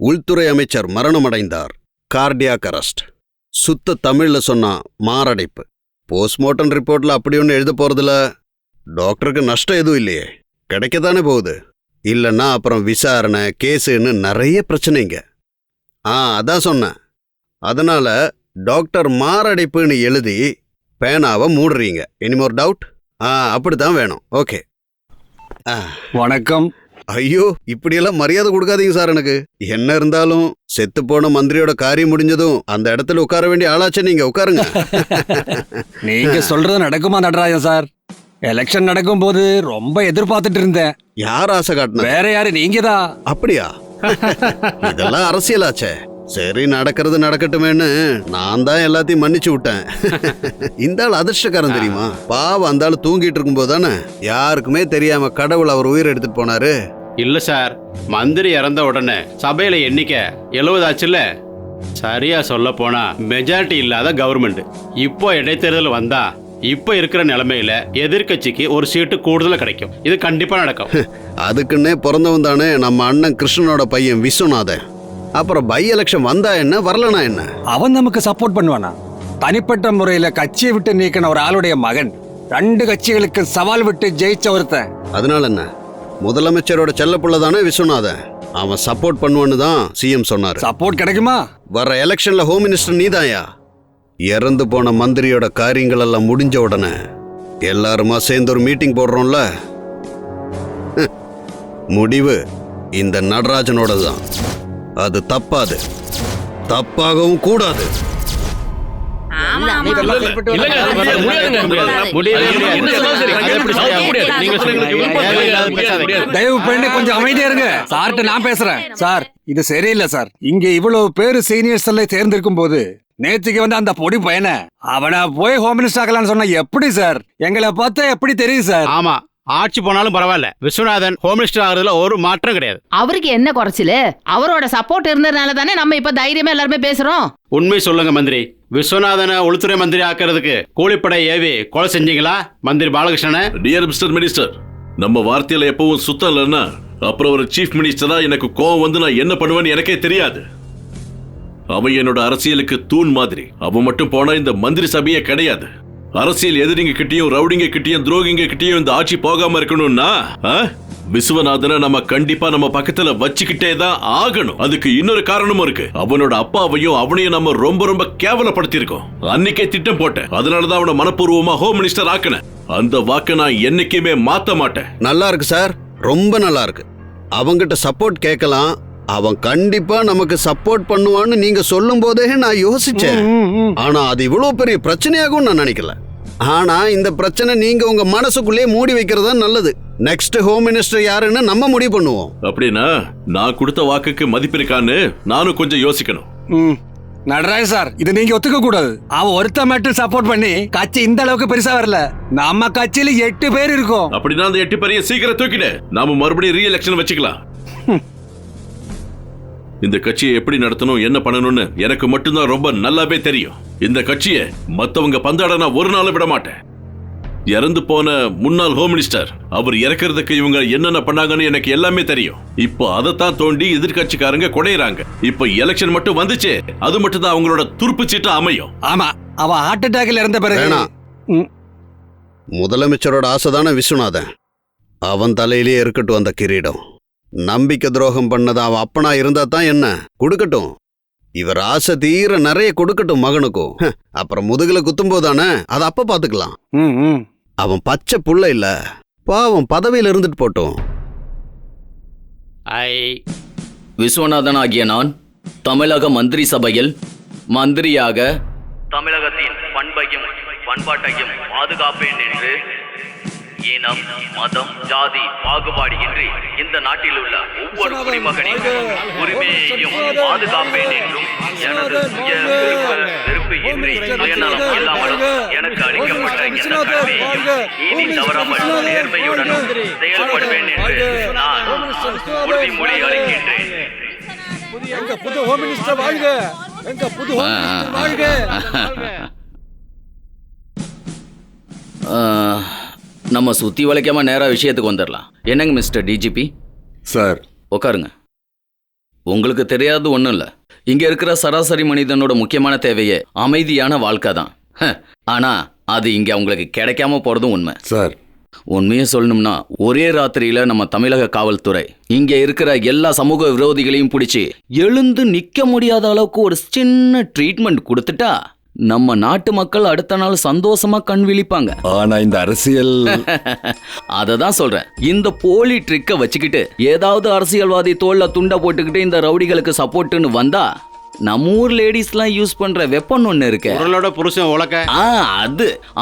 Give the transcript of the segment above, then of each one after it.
உள்துறை அமைச்சர் மரணமடைந்தார். Cardiac arrest. சுத்த தமிழ்ல சொன்னா மாரடைப்பு. போஸ்ட்மார்ட்டம் ரிப்போர்ட்ல அப்படி ஒன்று எழுத போறதுல டாக்டருக்கு நஷ்டம் எதுவும் இல்லையே, கிடைக்கத்தானே போகுது. இல்லைன்னா அப்புறம் விசாரணை கேஸுன்னு நிறைய பிரச்சனைங்க. அதான் சொன்னேன். அதனால டாக்டர் மாரடைப்புன்னு எழுதி பேனாவை மூடுறீங்க. Anymore doubt? அப்படித்தான் வேணும். ஓகே. வணக்கம். ஐயோ, இப்படியெல்லாம் மரியாதை கொடுக்காதீங்க சார். எனக்கு என்ன இருந்தாலும் செத்து போன மந்திரியோட காரியம் முடிஞ்சதும் அந்த இடத்துல உட்கார வேண்டிய ஆளாச்சே. நீங்க உட்காருங்க. நீங்க சொல்றது நடக்குமா நடராஜன் சார்? எலெக்ஷன் நடக்கும் போது ரொம்ப எதிர்பார்த்துட்டு இருந்தேன். யார் ஆசை காட்டின? வேற யாரு, நீங்க தான். அப்படியா? இதெல்லாம் அரசியலாச்சே. சரி, நடக்கிறது நடக்கட்டுமேன்னு நான் தான் எல்லாத்தையும் மன்னிச்சு விட்டேன். இந்த ஆள் அதிர்ஷ்டக்காரன் தெரியுமா? பாவம், அந்த ஆள் தூங்கிட்டு இருக்கும் போது தானே யாருக்குமே தெரியாம கடவுள் அவர் உயிர் எடுத்துட்டு போனாரு. இல்ல சார், மந்திரி இறந்த உடனே சபையில எண்ணிக்கை 70 ஆச்சுல்ல. சரியா சொல்ல போனா மெஜாரிட்டி இல்லாத கவர்மெண்ட். இப்போ இடைத்தேர்தல் வந்தா இப்போ இருக்கிற நிலைமையில எதிர்கட்சிக்கு ஒரு சீட்டு கூடுதல கிடைக்கும். இது கண்டிப்பா நடக்கும். அதுக்குன்னே பிறந்தவன் தானே நம்ம அண்ணன் கிருஷ்ணனோட பையன் விஸ்வநாதன். அப்புறம் பை எலெக்ஷன் வந்தா என்ன, வரலனா என்ன? அவன் நமக்கு சப்போர்ட் பண்ணுவானா? தனிப்பட்ட முறையில கட்சியை விட்டு நீக்கின ஒரு ஆளுடைய மகன் 2 கட்சிகளுக்கு சவால் விட்டு ஜெயிச்ச ஒருத்தன். அதனால என்ன? முதலமைச்சரோட செல்லப்புள்ள தானே விஸ்வநாதன். அவன் சப்போர்ட் பண்ணுவான்னு தான் சிஎம் சொன்னாரு. சப்போர்ட் கிடைக்குமா? வர எலெக்ஷன்ல ஹோம் மினிஸ்டர் நீதாயா. இறந்து போன மந்திரியோட காரியங்கள் எல்லாம் முடிஞ்ச உடனே எல்லாருமா சேர்ந்து ஒரு மீட்டிங் போடுறோம்ல, முடிவு இந்த நடராஜனோட தான். அது தப்பாது, தப்பாகவும் கூடாது. தயவு பண்ணி கொஞ்சம் அமைதியா இருங்க. சார்ட்ட நான் பேசுறேன். சார், இது சரியில்லை சார். இங்க இவ்வளவு பேரு சீனியர்ஸ் எல்லாம் தேர்ந்தெடுக்கும் போது நேற்றுக்கு வந்து அந்த பொடி பையனை அவனை போய் ஹோம் மினிஸ்டர் ஆக்கலாம்னு சொன்னா எப்படி சார்? எங்களை பார்த்தா எப்படி தெரியும் சார்? ஆமா, ஆட்சி போனாலும் பரவாயில்ல, விஸ்வநாதன் ஹோம் மினிஸ்டர் ஆகுறதுல ஒரு மாற்றம் கிடையாது. அவருக்கு என்ன குறைச்சலு? அவரோட சப்போர்ட் இருந்ததுனால தானே நம்ம இப்ப தைரியமா எல்லாருமே பேசுறோம். உண்மை சொல்லுங்க மந்திரி, விஸ்வநாதனை உள்துறை மந்திரி ஆக்கிறதுக்கு கூலிப்படை ஏவி கொலை செஞ்சீங்களா மந்திரி பாலகிருஷ்ணனை? டியர் மிஸ்டர் மினிஸ்டர், நம்ம வார்த்தையில எப்பவும் சுத்தம் இல்லைன்னா அப்புறம் ஒரு சீஃப் மினிஸ்டரா எனக்கு கோவம் வந்து நான் என்ன பண்ணுவேன்னு எனக்கே தெரியாது. அவன் என்னோட அரசியலுக்கு தூண் மாதிரி. அவன் மட்டும் போனா இந்த மந்திரி சபையே கிடையாது. அரசியல் எதிரிங்க கிட்டயும் ரவுடிங்க கிட்டயும் துரோகிங்க கிட்டயும் இந்த ஆட்சி போகாம இருக்கணும்னா விஸ்வநாதனை நம்ம கண்டிப்பா நம்ம பக்கத்துல வச்சுக்கிட்டே தான் ஆகணும். அதுக்கு இன்னொரு காரணமும் இருக்கு. அவனோட அப்பாவையும் அவனையும் நம்ம ரொம்ப ரொம்ப கேவலப்படுத்தி இருக்கோம். அன்னைக்கே திட்டம் போட்டேன். அதனாலதான் அவனை மனப்பூர்வமா ஹோம் மினிஸ்டர் ஆக்கினேன். அந்த வாக்க நான் என்னைக்குமே மாத்த மாட்டேன். நல்லா இருக்கு சார், ரொம்ப நல்லா இருக்கு. அவங்கிட்ட சப்போர்ட் கேட்கலாம். அவன் கண்டிப்பா நமக்கு சப்போர்ட் பண்ணுவான்னு நீங்க சொல்லும் போதே நான் யோசிச்சேன். ஆனா அது இவ்வளவு பெரிய பிரச்சனையாகும் நான் நினைக்கல. ஆனா இந்த பிரச்சனை நீங்க உங்க மனசுக்குள்ளே மூடி வைக்கிறதா நல்லது. நெக்ஸ்ட் ஹோம் மினிஸ்டர் யாருன்னு நம்ம முடிவு பண்ணுவோம். அப்படின்னா நான் கொடுத்த வாக்குக்கு மதிப்பு இருக்கான்னு நானும் கொஞ்சம் யோசிக்கணும். நடராஜ் சார், இது நீங்க ஒத்துக்க கூடாது. அவன் ஒருத்த மட்டும் சப்போர்ட் பண்ணி கட்சி இந்த அளவுக்கு பெருசா வரல. நம்ம கட்சியில 8 பேர் இருக்கோம். அப்படின்னா அந்த 8 பேரையும் சீக்கிரம் தூக்கிடு. நாம மறுபடியும் ரீ எலெக்ஷன் வச்சுக்கலாம். இந்த கட்சியை எப்படி நடத்தணும், என்ன பண்ணணும்னு எனக்கு மட்டும்தான் ரொம்ப நல்லாவே தெரியும். இந்த கட்சியை மத்தவங்க பந்தாட ஒரு நாள் விட மாட்டேன். இறந்து போன முன்னாள் ஹோம் மினிஸ்டர் அவர் இறக்கிறதுக்கு இவங்க என்னென்ன பண்ணாங்கன்னு எனக்கு எல்லாமே தெரியும். இப்போ அதைத்தான் தோண்டி எதிர்கட்சிக்காரங்க குடையறாங்க. இப்போ எலெக்ஷன் மட்டும் வந்துச்சு, அது மட்டும் தான் அவங்களோட துருப்பு சீட்டா அமையும். ஆமா, அவன் ஹார்ட் அட்டாக்ல இறந்த பிறகு முதலமைச்சரோட ஆசைதான விஸ்வநாதன். அவன் தலையிலேயே இருக்கட்டும் அந்த கிரீடம். நம்பிக்கை துரோகம் பண்ணது அவன் அப்பனா இருந்தா தான் என்ன, கொடுக்கட்டும். இவர் ஆசை தீர நிறைய கொடுக்கட்டும் மகனுக்கும். அப்புறம் முதுகுல குத்தும் போதானே அதை அப்ப பாத்துக்கலாம். அவன் பச்சை புள்ள இல்ல, பாவம் பதவியில இருந்துட்டு போட்டோம். விஸ்வநாதன் ஆகிய நான் தமிழக மந்திரி சபையில் மந்திரியாக தமிழகத்தின் பண்பையும் பண்பாட்டையும் பாதுகாப்பேன் என்று இனம், மதம், ஜாதி பாகுபாடு இன்றி இந்த நாட்டில் உள்ள ஒவ்வொரு குடிமகனின் உரிமையையும் பாதுகாப்பேன் என்றும் எனது வெறுப்பு இன்றி சுயநலம் இல்லாமலும் எனக்கு அளிக்கப்பட்ட இந்த கடமையையும் இனி தவறாமல் நேர்மையுடனும் செயல்படுவேன் என்று நான் உறுதிமொழி அளிக்கின்றேன். நம்ம சுத்தி வளைக்காம நேரா விஷயத்துக்கு வந்துடலாம். என்னங்க மிஸ்டர் டிஜிபி சார், உட்காருங்க. உங்களுக்கு தெரியாது ஒன்றும் இல்லை. இங்க இருக்கிற சராசரி மனிதனோட முக்கியமான தேவையே அமைதியான வாழ்க்கை தான். ஆனா அது இங்க அவங்களுக்கு கிடைக்காம போறதும் உண்மை. சார், உண்மையை சொல்லணும்னா ஒரே ராத்திரியில நம்ம தமிழக காவல்துறை இங்க இருக்கிற எல்லா சமூக விரோதிகளையும் பிடிச்சி எழுந்து நிக்க முடியாத அளவுக்கு ஒரு சின்ன ட்ரீட்மெண்ட் கொடுத்துட்டா நம்ம நாட்டு மக்கள் அடுத்த நாள் சந்தோஷமா கண் விழிப்பாங்க. ஆனா இந்த அரசியல் அததான் சொல்றேன். இந்த போலி ட்ரிக்க வச்சுக்கிட்டு ஏதாவது அரசியல்வாதி தோல்ல துண்டை போட்டுக்கிட்டு இந்த ரவுடிகளுக்கு சப்போர்ட்னு வந்தா நம்ம ஊர் லேடிஸ்லாம் யூஸ் பண்ற வெப்பன் ஒண்ணு இருக்கு. உடலோட புருஷன் உலக்க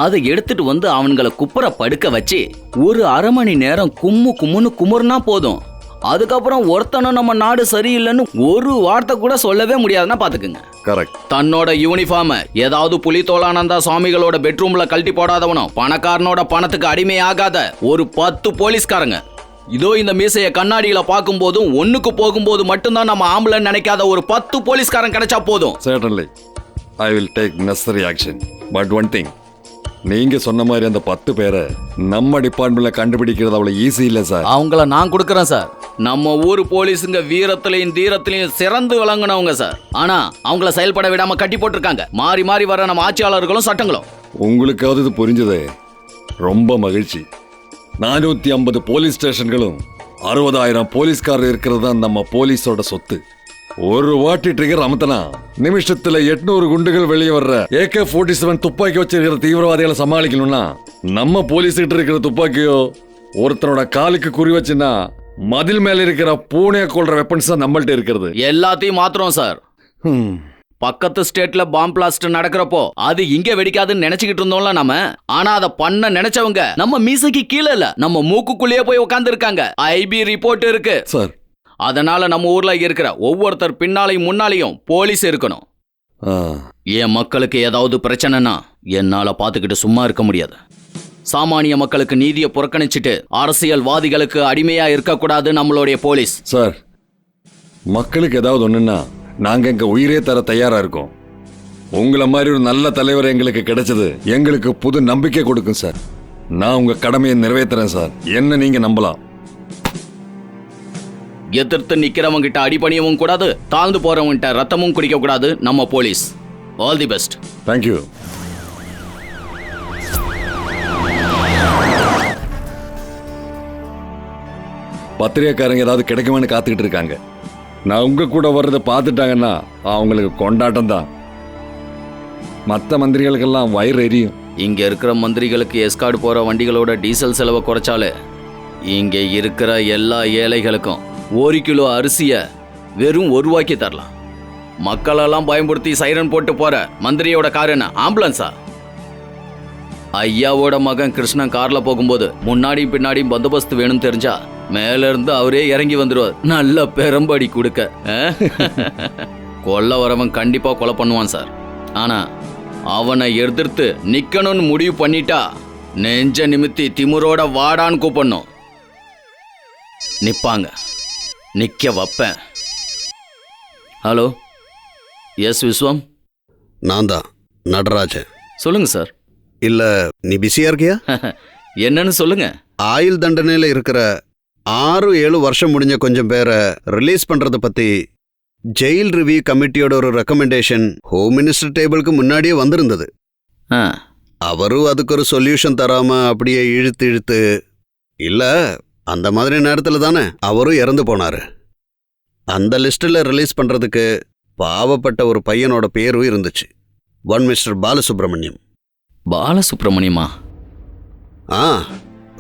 அதை எடுத்துட்டு வந்து அவனுங்களை குப்புற படுக்க வச்சு ஒரு அரை மணி நேரம் கும்முன்னு குமுறுனா போதும். அதுக்கப்புறம் ஒருத்தனும் நம்ம நாடு சரியில்லைன்னு ஒரு வார்த்தை கூட சொல்லவே முடியாதுன்னா பாத்துக்குங்க. கரெக்ட். தன்னோட யூனிஃபார்ம் ஏதாவது புலித்தோளானந்தா சுவாமிகளோட பெட்ரூம்ல கழட்டி போடாதவனும் பணக்காரனோட பணத்துக்கு அடிமையாகாத ஒரு 10 போலீஸ்காரங்க இதோ இந்த மீசைய கண்ணாடியில பார்க்கும் போதும் ஒண்ணுக்கு போகும்போது மட்டும்தான் நம்ம ஆம்புலன் நினைக்காத ஒரு 10 போலீஸ்காரன் கிடைச்சா போதும். Certainly, I will take necessary action. But one thing, நீங்க சொன்ன மாதிரி அந்த 10 பேரை நம்ம டிபார்ட்மெண்ட்ல கண்டுபிடிக்கிறது அவ்வளவு ஈஸி இல்ல சார். அவங்கள நான் கொடுக்கறேன் சார். நம்ம ஊர் போலீஸுங்க வீரத்திலையும் தீரத்திலையும் சிறந்து விளங்குனவங்க சார். ஆனா அவங்கள செயல்பட விடாம கட்டி போட்டிருக்காங்க மாறி மாறி வர நம்ம ஆட்சியாளர்களும் சட்டங்களும். உங்களுக்காவது இது புரிஞ்சது ரொம்ப மகிழ்ச்சி. 450 போலீஸ் ஸ்டேஷன்களும் 60,000 போலீஸ்காரர் இருக்கிறது தான் நம்ம போலீஸோட சொத்து. ஒரு வாட்டி ட்ரிகர் அமுத்தனா நிமிஷத்துல 800 குண்டுகள் வெளியே வர்ற AK-47 துப்பாக்கி வச்சிருக்கிற தீவிரவாதிகளை சமாளிக்கணும்னா நம்ம போலீஸ் கிட்ட இருக்கிற துப்பாக்கியோ ஒருத்தனோட காலுக்கு குறி வச்சுன்னா மதில் மேல இருக்கிற பூனையை கொள்ற வெப்பன்ஸ் தான் நம்மள்ட்ட இருக்கிறது. எல்லாத்தையும் மாத்திரம் சார். பக்கத்து ஸ்டேட்ல பாம் பிளாஸ்ட் நடக்கிறப்போ அது இங்க வெடிக்காதுன்னு நினைச்சுக்கிட்டு இருந்தோம்ல நாம. ஆனா அதை பண்ண நினைச்சவங்க நம்ம மீசைக்கு கீழே இல்ல நம்ம மூக்குக்குள்ளேயே போய் உட்கார்ந்து இருக்காங்க. IB ரிப்போர்ட் இருக்கு சார். அதனால நம்ம ஊர்ல இருக்கிற ஒவ்வொருத்தர் பின்னாலையும் முன்னாலையும் போலீஸ் இருக்கணும். என் மக்களுக்கு ஏதாவது பிரச்சனைனா என்னால பாத்துக்கிட்டு சும்மா இருக்க முடியாது. சாமானிய மக்களுக்கு நீதியை புறக்கணிச்சிட்டு அரசியல்வாதிகளுக்கு அடிமையா இருக்கக்கூடாது நம்மளுடைய போலீஸ். சார், மக்களுக்கு ஏதாவது ஒண்ணுன்னா நாங்க எங்க உயிரே தர தயாரா இருக்கோம். உங்களை மாதிரி ஒரு நல்ல தலைவர் எங்களுக்கு கிடைச்சது எங்களுக்கு புது நம்பிக்கை கொடுக்கும் சார். நான் உங்க கடமையை நிறைவேற்றுறேன் சார். என்ன நீங்க நம்பலாம். எதிர்த்து நிக்கிறவங்க கிட்ட அடிபணியவும் கூடாது, தாழ்ந்து போறவங்கிட்ட ரத்தமும் குடிக்க கூடாது நம்ம police. All the best. Thank you. பத்திரிகைக்காரங்க ஏதாவது கிடைக்குமான்னு காத்துக்கிட்டு இருக்காங்க. நான் உங்க கூட வர்றதை பார்த்துட்டாங்கன்னா அவங்களுக்கு கொண்டாட்டம் தான். மற்ற மந்திரிகளுக்கெல்லாம் வயிறு எரியும். இங்க இருக்கிற மந்திரிகளுக்கு எஸ்கார்டு போற வண்டிகளோட டீசல் செலவை குறைச்சாலே இங்க இருக்கிற எல்லா ஏழைகளுக்கும் 1 கிலோ அரிசிய வெறும் 1 ரூபாய்க்கு தரலாம். மக்களெல்லாம் பயன்படுத்தி சைரன் போட்டு போற மந்திரியோட கார் என்ன ஆம்புலன்ஸா? ஐயாவோட மகன் கிருஷ்ணன் கார்ல போகும்போது முன்னாடி பின்னாடி பந்தோபஸ்து வேணும் தெரிஞ்சா மேல இருந்து அவரே இறங்கி வந்துருவார் நல்ல பெரம்படி கொடுக்க. கொல்ல வரவன் கண்டிப்பா கொலை பண்ணுவான் சார். ஆனா அவனை எதிர்த்து நிக்கணும்னு முடிவு பண்ணிட்டா நெஞ்ச நிமித்தி திமுரோட வாடான்னு கூப்பிடணும். நிப்பாங்க, நிக்க வைப்பேன். ஹலோ, எஸ் விஸ்வம். நான் தான் நடராஜன். சொல்லுங்க சார். இல்ல நீ பிஸியா இருக்கியா? என்னன்னு சொல்லுங்க. ஆயுள் தண்டனையில இருக்கிற 6-7 வருஷம் முடிஞ்ச கொஞ்சம் பேரை ரிலீஸ் பண்றத பத்தி ஜெயில் ரிவ்யூ கமிட்டியோட ஒரு ரெக்கமெண்டேஷன் ஹோம் மினிஸ்டர் டேபிளுக்கு முன்னாடியே வந்திருந்தது. அவரும் அதுக்கு ஒரு சொல்யூஷன் தராம அப்படியே இழுத்து இல்ல அந்த மாதிரி நேரத்துல தானே அவரும் இறந்து போனாரு. அந்த லிஸ்ட்ல ரிலீஸ் பண்றதுக்கு பாவப்பட்ட ஒரு பையனோட பேரும் இருந்துச்சு. One mister Balasubramaniam. பாலசுப்ரமணியமா?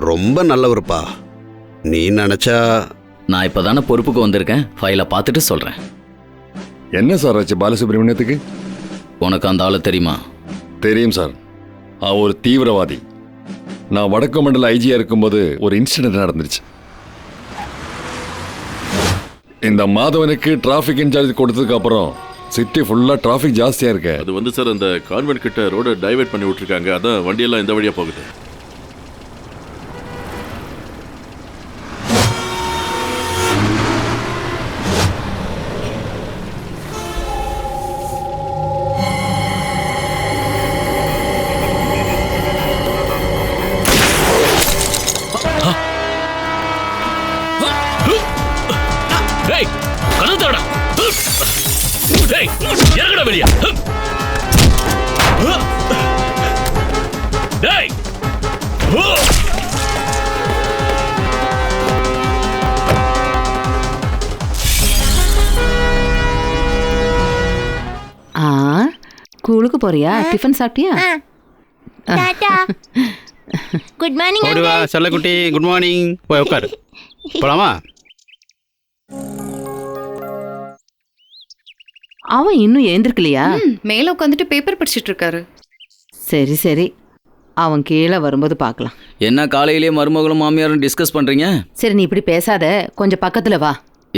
ரொம்ப நல்லவருப்பா. நீ நினைச்சா. நான் இப்பதானே பொறுப்புக்கு வந்திருக்கேன். ஃபைலை பார்த்துட்டு சொல்றேன். என்ன சார் ஆச்சு பாலசுப்ரமணியத்துக்கு? உனக்கு அந்த ஆளு தெரியுமா? தெரியும் சார். அவர் ஒரு தீவிரவாதி. நான் வடக்கு மண்டல ஐஜியா இருக்கும்போது ஒரு இன்சிடென்ட் நடந்துருச்சு. இந்த மாதவனுக்கு டிராஃபிக் இன்சார்ஜ் கொடுத்ததுக்கு அப்புறம் சிட்டி ஃபுல்லா டிராஃபிக் ஜாஸ்தியா இருக்கு. அது வந்து சார் அந்த கான்வென்ட் கிட்ட ரோட டைவர்ட் பண்ணி விட்டுருக்காங்க. அதான் வண்டியெல்லாம் இந்த வழியா போகுது. கதவு தரடா. டேய் இறங்குடா வெளிய. டேய் ஆ ஸ்கூலுக்கு போறியா? டிஃபன் சாப்பிட்டியா? டாடா. குட் மார்னிங் ஓடி வா செல்லக்குட்டி, குட் மார்னிங். போய் உட்காரு. போலாமா? அவன் இன்னும் எழுந்திருக்கலையா? மேல உட்காந்துட்டு பேப்பர் படிச்சிட்டு இருக்காரு. சரி சரி, அவன் கீழே வரும்போது பார்க்கலாம். என்ன காலையிலேயே மருமகளும் மாமியாரும் டிஸ்கஸ் பண்றீங்க? சரி, நீ இப்படி பேசாத, கொஞ்சம் பக்கத்துல வா.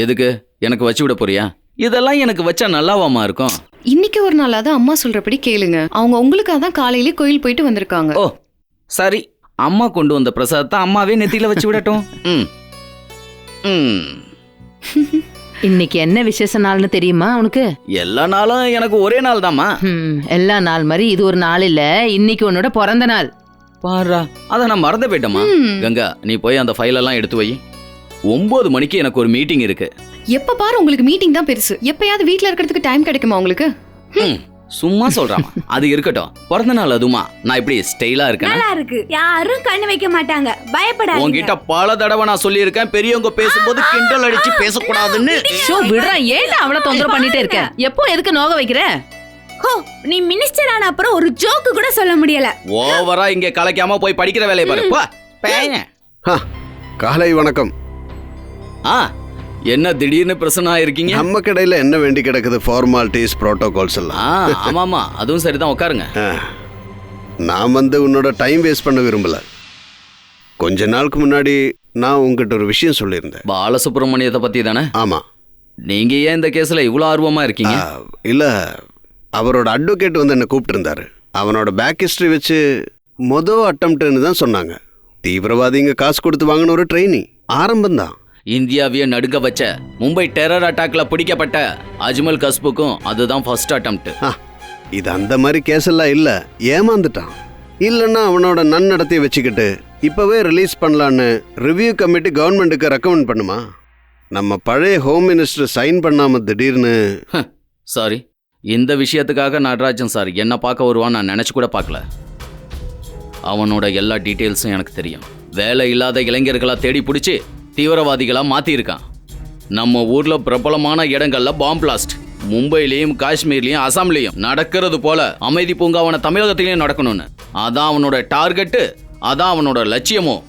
எதுக்கு? எனக்கு வச்சு விட போறியா? இதெல்லாம் எனக்கு வச்சா நல்லாவாமா இருக்கும்? இன்னைக்கு ஒரு நாளாவது அம்மா சொல்றபடி கேளுங்க. அவங்க உங்களுக்காக தான் காலையிலே கோயில் போயிட்டு வந்திருக்காங்க. ஓ சரி, அம்மா கொண்டு வந்த பிரசாதத்தை அம்மாவே நெத்தியில வச்சு விடட்டும். ம் ம். இன்னைக்கு என்ன விசேஷ நாள்னு தெரியுமா உனக்கு? எல்லா நாளும் எனக்கு ஒரே நாள் தாம்மா. எல்லா நாள் மாதிரி இது ஒரு நாள் இல்ல, இன்னைக்கு உன்னோட பிறந்த நாள். பாரா, அதை நான் மறந்து போயிட்டேம்மா. கங்கா, நீ போய் அந்த ஃபைல் எல்லாம் எடுத்து வை. 9 மணிக்கு எனக்கு ஒரு மீட்டிங் இருக்கு. எப்ப பாரு உங்களுக்கு மீட்டிங் தான் பெருசு. எப்பயாவது வீட்ல இருக்கிறதுக்கு டைம் கிடைக்குமா உங்களுக்கு? சும்மா சொல்றாமா. அது இருக்கட்டும், பிறந்த நாள் அதுமா நான் இப்படி ஸ்டைலா இருக்கேன். நல்லா இருக்கு. யாரும் கண்ணு வைக்க மாட்டாங்க, பயப்படாதீங்க. உன்கிட்ட பல தடவை நான் சொல்லியிருக்கேன், பெரியவங்க பேசும்போது கிண்டல் அடிச்சு பேசக்கூடாதுன்னு. ஷோ விடுறா, ஏன்டா அவள தொந்தரவு பண்ணிட்டே இருக்க? எப்போ எதுக்கு நோக வைக்கிற? ஹோ, நீ மினிஸ்டர் ஆன அப்புறம் ஒரு ஜோக்கு கூட சொல்ல முடியல. ஓவரா இங்க கலைக்காம போய் படிக்கிற வேலையை பாரு. போ, பேயேன். காலை வணக்கம். ஆ, என்ன திடீர்னு பிரச்சனை இருக்கீங்க? நம்ம கடையில் என்ன வேண்டி கிடக்குது? ஃபார்மாலிட்டிஸ், ப்ரோட்டோகால்ஸ் எல்லாம். ஆமாமா, அதுவும் சரிதான். உட்காருங்க. நான் வந்து உன்னோட டைம் வேஸ்ட் பண்ண விரும்பல. கொஞ்ச நாளுக்கு முன்னாடி நான் உங்ககிட்ட ஒரு விஷயம் சொல்லியிருந்தேன். பாலசுப்ரமணியத்தை பத்தி தானே? ஆமா. நீங்க ஏன் இந்த கேஸ்ல இவ்வளவு ஆர்வமா இருக்கீங்க? இல்ல, அவரோட அட்வொகேட் வந்து என்ன கூப்பிட்டு இருந்தாரு. அவனோட பேக் ஹிஸ்டரி வச்சு அட்டம்ப்ட்னு தான் சொன்னாங்க. தீவிரவாதிங்க காசு கொடுத்து வாங்கின ஒரு ட்ரெயினி ஆரம்பம்தான். இந்தியாவையே நடுங்க வச்ச மும்பை டெரர் அட்டாக்ல பிடிக்கப்பட்ட அஜ்மல் கஸ்புக்கும் அதுதான் ஃபர்ஸ்ட் அட்டெம்ப்ட். இது அந்த மாதிரி கேஸ் எல்லாம் இல்ல, ஏமாந்துட்டான். இல்லைன்னா அவனோட நன்னடத்தையை வச்சுக்கிட்டு இப்பவே ரிலீஸ் பண்ணலான்னு ரிவ்யூ கமிட்டி கவர்மெண்ட்டுக்கு ரெக்கமெண்ட் பண்ணுமா? நம்ம பழைய ஹோம் மினிஸ்டர் சைன் பண்ணாம திடீர்னு. சாரி, இந்த விஷயத்துக்காக நடராஜன் சார் என்ன பார்க்க வருவான்னு நான் நினைச்சு கூட பார்க்கல. அவனோட எல்லா டீட்டெயில்ஸும் எனக்கு தெரியும். வேலை இல்லாத இளைஞர்களா தேடி பிடிச்சி தீவிரவாதிகளா மாத்திருக்கான். நம்ம ஊர்ல பிரபலமான இடங்கள்ல பாம் பிளாஸ்ட், மும்பையிலையும் காஷ்மீர்லயும் அசாம்லயும் நடக்கிறது போல அமைதி பூங்காவன தமிழகத்திலையும் நடக்கணும்னு. அதான் அவனோட டார்கெட்டு, அதான் அவனோட லட்சியமும்.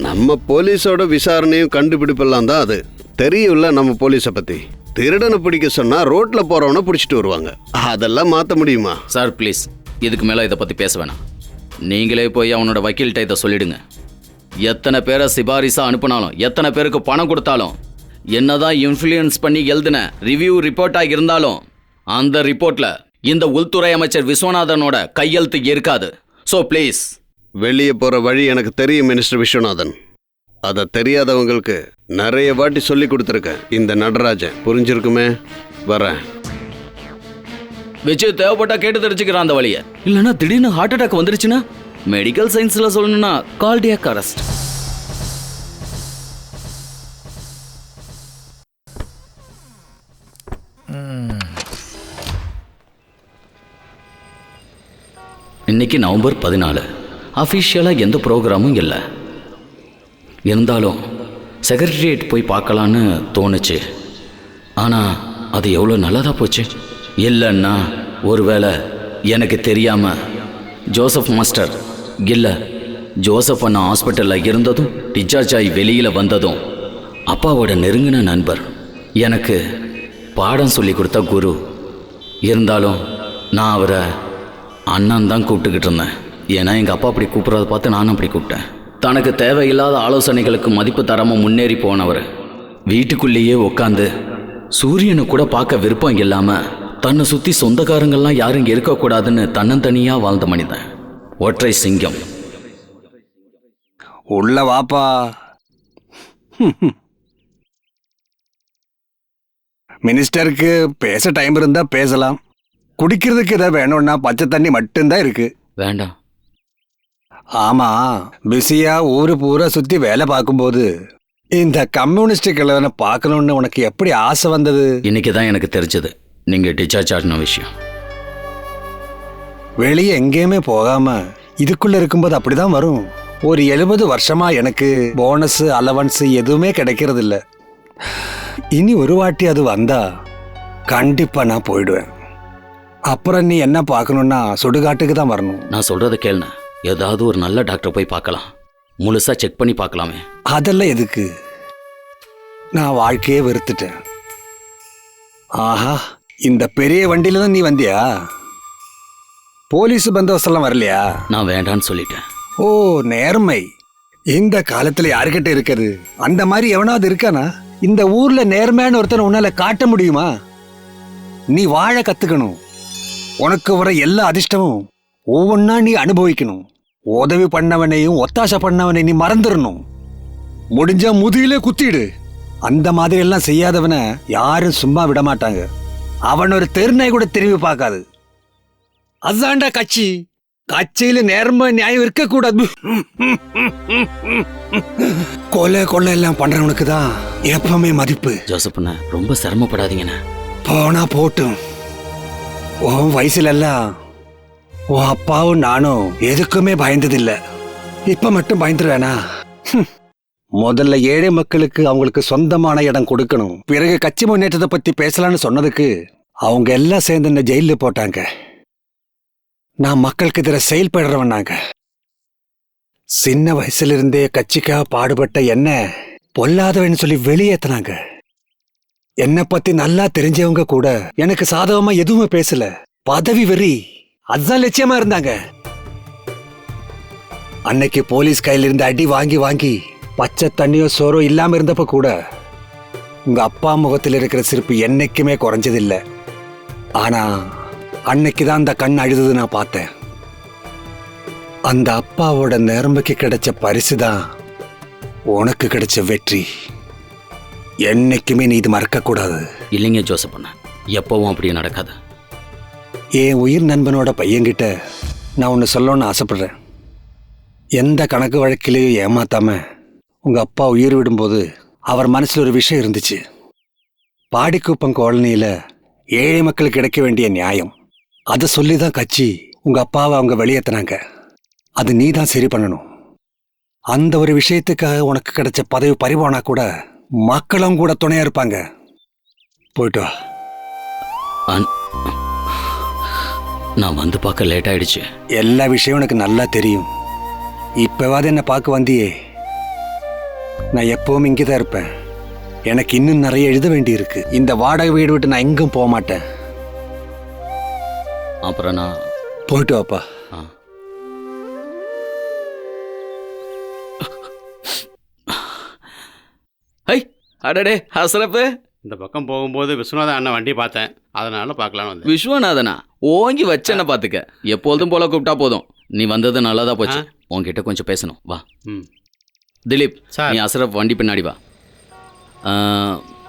நம்ம போலீஸோட விசாரணையும் கண்டுபிடிப்பெல்லாம் தான் அது. தெரியும்ல நம்ம போலீஸை பத்தி. திருடனை பிடிக்க சொன்னா ரோட்ல போறவனை பிடிச்சிட்டு வருவாங்க. அதெல்லாம் மாத்த முடியுமா? சார் ப்ளீஸ், இதுக்கு மேல இதை பத்தி பேச வேணாம். நீங்களே போய் அவனோட வக்கீல்கிட்ட இதை சொல்லிடுங்க. எத்தனை பேரை சிபாரிசா அனுப்பினாலும், எத்தனை பேருக்கு பணம் கொடுத்தாலும், என்னதான் இன்ஃப்ளூயன்ஸ் பண்ணி எழுதின ரிவ்யூ ரிப்போர்ட்டாக இருந்தாலும் அந்த ரிப்போர்ட்ல இந்த உள்துறை அமைச்சர் விஸ்வநாதனோட கையெழுத்து இருக்காது. So please. வெளியே போற வழி எனக்கு தெரியும் மினிஸ்டர் விஸ்வநாதன். அதை தெரியாதவங்களுக்கு நிறைய வாட்டி சொல்லி கொடுத்துருக்கேன் இந்த நடராஜன். புரிஞ்சிருக்குமே. வரேன். வச்சு தேவைப்பட்டா கேட்டு தெரிஞ்சுக்கிறான் அந்த வழியை. இல்லைன்னா திடீர்னு ஹார்ட் அட்டாக் வந்துருச்சுன்னா, மெடிக்கல் சயின்ஸ்ல சொல்லணும்னா கார்டியாக் அரெஸ்ட். இன்னைக்கு நவம்பர் 14. அஃபிஷியலாக எந்த ப்ரோக்ராமும் இல்லை. இருந்தாலும் செக்ரட்டரியேட் போய் பார்க்கலான்னு தோணுச்சு. ஆனால் அது எவ்வளோ நல்லதாக போச்சு. இல்லைன்னா ஒருவேளை எனக்கு தெரியாமல் ஜோசப் மாஸ்டர் இல்லை, ஜோசப் அண்ணா ஹாஸ்பிட்டலில் இருந்ததும் டிஸ்சார்ஜ் ஆகி வெளியில் வந்ததும் அப்பாவோட நெருங்கின நண்பர், எனக்கு பாடம் சொல்லி கொடுத்த குரு. இருந்தாலும் நான் அவரை அண்ணன் தான் கூப்பிட்டுக்கிட்டு இருந்தேன். ஏன்னா எங்கள் அப்பா அப்படி கூப்பிட்றத பார்த்து நானும் அப்படி கூப்பிட்டேன். தனக்கு தேவையில்லாத ஆலோசனைகளுக்கு மதிப்பு தராமல் முன்னேறி போனவர் வீட்டுக்குள்ளேயே உட்காந்து சூரியனை கூட பார்க்க விருப்பம் இல்லாமல் தன்னை சுற்றி சொந்தக்காரங்கள்லாம் யாரும் இருக்கக்கூடாதுன்னு தன்னந்தனியாக வாழ்ந்த மனிதன். ஒற்றை சிங்கம். உள்ள வாப்பா. மினிஸ்டருக்கு பேச டைம் இருந்தா பேசலாம். குடிக்கிறதுக்கு ஏதாவது வேணும்னா பச்சை தண்ணி மட்டும்தான் இருக்கு. வேண்டாம். ஆமா, பிஸியா ஊரு பூரா சுத்தி வேலை பார்க்கும்போது இந்த கம்யூனிஸ்ட் கிழவனை பார்க்கணும்னு உனக்கு எப்படி ஆசை வந்தது? இன்னைக்கு தான் எனக்கு தெரிஞ்சது. நீங்க டிஸ்சார்ஜ் ஆன விஷயம். வெளியே எங்கேயுமே போகாம இதுக்குள்ள இருக்கும்போது அப்படிதான் வரும். ஒரு 70 வருஷமா எனக்கு போனஸ் அலவன்ஸ் எதுவுமே கிடைக்கிறது இல்ல. இனி ஒரு வாட்டி அது வந்தா கண்டிப்பா நான் போயிடுவேன். அப்புறம் நீ என்ன பார்க்கணும்னா சுடுகாட்டுக்கு தான் வரணும். நான் சொல்றதை கேளுண்ணா. ஏதாவது ஒரு நல்ல டாக்டர் போய் பார்க்கலாம். முழுசா செக் பண்ணி பார்க்கலாமே. அதெல்லாம் எதுக்கு? நான் வாழ்க்கையே வெறுத்துட்டேன். ஆஹா, இந்த பெரிய வண்டியில தான் நீ வந்தியா? போலீஸ் பந்தோபஸ்தெல்லாம் வரலையா? நான் வேண்டான்னு சொல்லிட்டேன். ஓ, நேர்மை இந்த காலத்துல யாருக்கிட்ட இருக்குது? அந்த மாதிரி எவனாவது இருக்கானா? இந்த ஊர்ல நேர்மையான ஒருத்தனை உன்னால காட்ட முடியுமா? நீ வாழ கத்துக்கணும். உனக்கு வர எல்லா அதிர்ஷ்டமும் ஒவ்வொன்னா நீ அனுபவிக்கணும். உதவி பண்ணவனையும் ஒத்தாசை பண்ணவனை நீ மறந்துடணும். முடிஞ்சா முதுகிலே குத்திடு. அந்த மாதிரி எல்லாம் செய்யாதவனை யாரும் சும்மா விட மாட்டாங்க. அவன் ஒரு தெருநாய் கூட திரும்பி பார்க்காது. அதான்டா கட்சி. கட்சியில நேர்மை நியாயம் இருக்கக்கூடாது. கொலை எல்லாம் பண்றவனுக்கு தான் எப்பவுமே மதிப்பு. ஜோசப்ண்ணா, ரொம்ப சிரமப்படாதீங்கண்ணா. போனா போட்டும். உன் வயசுல எல்லாம் உன் அப்பாவும் நானும் எதுக்குமே பயந்ததில்ல. இப்ப மட்டும் பயந்துருவேனா? முதல்ல ஏழை மக்களுக்கு அவங்களுக்கு சொந்தமான இடம் கொடுக்கணும். பிறகு கட்சி முன்னேற்றத்தை பத்தி பேசலான்னு சொன்னதுக்கு அவங்க எல்லாம் சேர்ந்து என்ன ஜெயில போட்டாங்க. நான் மக்களுக்கு எதிர செயல்படுறவனாங்க. சின்ன வயசுல இருந்தே கட்சிக்காக பாடுபட்ட என்ன பொல்லாதவன்னு சொல்லி வெளியேற்றினாங்க. என்னை பத்தி நல்லா தெரிஞ்சவங்க கூட எனக்கு சாதகமா எதுவுமே பேசல. பதவி வெறி அதுதான் லட்சியமா இருந்தாங்க. அன்னைக்கு போலீஸ் கையில இருந்து அடி வாங்கி வாங்கி பச்சை தண்ணியோ சோறோ இல்லாம இருந்தப்ப கூட உங்க அப்பா முகத்தில் இருக்கிற சிரிப்பு என்னைக்குமே குறைஞ்சதில்லை. ஆனா அன்னைக்குதான் அந்த கண் அழுது நான் பார்த்தேன். அந்த அப்பாவோட நேர்மைக்கு கிடைச்ச பரிசுதான் உனக்கு கிடைச்ச வெற்றி. என்னைக்குமே நீ இது மறக்க கூடாது. இல்லைங்க ஜோசப்ண்ணா, எப்பவும் அப்படியே நடக்காது. என் உயிர் நண்பனோட பையன்கிட்ட நான் ஒன்று சொல்லணும்னு ஆசைப்படுறேன். எந்த கணக்கு வழக்கிலையும் ஏமாத்தாம உங்க அப்பா உயிர் விடும்போது அவர் மனசுல ஒரு விஷயம் இருந்துச்சு. பாடிக்குப்பம் காலனியில ஏழை மக்களுக்கு கிடைக்க வேண்டிய நியாயம். அதை சொல்லிதான் கட்சி உங்க அப்பாவை அவங்க வெளியேற்றினாங்க. அது நீ தான் சரி பண்ணணும். அந்த ஒரு விஷயத்துக்காக உனக்கு கிடைச்ச பதவி பறிபோனா கூட மக்களும் கூட துணையா இருப்பாங்க. போயிட்டு வா. நான் வந்து பார்க்க லேட் ஆயிடுச்சு. எல்லா விஷயம் எனக்கு நல்லா தெரியும். இப்பவாது என்ன பார்க்க வந்தியே. நான் எப்பவும் இங்கதான் இருப்பேன். எனக்கு இன்னும் நிறைய எழுத வேண்டி இருக்கு. இந்த வாடகை வீடு விட்டு நான் எங்கும் போக மாட்டேன். அப்புறம் நான் போயிட்டு வாப்பா. ஹை, அடடே அசரப்பு. இந்த பக்கம் போகும்போது விஸ்வநாதன் அண்ணன் வண்டி பார்த்தேன், அதனால பார்க்கலான்னு வந்தேன். விஸ்வநாதனா, ஓங்கி வச்சேன்னு பார்த்துக்க. எப்பொழுதும் போல கூப்பிட்டா போதும். நீ வந்தது நல்லதா போச்சு. உன்கிட்ட கொஞ்சம் பேசணும், வா. திலீப், நீ அசரப் வண்டி பின்னாடி வா.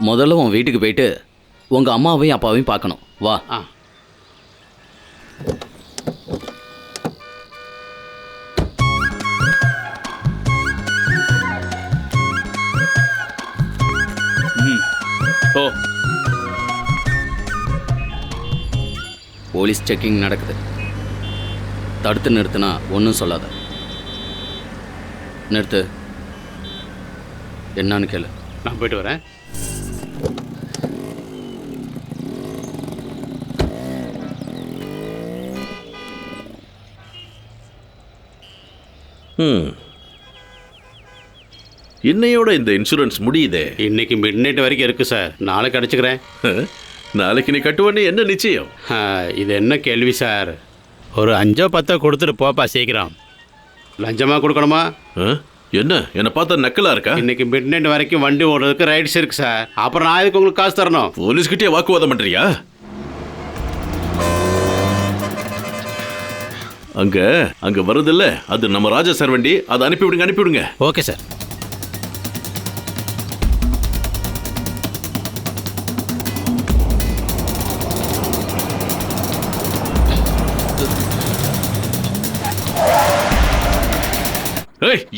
முதல்ல உன் வீட்டுக்கு போயிட்டு உங்க அம்மாவையும் அப்பாவையும் பார்க்கணும், வா. போலீஸ் செக்கிங் நடக்குது. தடுத்து நிறுத்தினா ஒன்றும் சொல்லாத. நிறுத்து. என்னன்னு கேளு. நான் போயிட்டு வரேன். இன்னையோட இந்த இன்சூரன்ஸ் முடியுதே. இன்னைக்கு மிட் நைட் வரைக்கும் இருக்கு சார். நாளைக்கு அடிச்சுக்கிறேன். நாளைக்கு நீ கட்டுவன்னு என்ன நிச்சயம்? இது என்ன கேள்வி சார்? ஒரு 5-10 கொடுத்துட்டு போப்பா சீக்கிரம். லஞ்சமாக கொடுக்கணுமா? என்ன பார்த்தா நக்கலா இருக்கா? இன்னைக்கு மிட் நைட் வரைக்கும் வண்டி ஓடுறதுக்கு ரைட்ஸ் இருக்கு சார். அப்புறம் நான் இதுக்கு உங்களுக்கு காசு தரணும். போலீஸ்கிட்டே வாக்குவாதம் பண்றியா? அங்க வருதில்ல, அது நம்ம ராஜா சார் வண்டி. அதை அனுப்பிவிடுங்க. Okay sir.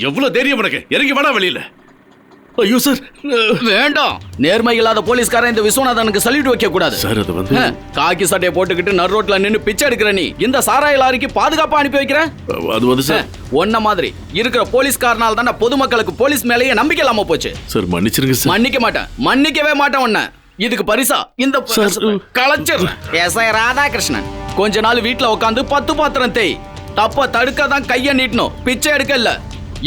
எவ்வளவு தைரியம் உனக்கு? இறங்கி வாடா வெளியில. ஐயோ சார். வேண்டாம். நேர்மை இல்லாத போலீஸ்காரன் இந்த விஸ்வநாதனுக்கு சல்யூட் வைக்க கூடாது. சார் அது வந்து காக்கி சட்டையை போட்டுக்கிட்டு நடு ரோட்ல நின்னு பிச்சை எடுக்கிற நீ இந்த சாராய லாரிக்கு பாதுகாப்பா அனுப்பி வைக்கிற? அது வந்து சார். ஒன்ன மாதிரி இருக்கிற போலீஸ்காரனால தானே பொதுமக்களுக்கு போலீஸ் மேலேயே நம்பிக்கை இல்லாம போச்சு. சார் மன்னிச்சிருங்க சார். மன்னிக்க மாட்டேன், மன்னிக்கவே மாட்டேன் உன்னை. இதுக்கு பரிசா இந்த கலைச்சர் எஸ்ஐ ராதாகிருஷ்ணன் கொஞ்ச நாள் வீட்டுல உட்காந்து 10 பாத்திரம் தேய். தப்ப தடுக்க தான் கைய நீட்டணும், பிச்சை எடுக்க இல்ல.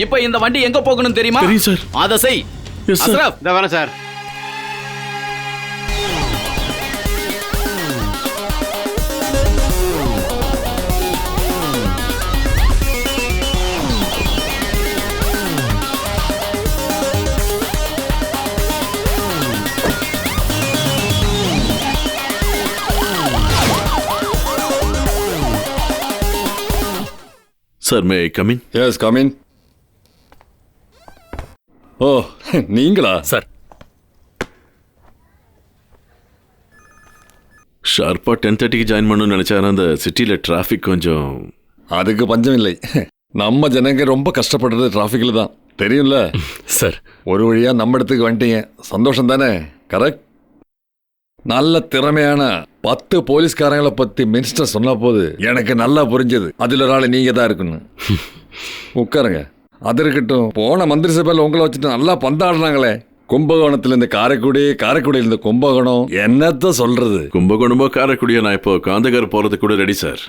இப்ப இந்த வண்டி எங்க போகணும் தெரியுமா? தெரியும் சார். அத செய். Yes sir. அஸ்ரப், இந்த வரேன் sir. Sir may I come in? Yes come in. Oh நீங்களா சார்? ஷார்ப்பா 10:30க்கு ஜாயின் பண்ணணும்னு நினைச்சேன். அந்த சிட்டில டிராஃபிக் கொஞ்சம். அதுக்கு பஞ்சம் இல்லை. நம்ம ஜனங்க ரொம்ப கஷ்டப்படுறது டிராஃபிக்ல தான், தெரியும்ல சார். ஒரு வழியா நம்ம இடத்துக்கு வந்துட்டீங்க, சந்தோஷம் தானே? கரெக்ட். நல்ல திறமையான 10 போலீஸ்காரங்களை பத்தி மினிஸ்டர் சொன்ன போது எனக்கு நல்லா புரிஞ்சது அதுல ஒரு ஆள் நீங்க தான் இருக்குன்னு. உட்காருங்க. அது இருக்கட்டும், போன மந்திரி சபையில் உங்களை வச்சுட்டு நல்லா பந்தாடுறாங்களே. கும்பகோணத்துல இருந்து காரைக்குடி, காரைக்குடியில இருந்து கும்பகோணம், என்னத்த சொல்றது? கும்பகோணமோ காரைக்குடியோ நான் இப்போ காந்தகார் போறது கூட ரெடி சார்.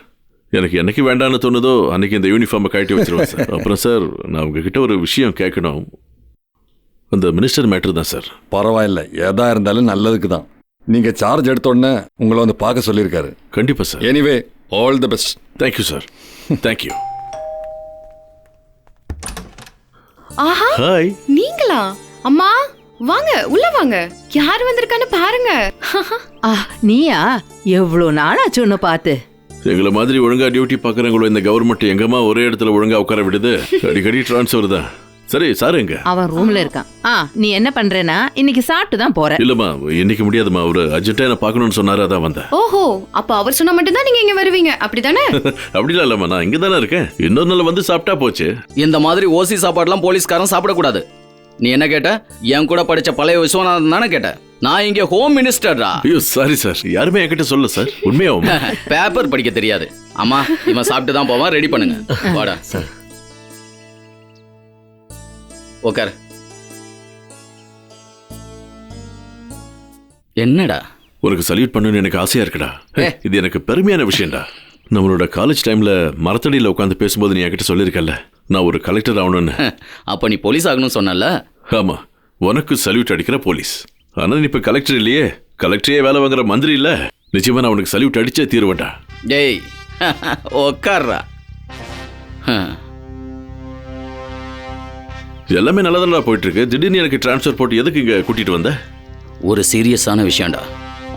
எனக்கு என்னைக்கு வேண்டான்னு தோணுதோ அன்னைக்கு இந்த யூனிஃபார்மை கட்டி வச்சிருவேன் சார். அப்புறம் சார் நான் உங்ககிட்ட ஒரு விஷயம் கேட்கணும். அந்த மினிஸ்டர் மேட்ரு தான் சார். பரவாயில்ல, எதா இருந்தாலும் நல்லதுக்கு தான். நீங்க சார்ஜ் எடுத்த உடனே உங்களை வந்து பார்க்க சொல்லியிருக்காரு. கண்டிப்பா sir. Anyway all the best. Thank you sir. Thank you. ஆஹா, ஹாய். நீங்களா? அம்மா வாங்க, உள்ள வாங்க. யார் வந்திருக்கான்னு பாருங்க. நீயா? எவ்வளவு நாளாச்சு உன்னை பார்த்து. எங்களை மாதிரி ஒழுங்கா டியூட்டி பாக்குறவங்களோ இந்த கவர்மெண்ட் எங்கம்மா ஒரே இடத்துல ஒழுங்கா உட்கார விடுது? அடிக்கடி டிரான்ஸ்ஃபர் தான். சரி சார் எங்க? அவன் ரூம்ல இருக்கான். நீ என்ன பண்றேன்னா இன்னைக்கு சாப்பிட்டு தான் போற? இல்லம்மா இன்னைக்கு முடியாதுமா, ஒரு அர்ஜென்ட்டா என்ன பார்க்கணும்னு சொன்னாரு, அதான் வந்தேன். ஓஹோ, அப்ப அவர் சொன்னா மட்டும் தான் நீங்க இங்க வருவீங்க, அப்படிதானே? அப்படிலாம் இல்லம்மா, நான் இங்க தானே இருக்கேன். இன்னொரு நாள் வந்து சாப்பிட்டா போச்சு. இந்த மாதிரி ஓசி சாப்பாடுலாம் போலீஸ்காரன் சாப்பிடக்கூடாது. நீ என்ன கேட்ட? என் கூட படிச்ச பழைய விஸ்வநாதன் தானே கேட்ட? நான் இங்க ஹோம் மினிஸ்டர்ரா. ஐயோ சாரி சார், யாருமே என்கிட்ட சொல்ல சார். உண்மையாவும் பேப்பர் படிக்க தெரியாது. அம்மா இவன் சாப்பிட்டு தான் போவான், ரெடி பண்ணுங்க. வாடா சார். உட்கார். என்னடா? உனக்கு சல்யூட் பண்ணணும்னு எனக்கு ஆசையா இருக்குடா. இது எனக்கு பெருமையான விஷயம்டா. நம்மளோட காலேஜ் டைம்ல மரத்தடியில உட்காந்து பேசும்போது நீ என்கிட்ட சொல்லியிருக்கல நான் ஒரு கலெக்டர் ஆகணும்னு. அப்ப நீ போலீஸ் ஆகணும்னு சொன்னல? ஆமா, உனக்கு சல்யூட் அடிக்கிற போலீஸ். ஆனா நீ இப்ப கலெக்டர் இல்லையே, கலெக்டரே வேலை வாங்குற மந்திரி இல்ல. நிச்சயமா நான் உனக்கு சல்யூட் அடிச்சே தீருவேன்டா. டேய் உட்கார்றா. எல்லாமே நல்லதா போயிட்டு இருக்கு. திடீர்னு எனக்கு டிரான்ஸ்ஃபர் போட்டு எதுக்கு இங்க கூட்டிட்டு வந்த? ஒரு சீரியஸான விஷயம்டா.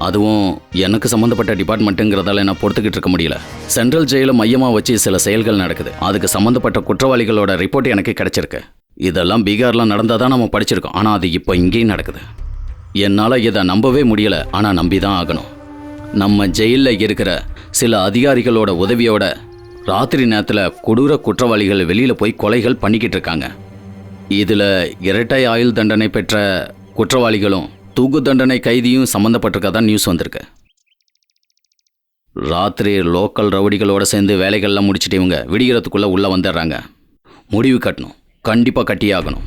அதுவும் எனக்கு சம்மந்தப்பட்ட டிபார்ட்மெண்ட்டுங்கிறதால நான் பொறுத்துக்கிட்டு இருக்க முடியல. சென்ட்ரல் ஜெயில மையமாக வச்சு சில செயல்கள் நடக்குது. அதுக்கு சம்மந்தப்பட்ட குற்றவாளிகளோட ரிப்போர்ட் எனக்கு கிடைச்சிருக்கு. இதெல்லாம் பீகார்லாம் நடந்தால் தான் நம்ம படிச்சிருக்கோம். ஆனால் அது இப்போ இங்கேயும் நடக்குது. என்னால் இதை நம்பவே முடியல, ஆனால் நம்பி தான் ஆகணும். நம்ம ஜெயிலில் இருக்கிற சில அதிகாரிகளோட உதவியோட ராத்திரி நேரத்தில் கொடூர குற்றவாளிகள் வெளியில் போய் கொலைகள் பண்ணிக்கிட்டு இருக்காங்க. இதில் இரட்டை ஆயுள் தண்டனை பெற்ற குற்றவாளிகளும் தூக்கு தண்டனை கைதியும் சம்மந்தப்பட்டிருக்கதான் நியூஸ் வந்திருக்கு. ராத்திரி லோக்கல் ரவுடிகளோட சேர்ந்து வேலைகள்லாம் முடிச்சுட்டு இவங்க விடிகிறதுக்குள்ளே உள்ளே வந்துடுறாங்க. முடிவு கட்டணும், கண்டிப்பாக கட்டியாகணும்.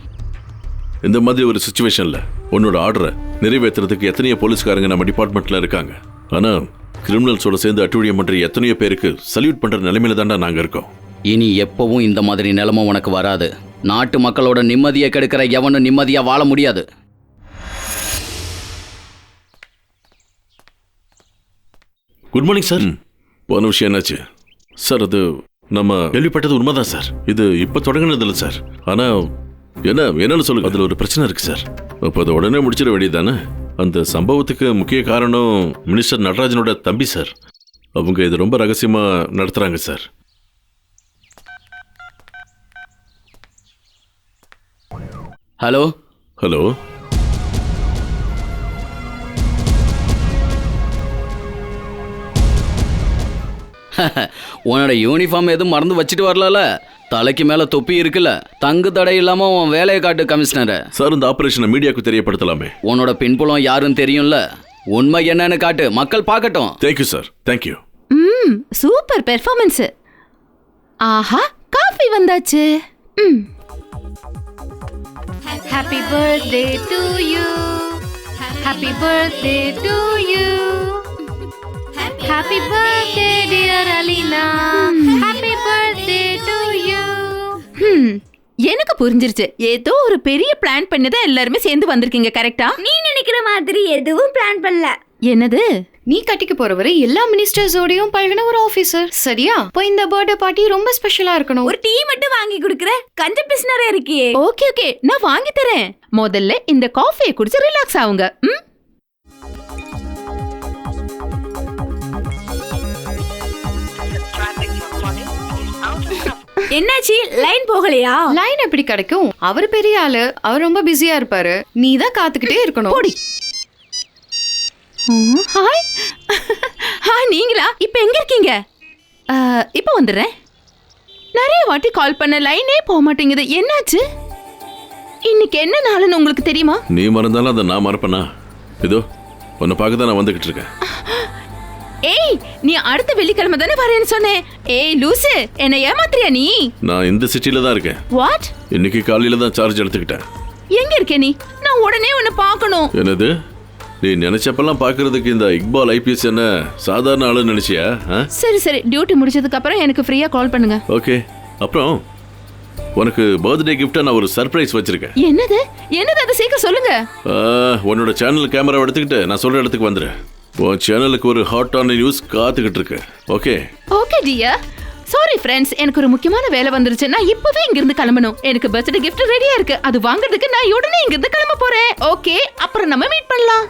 இந்த மாதிரி ஒரு சிச்சுவேஷனில் உன்னோட ஆர்டரை நிறைவேற்றுறதுக்கு எத்தனையோ போலீஸ்காரங்க நம்ம டிபார்ட்மெண்ட்டில் இருக்காங்க. ஆனால் கிரிமினல்ஸோட சேர்ந்து அட்டூழியம் பண்ணுற எத்தனையோ பேருக்கு சல்யூட் பண்ணுற நிலைமையில தாண்டா நாங்கள் இருக்கோம். இனி எப்பவும் இந்த மாதிரி நிலைமை உனக்கு வராது. நாட்டு மக்களோட நிம்மதியை கெடுக்கிற எவனும் நிம்மதியாக வாழ முடியாது. Good morning sir. போன விஷயம் என்னாச்சு சார்? அது நம்ம கேள்விப்பட்டது உண்மைதான் சார். இது இப்போ தொடங்கினது இல்லை சார். ஆனால் என்னன்னு சொல்லுங்க. அதில் ஒரு பிரச்சனை இருக்கு சார். அப்போ அதை உடனே முடிச்சிட வேண்டியது தானே? அந்த சம்பவத்துக்கு முக்கிய காரணம் மினிஸ்டர் நடராஜனோட தம்பி சார். அவங்க இது ரொம்ப ரகசியமாக நடத்துகிறாங்க சார். ஹலோ ஹலோ, உன்னோட யூனிஃபார்ம் எதுவும் மறந்து வச்சுட்டு வரல? தலைக்கு மேல தொப்பி இருக்குல்ல, தங்கு தடை இல்லாம உன் வேலையை காட்டு கமிஷனரை. சார், இந்த ஆபரேஷனை மீடியாவுக்கு தெரியப்படுத்தலாமே. உன்னோட பின்புலம் யாருன்னு தெரியும்ல, உண்மை என்னன்னு காட்டு, மக்கள் பார்க்கட்டும். Thank you sir, thank you. Super performance. ஆஹா, காஃபி வந்தாச்சு. Happy birthday to you, happy birthday to you, happy birthday dear Alina, happy birthday to you. எனக்கு புரிஞ்சிருச்சு. ஏதோ ஒரு பெரிய பிளான் பண்ணதான் எல்லாருமே சேர்ந்து வந்திருக்கீங்க. கரெக்டா? நீ நினைக்கிற மாதிரி எதுவும் பிளான் பண்ணல. என்னது? நீ கட்டிக்க போறவரை எல்லா மினிஸ்டர்ஸோடையும் பழகின ஒரு ஆபீசர், சரியா? இப்போ இந்த பர்த்டே பார்ட்டி ரொம்ப ஸ்பெஷலா இருக்கணும். ஒரு டீ மட்டும் வாங்கி கொடுக்கற கஞ்ச பிசினரா இருக்கியே. ஓகே ஓகே, நான் வாங்கி தரேன். முதல்ல இந்த காஃபியை குடிச்சு ரிலாக்ஸ் ஆகுங்க. என்னாச்சு, லைன் போகலையா? லைன் எப்படி கிடைக்கும்? அவர் பெரிய ஆளு, அவர் ரொம்ப பிஸியா இருப்பாரு. நீ தான் காத்துக்கிட்டே இருக்கணும். போடி. ஹாய். நீங்களா? இப்போ எங்க இருக்கீங்க? இப்போ வந்துடுறேன். நிறைய வாட்டி கால் பண்ண, லைனே போக மாட்டேங்குது. என்னாச்சு? இன்னைக்கு என்ன நாளுன்னு உங்களுக்கு தெரியுமா? நீ மறந்தாலும் அதை நான் மறப்பேனா? இதோ உன்னை பார்க்க தான் நான் வந்துகிட்டு இருக்கேன். ஏய், நீ அடுத்த வெள்ளிக்கிழமை தானே வரேன்னு சொன்னேன். ஏய் லூசு, என்ன ஏமாத்திரியா நீ? நான் இந்த சிட்டில தான் இருக்கேன். வாட்? இன்னைக்கு காலையில தான் சார்ஜ் எடுத்துக்கிட்டேன். எங்க இருக்க நீ? நான் உடனே உன்னை பார்க்கணும். என்னது? நீ நினைச்சப்பெல்லாம் பாக்குறதுக்கு இந்த இக்பால் ஐபிஎஸ் என்ன சாதாரண ஆளுன்னு நினைச்சியா? சரி சரி, டியூட்டி முடிச்சதுக்கு அப்புறம் எனக்கு ஃப்ரீயா கால் பண்ணுங்க. ஓகே. அப்புறம் உனக்கு பர்த்டே கிஃப்டா நான் ஒரு சர்ப்ரைஸ் வச்சிருக்கேன். என்னது? என்னது? அதை சீக்கிரம் சொல்லுங்க. உன்னோட சேனல் கேமரா எடுத்துக்கிட்டு நான் சொல்ற இடத்துக்கு வந்துரு. உன் சேனலுக்கு ஒரு ஹாட்டான நியூஸ் காத்துக்கிட்டு இருக்கு. Okay okay dear. Sorry friends, எனக்கு ஒரு முக்கியமான வேலை வந்துருச்சு. நான் இப்பவே இங்கிருந்து கிளம்பணும். எனக்கு பர்த்டே கிஃப்ட் ரெடியா இருக்கு. அது வாங்குறதுக்கு நான் உடனே இங்கிருந்து கிளம்ப போறேன். ஓகே, அப்புறம் நம்ம மீட் பண்ணலாம்.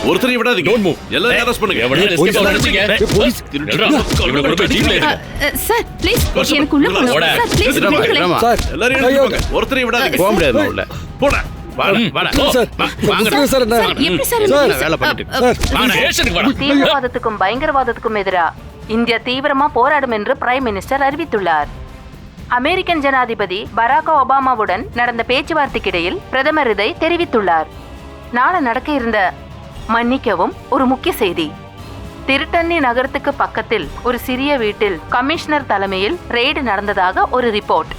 ஒருத்தரை விடாதீங்க. எல்லாரும் அரெஸ்ட் பண்ணுங்க. சார் ப்ளீஸ், எனக்கு உள்ள போகணும். சார் ப்ளீஸ் விடுங்களேன். எல்லாரும் எடுத்துக்கோங்க. ஒருத்தரை விடாதீங்க. போக முடியாது உள்ள. போடா. தீவிரவாதத்துக்கும் பயங்கரவாதத்துக்கும் எதிரா இந்தியா தீவிரமா போராடும் என்று பிரைம் மினிஸ்டர் அறிவித்துள்ளார். அமெரிக்கன் ஜனாதிபதி பராக் ஒபாமாவுடன் நடந்த பேச்சுவார்த்தைக்கிடையில் பிரதமர் இதை தெரிவித்துள்ளார். நாளை நடக்க இருந்த மன்னிக்கவும் ஒரு முக்கிய செய்தி. திருத்தண்ணி நகரத்துக்கு பக்கத்தில் ஒரு சிறிய வீட்டில் கமிஷனர் தலைமையில் ரெய்டு நடந்ததாக ஒரு ரிப்போர்ட்.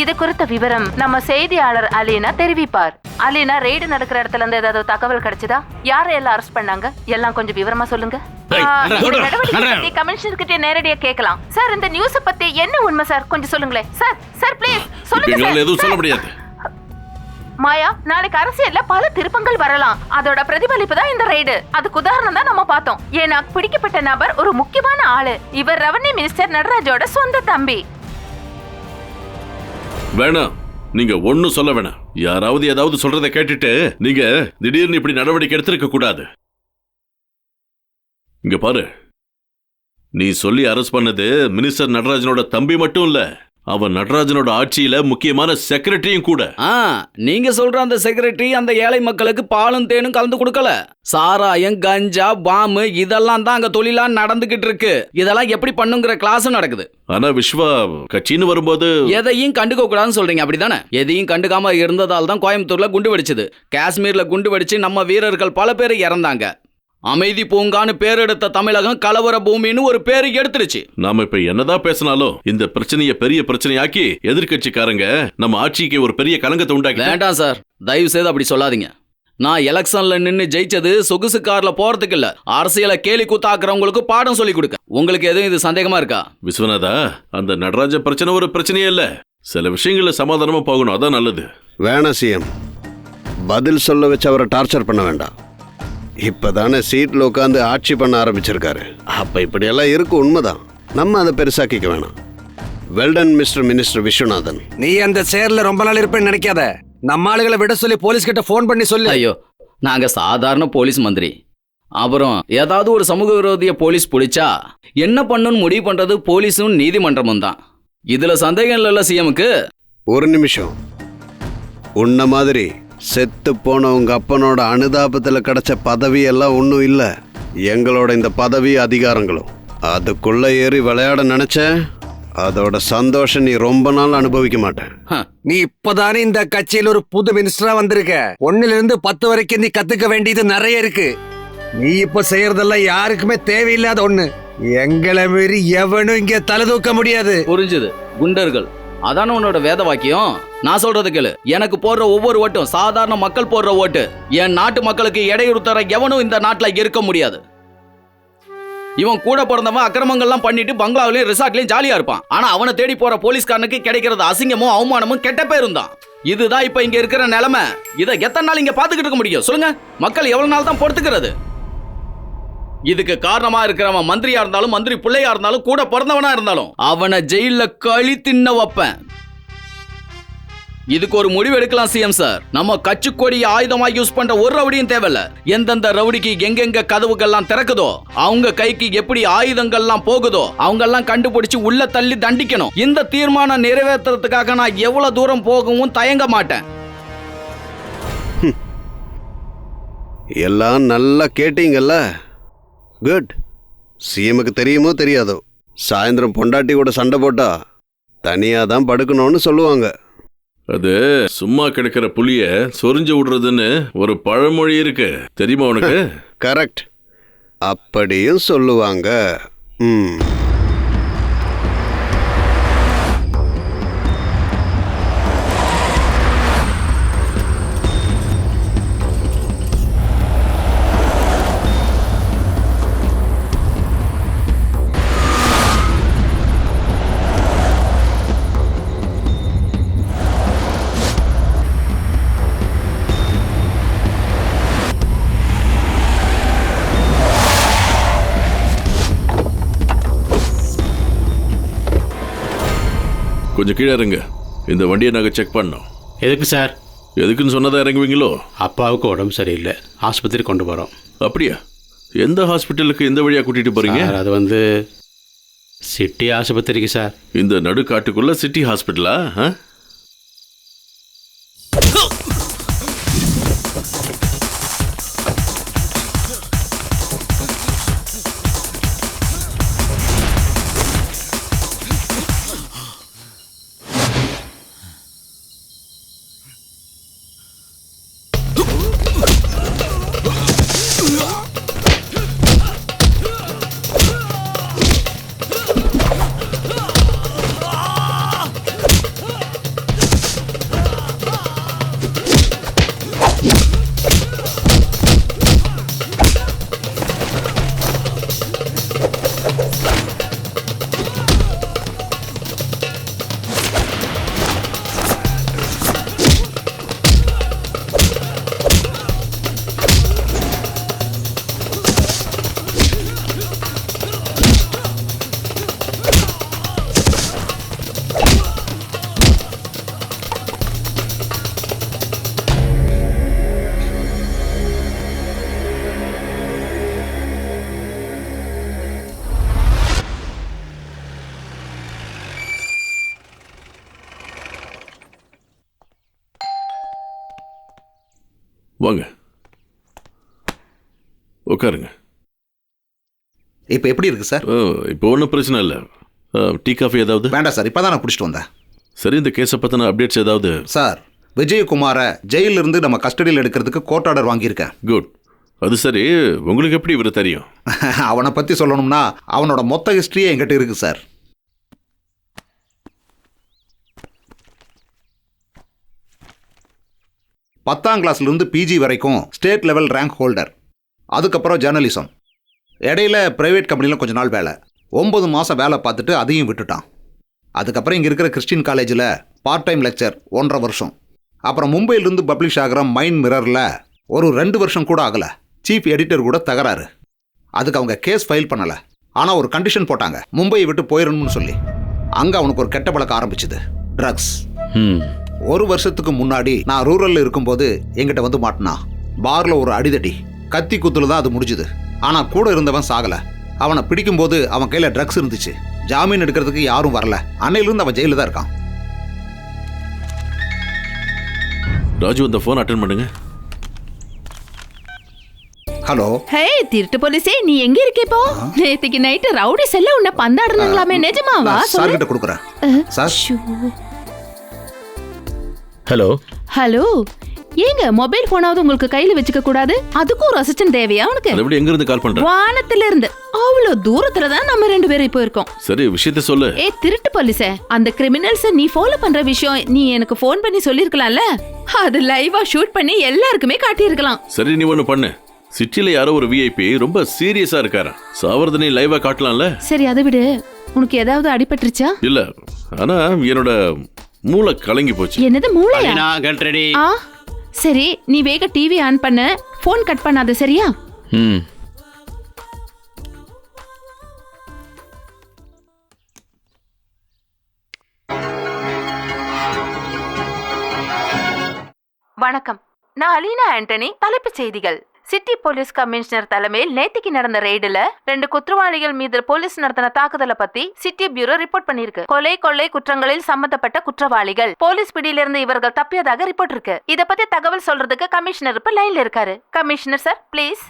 இது குறித்த விவரம் நம்ம செய்தியாளர் அலீனா தெரிவிப்பார். அலீனா, ரெய்டு நடக்கிற இடத்துல இருந்து ஏதாவது தகவல் கிடைச்சதா? யாரை எல்லாம் அரெஸ்ட் பண்ணாங்க? எல்லாம் கொஞ்சம் விவரமா சொல்லுங்க. கமிஷனர் கிட்ட நேரடியா கேட்கலாம். சார், இந்த நியூஸ் பத்தி என்ன உண்மை சார்? கொஞ்சம் சொல்லுங்களேன். சார் சார் ப்ளீஸ் சொல்லுங்க. எதுவும் சொல்ல முடியாது. மாயா, நாளைக்கு அரசியல்ல பல திருப்பங்கள் வரலாம். அதோட பிரதிபலிப்பு தான் இந்த ரெய்டு. அதுக்கு உதாரணம் தான் நம்ம பார்த்தோம். ஏன்னா பிடிக்கப்பட்ட நபர் ஒரு முக்கியமான ஆளு. இவர் ரெவன்யூ மினிஸ்டர் நடராஜோட சொந்த தம்பி. வேணாம், நீங்க ஒன்னும் சொல்ல வேணாம். யாராவது ஏதாவது சொல்றதை கேட்டுட்டு நீங்க திடீர்னு இப்படி நடவடிக்கை எடுத்திருக்க கூடாது. இங்க பாரு, நீ சொல்லி அரெஸ்ட் பண்ணது மினிஸ்டர் நடராஜனோட தம்பி மட்டும் இல்ல, அவன் நடராஜனோட ஆட்சியில முக்கியமான செக்ரட்டரியும் கூட. நீங்க சொல்ற அந்த செக்ரட்டரி அந்த ஏழை மக்களுக்கு பாலும் தேனும் கலந்து கொடுக்கல. சாராயம், கஞ்சா, பாம்பு இதெல்லாம் தான் அங்க தொழிலா நடந்துகிட்டு இருக்கு. இதெல்லாம் எப்படி பண்ணுங்கிற கிளாஸ் நடக்குது. ஆனா விஸ்வா கட்சின்னு வரும்போது எதையும் கண்டுக்க கூடாதுன்னு சொல்றீங்க, அப்படிதானே? எதையும் கண்டுக்காம இருந்ததால் தான் கோயம்புத்தூர்ல குண்டு வெடிச்சது. காஷ்மீர்ல குண்டு வெடிச்சு நம்ம வீரர்கள் பல பேர் இறந்தாங்க. அமைதி பூங்கான்னு பேர் எடுத்த தமிழகம் கலவர பூமின்னு ஒரு பேரு எடுத்துருச்சு. நாம இப்ப என்னதான் பேசினாலும் இந்த பிரச்சனைய பெரிய பிரச்சனையாக்கி எதிர்கட்சிக்காரங்க நம்ம ஆட்சிக்கு ஒரு பெரிய கலங்கத்தை உண்டாக்கி. வேண்டாம் சார், தயவு செய்து அப்படி சொல்லாதீங்க. நான் எலெக்ஷன்ல நின்னு ஜெயிச்சது சொகுசு கார்ல போறதுக்கு இல்ல, அரசியல கேலி கூத்தாக்குறவங்களுக்கு பாடம் சொல்லி கொடுக்க. உங்களுக்கு எதுவும் இது சந்தேகமா இருக்கா? விஸ்வநாதா, அந்த நடராஜ பிரச்சனை ஒரு பிரச்சனையே இல்ல. சில விஷயங்கள சமாதானமா போகணும், அதான் நல்லது. வேணாம் சிஎம், பதில் சொல்ல வச்சு அவரை டார்ச்சர் பண்ண வேண்டாம். இப்பதானே சீட்ல உட்காந்து ஆட்சி பண்ண ஆரம்பிச்சிருக்காரு. அப்ப இப்படியெல்லாம் இருக்கு, உண்மைதான். நம்ம அதை பெருசாக்கிக்க வேணாம். Well done mister minister Viswanathan. நீ அந்த சேர்ல ரொம்ப நாள் இருப்பேன்னு நினைக்காத. நம்ம ஆளுகளை விட சொல்லி போலீஸ் கிட்ட போன் பண்ணி சொல்லு. ஐயோ, நாங்க சாதாரண போலீஸ் மந்திரி. அப்புறம் ஏதாவது ஒரு சமூக விரோதிய போலீஸ் பிடிச்சா என்ன பண்ணுன்னு முடிவு பண்றது போலீஸும் நீதிமன்றமும் தான். இதுல சந்தேகம் இல்லைல்ல சிஎம்க்கு? ஒரு நிமிஷம். உன்ன மாதிரி செத்து போன உங்க அப்பனோட அனுதாபத்தில் கிடைச்ச பதவி எல்லாம் ஒன்றும் இல்லை. எங்களோட இந்த பதவி அதிகாரங்களும் அதுக்குள்ள ஏறி விளையாட நினைச்ச அதோட சந்தோஷம் நீ ரொம்ப நாள் அனுபவிக்க மாட்டேன். நீ இப்பதானே இந்த கட்சியில் ஒரு புது மினிஸ்டரா வந்திருக்க. 1 இருந்து 10 வரைக்கும் நீ கத்துக்க வேண்டியது நிறைய இருக்கு. நீ இப்ப செய்யறதெல்லாம் யாருக்குமே தேவையில்லாத ஒண்ணு. எங்களை மீறி எவனும் இங்க தலை தூக்க முடியாது. புரிஞ்சுது. குண்டர்கள், அதான உன்னோட வேத வாக்கியம். நான் சொல்றது கேளு. எனக்கு போடுற ஒவ்வொரு ஓட்டும் சாதாரண மக்கள் போடுற ஓட்டு. என் நாட்டு மக்களுக்கு இடையூறு தர எவனும் இந்த நாட்டுல இருக்க முடியாது. இவன் கூட பிறந்தவன் அக்கிரமங்கள்லாம் பண்ணிட்டு பங்களாவிலையும் ரிசார்ட்லயும் ஜாலியா இருப்பான். ஆனா அவனை தேடி போற போலீஸ்காரனுக்கு கிடைக்கிறது அசிங்கமும் அவமானமும் கெட்ட பேரும் தான். இதுதான் இப்ப இங்க இருக்கிற நிலைமை. இதை எத்தனை நாள் இங்க பாத்துக்கிட்டு இருக்க முடியும் சொல்லுங்க? மக்கள் எவ்வளவு நாள் தான் பொறுத்துக்கிறது? இதுக்கு காரணமா இருக்கிறவன் மந்திரியா இருந்தாலும் மந்திரி பிள்ளையா இருந்தாலும் கூட பிறந்தவனா இருந்தாலும் அவனை ஜெயில களி தின்ன வைப்பேன். இதுக்கு ஒரு முடிவு எடுக்கலாம் சிஎம் சார். நம்ம கட்சி கொடியை ஆயுதமா யூஸ் பண்ற ஒரு ரவுடியும் தேவையில்ல. எந்தெந்த ரவுடிக்கு எங்கெங்க கதவுகள்லாம் திறக்குதோ, அவங்க கைக்கு எப்படி ஆயுதங்கள்லாம் போகுதோ அவங்க எல்லாம் கண்டுபிடிச்சு உள்ள தள்ளி தண்டிக்கணும். இந்த தீர்மானம் நிறைவேற்றுறதுக்காக நான் எவ்வளவு தூரம் போகவும் தயங்க மாட்டேன். எல்லாம் நல்லா கேட்டீங்கல்ல? குட். சிஎமுக்கு தெரியுமோ தெரியாதோ, சாயந்தரம் பொண்டாட்டி கூட சண்டை போட்டா தனியாக தான் படுக்கணும்னு சொல்லுவாங்க. அது சும்மா கிடக்கிற புலிய சொரிஞ்சு விடுறதுன்னு ஒரு பழமொழி இருக்கு, தெரியுமா உனக்கு? கரெக்ட், அப்படியும் சொல்லுவாங்க. கொஞ்சம் கீழே இறங்க. இந்த வண்டியை நாங்கள் செக் பண்ணோம். எதுக்கு சார்? எதுக்குன்னு சொன்னதா இறங்குவீங்களோ? அப்பாவுக்கு உடம்பு சரியில்லை, ஆஸ்பத்திரி கொண்டு போகிறோம். அப்படியா? எந்த ஹாஸ்பிட்டலுக்கு எந்த வழியாக கூட்டிகிட்டு போகிறீங்க? அது வந்து சிட்டி ஆஸ்பத்திரிக்கு சார். இந்த நடுக்காட்டுக்குள்ள சிட்டி ஹாஸ்பிட்டலா? வாங்க உட்காருங்க. இப்போ எப்படி இருக்கு சார்? இப்போ ஒன்றும் பிரச்சனை இல்லை. டீ காஃபி ஏதாவது? வேண்டாம் சார், இப்போ தான் நான் குடிச்சிட்டு வந்தேன். சரி, இந்த கேஸை பற்றின அப்டேட்ஸ் ஏதாவது? சார், விஜயகுமாரை ஜெயிலிருந்து நம்ம கஸ்டடியில் எடுக்கிறதுக்கு கோர்ட் ஆர்டர் வாங்கியிருக்கேன். குட். அது சரி, உங்களுக்கு எப்படி இவர் தெரியும்? அவனை பற்றி சொல்லணும்னா அவனோட மொத்த ஹிஸ்ட்ரியே என்கிட்ட இருக்கு சார். பத்தாம் கிளாஸ்லேருந்து பிஜி வரைக்கும் ஸ்டேட் லெவல் ரேங்க் ஹோல்டர். அதுக்கப்புறம் ஜேர்னலிசம். இடையில ப்ரைவேட் கம்பெனியில் கொஞ்ச நாள் வேலை. 9 மாதம் வேலை பார்த்துட்டு அதையும் விட்டுட்டான். அதுக்கப்புறம் இங்கே இருக்கிற கிறிஸ்டின் காலேஜில் பார்ட் டைம் லெக்சர் 1.5 வருஷம். அப்புறம் மும்பையிலிருந்து பப்ளிஷ் ஆகிற மைண்ட் மிரரில் ஒரு 2 வருஷம் கூட ஆகலை. சீஃப் எடிட்டர் கூட தகராறு. அதுக்கு அவங்க கேஸ் ஃபைல் பண்ணலை. ஆனால் ஒரு கண்டிஷன் போட்டாங்க, மும்பையை விட்டு போயிடணும்னு சொல்லி. அங்கே அவனுக்கு ஒரு கெட்ட பழக்கம் ஆரம்பிச்சுது, ட்ரக்ஸ். 1 வருஷத்துக்கு முன்னாடி நான் ரூரலில் இருக்கும்போது எங்கிட்ட வந்து மாட்டினா. பாரில் ஒரு அடிதடி, கத்தி குத்துல தான் அது முடிஞ்சுது. ஆனால் கூட இருந்தவன் சாகலை. அவனை பிடிக்கும்போது அவன் கையில் ட்ரக்ஸ் இருந்துச்சு. ஜாமீன் எடுக்கிறதுக்கு யாரும் வரல. அன்னையிலிருந்து அவன் ஜெயில தான் இருக்கான். ராஜு, அந்த போன் அட்டென்ட் பண்ணுங்க. ஹலோ. ஹே திருட்டு போலீஸே, நீ எங்க இருக்க இப்போ? நேத்துக்கு நைட்டு ரவுடி செல்ல உன்னை பந்தாடுனாங்களாமே, நிஜமாவா? சார் கிட்ட கொடுக்குறேன். சார். ஹலோ. ஹலோ, ஏங்க மொபைல் போனாவது உங்களுக்கு கையில வச்சுக்க கூடாது? அதுக்கும் ஒரு அசிஸ்டன்ட் தேவையா உனக்கு? எப்படி எங்க இருந்து கால் பண்ற? வானத்துல இருந்து. அவ்வளவு தூரத்துல தான் நம்ம 2 பேரும் இப்போ இருக்கோம். சரி, விஷயத்தை சொல்லு. திருட்டு போலீஸே, அந்த கிரிமினல்ஸ் நீ ஃபாலோ பண்ற விஷயம் நீ எனக்கு ஃபோன் பண்ணி சொல்லிருக்கலாம்ல. அது லைவா ஷூட் பண்ணி எல்லாருக்குமே காட்டியிருக்கலாம். சரி, நீ ஒண்ணு பண்ணு. சிட்டில யாரோ ஒரு விஐபி ரொம்ப சீரியஸா இருக்காரு. சாவர்தனை லைவா காட்டலாம்ல? சரி, அதை விடு. உனக்கு ஏதாவது அடிபட்டுருச்சா? இல்ல, ஆனா என்னோட மூளை கலங்கி போச்சு. என்னது மூளையா? Alina, get ready. சரி, நீ வேக டிவி ஆன் பண்ண, போன் கட் பண்ணாத, சரியா? வணக்கம், நான் அலீனா ஆண்டனி. தலைப்புச் செய்திகள். சிட்டி போலீஸ் கமிஷனர் தலைமையில் நேத்திக்கு நடந்த ரெய்டுல 2 குற்றவாளிகள் மீது போலீஸ் நடத்தின தாக்குதலை பத்தி சிட்டி பியூரோ ரிப்போர்ட் பண்ணிருக்கு. கொள்ளை குற்றங்களில் சம்பந்தப்பட்ட குற்றவாளிகள் போலீஸ் பிடியிலிருந்து இவர்கள் தப்பியதாக ரிப்போர்ட் இருக்கு. இத பத்தி தகவல் சொல்றதுக்கு கமிஷனர் இப்ப லைன்ல இருக்காரு. Commissioner sir, please.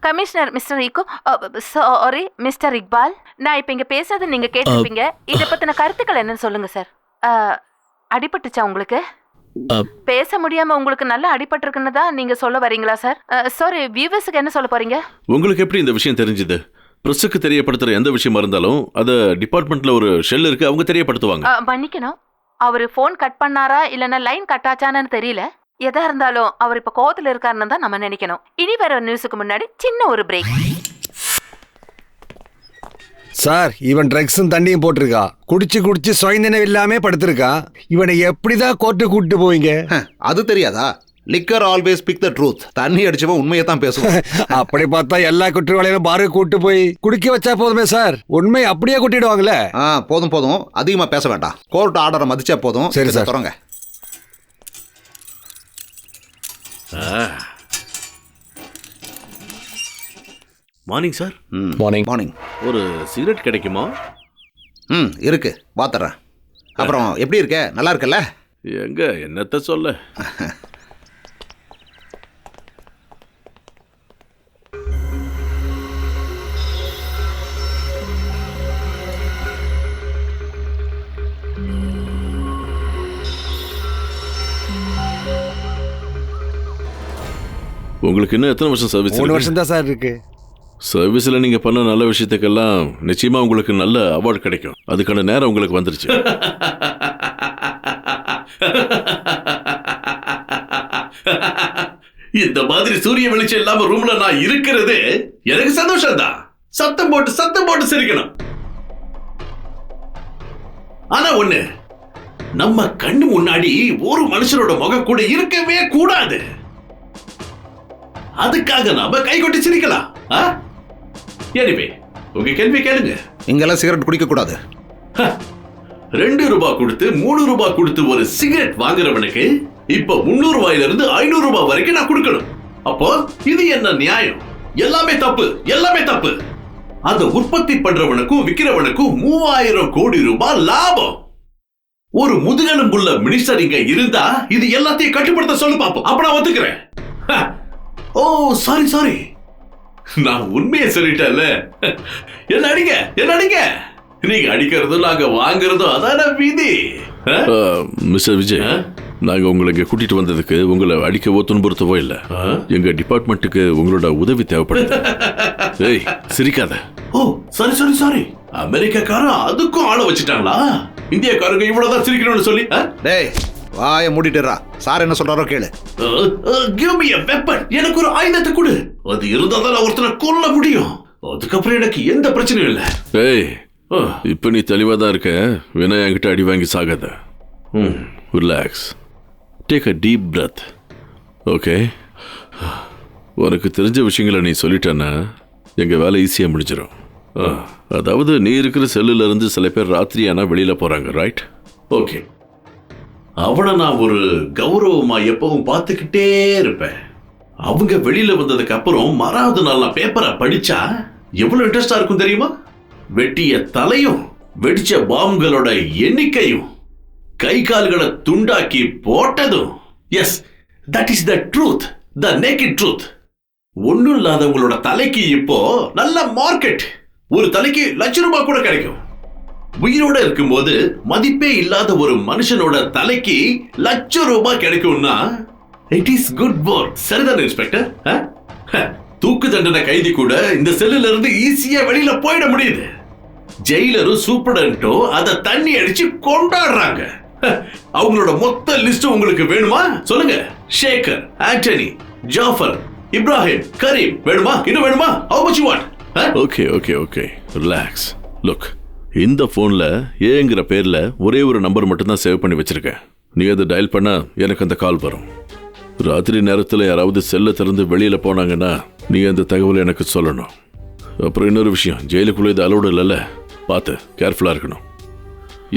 Commissioner mister eco, sorry mister Iqbal, நான் இப்ப இங்க பேசுறது நீங்க கேட்டிருப்பீங்க. இத பத்தின கருத்துக்கள் என்னன்னு சொல்லுங்க சார். அடிபட்டுச்சா உங்களுக்கு? பேச முடியாம உங்களுக்கு நல்ல அடிபட்டிருக்குன்னு தான் நீங்க சொல்ல வரீங்களா சார்? சாரி, வியூவர்ஸ்க்கு என்ன சொல்ல போறீங்க? உங்களுக்கு எப்படி இந்த விஷயம் தெரிஞ்சது? பிரஸுக்கு தெரியப்படுத்துற எந்த விஷயமா இருந்தாலும் அத டிபார்ட்மெண்ட்ல ஒரு ஷெல் இருக்கு, அவங்க தெரியப்படுத்துவாங்க. மன்னிக்கணும், அவரு போன் கட் பண்ணாரா இல்லனா லைன் கட் ஆச்சான்னு தெரியல. எதா இருந்தாலும் அவர் இப்ப கோவத்துல இருக்காருன்னு தான் நம்ம நினைக்கணும். இனி வர நியூஸுக்கு முன்னாடி சின்ன ஒரு பிரேக். சார், இவன் ட்ரக்ஸும் தண்ணியும் போட்டிருக்கா. குடிச்சு சுயநினைவு இல்லாம படுத்திருக்கான். இவனை எப்படிதான் கோர்ட்டு கூட்டிட்டு போவீங்க? அது தெரியாதா? Liquor always pick the truth. தண்ணி அடிச்சவன் உண்மையை தான் பேசுவான். அப்படி பார்த்தா எல்லா குற்றவாளிகளும் பாருக்கு கூட்டு போய் குடிக்க வச்சா போதுமே சார். உண்மை அப்படியே கொட்டிடுவாங்களே. போதும், அதிகமா பேச வேண்டாம். கோர்ட் ஆர்டரை மதிச்சா போதும். சரி சார், தொடங்க. Morning sir. மார்னிங். ஒரு சிகரெட் கிடைக்குமா? இருக்கு, பாத்துறேன். அப்புறம் எப்படி இருக்க? நல்லா இருக்கல்ல? எங்க என்னத்த சொல்ல. உங்களுக்கு இன்னும் எத்தனை வருஷம் சர்வீஸ்? 3 வருஷம் தான் சார் இருக்கு. சர்வீஸ்ல நீங்க பண்ண நல்ல விஷயத்துக்கெல்லாம் நிச்சயமா உங்களுக்கு நல்ல அவார்டு கிடைக்கும். அதுக்கான நேரம் உங்களுக்கு வந்துருச்சு. இந்த மாதிரி சூரிய வெளிச்சம் இல்லாம ரூம்ல நான் இருக்கிறது எனக்கு சந்தோஷம் தான். சத்தம் போட்டு சிரிக்கணும். ஆனா ஒண்ணு, நம்ம கண்ணு முன்னாடி ஒரு மனுஷனோட முகம் கூட இருக்கவே கூடாது. அதுக்காக நாம கை கொட்டி சிரிக்கலாம். எனிவே, உங்க கேள்வி கேளுங்க. இங்கெல்லாம் சிகரெட் குடிக்க கூடாது. 2 ரூபாய் கொடுத்து 3 ரூபாய் கொடுத்து ஒரு சிகரெட் வாங்குறவனுக்கு இப்ப 300 ரூபாயில இருந்து 500 ரூபாய் வரைக்கும் நான் கொடுக்கணும். அப்போ இது என்ன நியாயம்? எல்லாமே தப்பு. அந்த உற்பத்தி பண்றவனுக்கும் விக்கிறவனுக்கும் 3000 கோடி ரூபாய் லாபம். ஒரு முதுகெலும்புள்ள மினிஸ்டர் இங்க இருந்தா இது எல்லாத்தையும் கட்டுப்படுத்த சொல்லு பாப்போம். அப்ப நான் ஒத்துக்கிறேன். ஓ சாரி, நான் உண்மையை சொல்லிட்டேன்ல. என்ன அடிங்க. நீங்க அடிக்கிறதும் நாங்க வாங்குறதும் அதான விதி. மிஸ்டர் விஜய், நாங்க உங்களை இங்க கூட்டிட்டு வந்ததுக்கு உங்களை அடிக்கவோ துன்புறுத்தவோ இல்ல. எங்க டிபார்ட்மெண்ட்டுக்கு உங்களோட உதவி தேவைப்படுது. ஏய், சிரிக்காத. ஓ சாரி. அமெரிக்காக்காரன் அதுக்கும் ஆள வச்சுட்டாங்களா? இந்தியக்காரங்க இவ்வளவுதான் சிரிக்கணும்னு சொல்லி? டேய், வாய மூடிட்டுறா. சார் என்ன சொல்றாரோ கேளு. Give me a weapon. எனக்கு ஒரு ஆயுதத்தை கொடு. அது இருந்தாதான் நான் ஒருத்தனை கொல்ல முடியும். அதுக்கப்புறம் எனக்கு எந்த பிரச்சனையும் இல்ல. ஏய், இப்ப நீ தெளிவா தான் இருக்க. வேணா என்கிட்ட அடி வாங்கி சாகாத. Relax. Take a deep breath. Okay, உனக்கு தெரிஞ்ச விஷயங்களை நீ சொல்லிட்டேன்னா எங்க வேலை ஈஸியா முடிஞ்சிடும். அதாவது நீ இருக்கிற செல்லுல இருந்து சில பேர் ராத்திரி ஆனா வெளியில போறாங்க, ரைட்? ஓகே, அவனை நான் ஒரு கௌரவமா எப்பவும் பார்த்துக்கிட்டே இருப்பேன். அவங்க வெளியில வந்ததுக்கு அப்புறம் மறாவது நாள் நான் பேப்பரை படிச்சா எவ்வளவு இன்ட்ரெஸ்டா இருக்கும் தெரியுமா? வெட்டிய தலையும் வெடிச்ச பாம்புகளோட எண்ணிக்கையும் கை கால்களை துண்டாக்கி போட்டதும், yes, that is the truth, the naked truth. ஒண்ணும் இல்லாதவங்களோட தலைக்கு இப்போ நல்ல மார்க்கெட். ஒரு தலைக்கு ₹1,00,000 கூட கிடைக்கும். உயிரோட இருக்கும்போது மதிப்பே இல்லாத ஒரு மனுஷனோட தலைக்கு ₹1,00,000 கிடைக்கும்னா இட் இஸ் குட் ஒர்க். சரிதான் இன்ஸ்பெக்டர்? தூக்கு தண்டனை கைதி கூட இந்த செல்லுல இருந்து ஈஸியா வெளியில போயிட முடியுது. ஜெயிலரும் சூப்பரண்டும் அதை தண்ணி அடிச்சு கொண்டாடுறாங்க. அவங்களோட மொத்த லிஸ்ட் உங்களுக்கு வேணுமா? சொல்லுங்க. ஷேகர், ஆண்டனி, ஜாஃபர், இப்ராஹிம், கரீம் வேணுமா? இன்னும் வேணுமா? How much you want? Okay relax. Look, இந்த போன்ல ஏங்கிற பேர்ல ஒரே ஒரு நம்பர் மட்டும் தான் சேவ் பண்ணி வச்சிருக்கேன். நீ அதை டயல் பண்ணா எனக்கு அந்த கால் வரும். ராத்திரி நேரத்தில் யாராவது செல்ல திறந்து வெளியில போனாங்கன்னா நீ அந்த தகவலை எனக்கு சொல்லணும். அப்புறம் இன்னொரு விஷயம், ஜெயிலுக்குள்ள இது அலோடு இல்லைல்ல, பார்த்து கேர்ஃபுல்லா இருக்கணும்.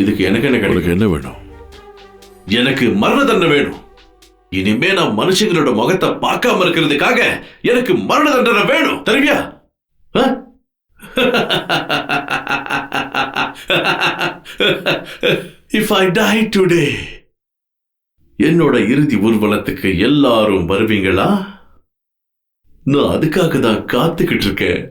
இதுக்கு எனக்கு என்ன வேணும்? எனக்கு மரண தண்டனை வேணும். இனிமே நான் மனுஷங்களோட முகத்தை பார்க்காம இருக்கிறதுக்காக எனக்கு மரண தண்டனை வேணும். தெரியுமா? If I die today, என்னோட இறுதி ஊர்வலத்துக்கு எல்லாரும் வருவீங்களா? நான் அதுக்காக தான் காத்துக்கிட்டு இருக்கேன்.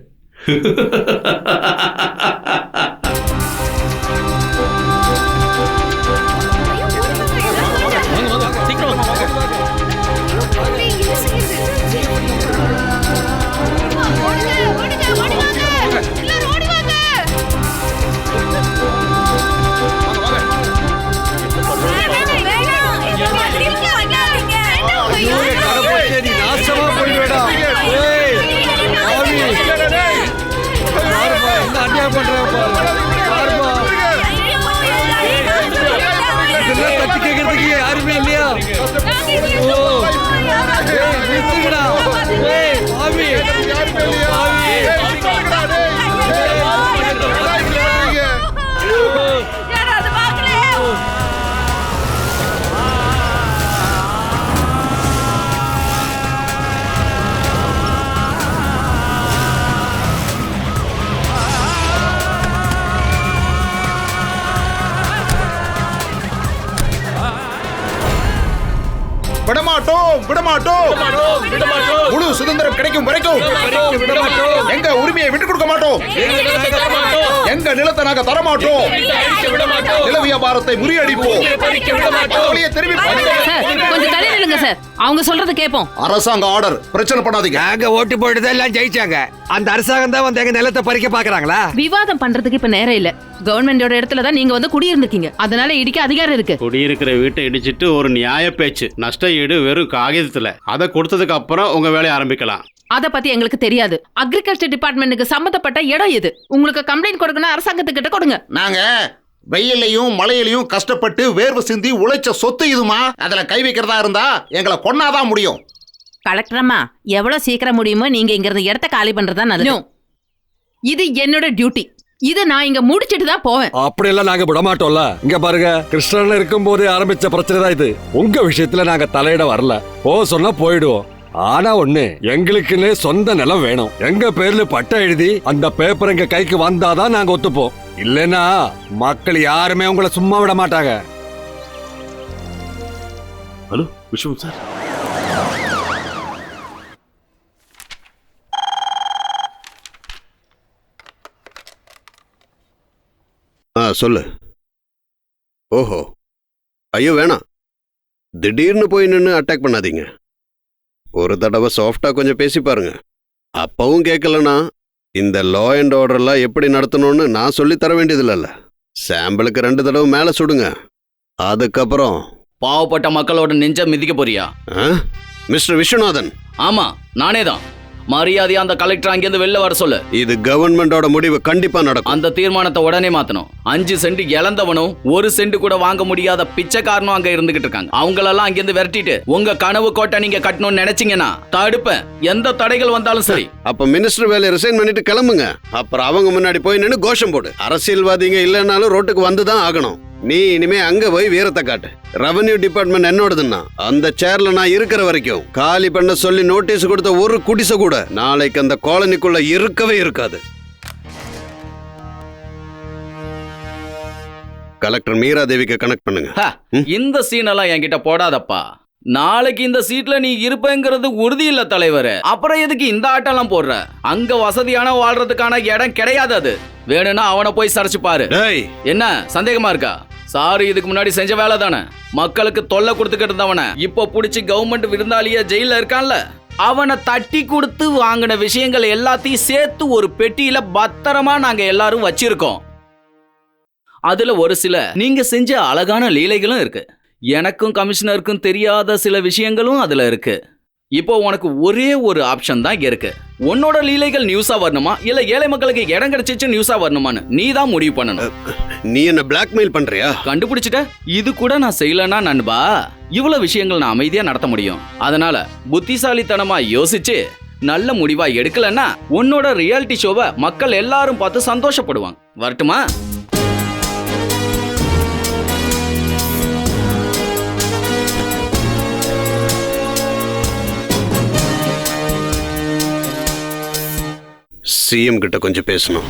யாருமே இல்லையா? விடமாட்டோம். முழு சுதந்திரம் கிடைக்கும் வரைக்கும் எங்க உரிமையை விட்டு கொடுக்க மாட்டோம். எங்க நிலத்தை நாங்க தரமாட்டோம். நில வியாபாரத்தை முறியடிப்போம். கொஞ்சம் தள்ளி நில்லுங்க சார், அவங்க சொல்றது கேட்போம். அரசாங்க ஆர்டர், பிரச்சனை பண்ணாதீங்க. நாங்க ஓட்டு போட்டு எல்லாம் ஜெயிச்சாங்க. அந்த அரசாங்கம் தான் வந்து எங்க நிலத்தை பறிக்க பாக்குறாங்களா? விவாதம் பண்றதுக்கு இப்ப நேரம் இல்ல. கவர்மெண்டோட இடத்துல தான் நீங்க வந்து குடியிருந்துக்கீங்க, அதனால இடிக்க அதிகாரம் இருக்கு. குடியிருக்கிற வீட்டை இடிச்சிட்டு ஒரு நியாய பேச்சு, நஷ்ட ஈடு வெறும் காகிதத்துல, அதை கொடுத்ததுக்கு அப்புறம் உங்க வேலையை ஆரம்பிக்கலாம். அத பத்தி எங்களுக்கு தெரியாது. அக்ரிகல்ச்சர் டிபார்ட்மெண்ட்டுக்கு சம்பந்தப்பட்ட இடம் இது. உங்களுக்கு கம்ப்ளைண்ட் கொடுக்கணும், அரசாங்கத்துக்கிட்ட கொடுங்க. நாங்க வெயிலையும் மழையிலையும் கஷ்டப்பட்டு வேர்வை சிந்தி உழைச்ச சொத்து இதுமா. அதுல கை வைக்கிறதா இருந்தா எங்களை கொன்னாதான் முடியும். கலெக்டரம்மா, எவ்வளவு சீக்கிரம் முடியுமோ நீங்க இங்க இருந்த இடத்த காலி பண்றதா நல்லது. இது என்னோட டியூட்டி. இது நான் இங்க முடிச்சிட்டு தான் போவேன். அப்படி எல்லாம் நாங்க விட மாட்டோம்ல. இங்க பாருங்க, கிருஷ்ணன் இருக்கும் போதே ஆரம்பிச்ச பிரச்சனை தான் இது. உங்க விஷயத்துல நாங்க தலையிட வரல. சொன்னா போயிடுவோம். ஆனா ஒண்ணு, எங்களுக்குன்னு சொந்த நிலம் வேணும். எங்க பேர்ல பட்டம் எழுதி அந்த பேப்பர் எங்க கைக்கு வந்தாதான் நாங்க ஒத்துப்போம். இல்லைன்னா மக்கள் யாருமே உங்களை சும்மா விட மாட்டாங்க. Hello Vishnu sir. சொல்லு. ஓஹோ, ஐயோ வேணாம். திடீர்னு போய் நின்று அட்டாக் பண்ணாதீங்க. ஒரு தடவை சாஃப்டா கொஞ்சம் பேசி பாருங்க. அப்பவும் கேட்கலனா இந்த லா அண்ட் ஆர்டர்லாம் எப்படி நடத்தணும்னு நான் சொல்லி தர வேண்டியதில்ல. சாம்பிளுக்கு 2 தடவை மேல சுடுங்க. அதுக்கப்புறம் பாவப்பட்ட மக்களோட நெஞ்ச மிதிக்க போறியா? மிஸ்டர் விஸ்வநாதன். ஆமா, நானே தான். மரியாதையா அந்த கலெக்டர் அங்கிருந்து வெளில வர சொல்லு. இது கவர்மெண்டோட முடிவு, கண்டிப்பா நடக்கும். அந்த தீர்மானத்தை உடனே மாத்தணும். 5 சென்ட் இழந்தவனும் 1 சென்ட் கூட வாங்க முடியாத பிச்சைக்காரனும் அங்க இருந்துகிட்டு இருக்காங்க. அவங்களெல்லாம் அங்கிருந்து விரட்டிட்டு உங்க கனவு கோட்டை நீங்க கட்டணும்னு நினைச்சீங்கன்னா தடுப்பேன். எந்த தடைகள் வந்தாலும் சரி. அப்ப மினிஸ்டர் வேலையை ரிசைன் பண்ணிட்டு கிளம்புங்க. அப்புறம் அவங்க முன்னாடி போய் நின்று கோஷம் போடு. அரசியல்வாதிங்க இல்லைன்னாலும் ரோட்டுக்கு வந்துதான் ஆகணும். நீ இனிமே அங்க போய் வீரத்தை காட்டு. ரெவன்யூ டிபார்ட்மெண்ட் என்னோடதுன்னா அந்த சேர்ல நான் இருக்கிற வரைக்கும் காலி பண்ண சொல்லி நோட்டீஸ் கொடுத்த ஒரு குடிசை கூட நாளைக்கு அந்த காலனிக்குள்ள இருக்கவே இருக்காது. கலெக்டர் மீரா தேவிக்கு கனெக்ட் பண்ணுங்க. ஹ, இந்த சீனெல்லாம் என்கிட்ட போடாதப்பா. நாளைக்கு இந்த சீட்ல நீ இருப்பேங்கிறது உறுதி இல்ல தலைவர். அப்புறம் எதுக்கு இந்த ஆட்டெல்லாம் போடுற? அங்க வசதியான வாழ்றதுக்கான இடம் கிடையாது. அது வேணும்னா அவனை போய் சரிச்சு பாரு. டேய், என்ன சந்தேகமா இருக்கா? சாரு இதுக்கு முன்னாடி செஞ்ச வேலை தானே. மக்களுக்கு தொல்லை கொடுத்துக்கிட்டு இருந்தவன இப்போ புடிச்சு கவர்மெண்ட் விருந்தாளிய ஜெயில இருக்கான்ல, அவனை தட்டி கொடுத்து வாங்கின விஷயங்கள் எல்லாத்தையும் சேர்த்து ஒரு பெட்டியில பத்திரமா நாங்க எல்லாரும் வச்சிருக்கோம். அதுல ஒரு சில நீங்க செஞ்ச அழகான லீலைகளும் இருக்கு. எனக்கும் கமிஷனருக்கும் தெரியாத சில விஷயங்களும் அதுல இருக்கு. இப்போ உனக்கு ஒரே ஒரு ஆப்ஷன் தான் இருக்கு. உன்னோட லீலைகள் நியூஸா வரணுமா இல்ல ஏழை மக்களுக்கு இடம் கிடைச்சிச்சு நியூஸா வரணுமான்னு நீ தான் முடிவு பண்ணணும். நீ என்ன பிளாக்மெயில் பண்றியா? கண்டுபிடிச்சிட்ட? இது கூட நான் செய்யலன்னா நண்பா இவ்வளவு விஷயங்கள் நான் அமைதியா நடத்த முடியும். அதனால புத்திசாலித்தனமா யோசிச்சு நல்ல முடிவா எடுக்கலன்னா உன்னோட ரியாலிட்டி ஷோவை மக்கள் எல்லாரும் பார்த்து சந்தோஷப்படுவாங்க. வரட்டுமா? சிஎம் கிட்ட கொஞ்சம் பேசணும்.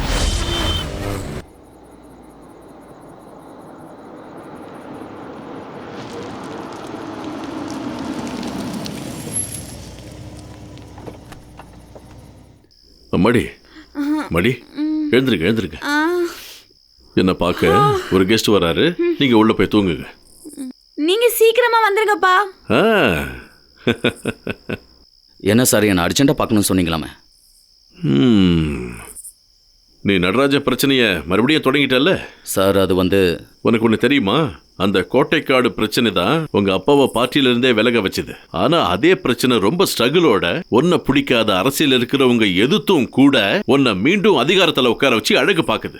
மடி மடி எழுந்திருங்க எழுந்திருங்க. என்ன பார்க்க ஒரு கெஸ்ட் வராரு. நீங்க உள்ள போய் தூங்குங்க. நீங்க சீக்கிரமா வந்துருங்கப்பா. என்ன சார் என்ன அர்ஜென்ட்டா பார்க்கணும்னு சொன்னீங்களாமே? நீ நடராஜ பிரச்சனைய மறுபடியும் தொடங்கிட்டல்ல சார்? அது உனக்கு ஒண்ணு தெரியுமா? அந்த கோட்டைக்காடு பிரச்சனை தான் உங்க அப்பாவை பார்ட்டியில இருந்தே விலக வச்சது. ஆனா அதே பிரச்சனை ரொம்ப ஸ்ட்ரகிளோட உன்னை பிடிக்காத அரசியல் இருக்கிறவங்க எதிர்த்தும் கூட உன்னை மீண்டும் அதிகாரத்துல உட்கார வச்சு அழகு பாக்குது.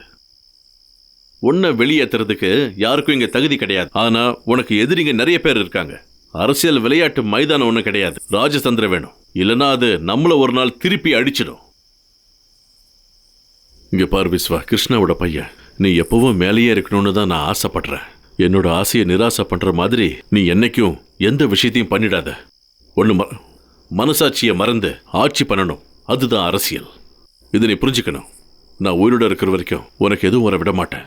உன்னை வெளியேற்றுறதுக்கு யாருக்கும் இங்க தகுதி கிடையாது. ஆனா உனக்கு எதிரிங்க நிறைய பேர் இருக்காங்க. அரசியல் விளையாட்டு மைதானம் ஒண்ணு கிடையாது. ராஜதந்திரம் வேணும். இல்லைன்னா அது நம்மள ஒரு நாள் திருப்பி அடிச்சிடும். இங்க பார் விஸ்வா, கிருஷ்ணாவோட பையன். நீ எப்பவும் மேலேயே இருக்கணும்னு தான் நான் ஆசைப்படுறேன். என்னோட ஆசையை நிராசை பண்ற மாதிரி நீ என்னைக்கும் எந்த விஷயத்தையும் பண்ணிடாத. ஒண்ணு மனசாட்சியை மறந்து ஆட்சி பண்ணணும். அதுதான் அரசியல். இதை நீ புரிஞ்சுக்கணும். நான் உயிரோட இருக்கிற வரைக்கும் உனக்கு எதுவும் வர விட மாட்டேன்.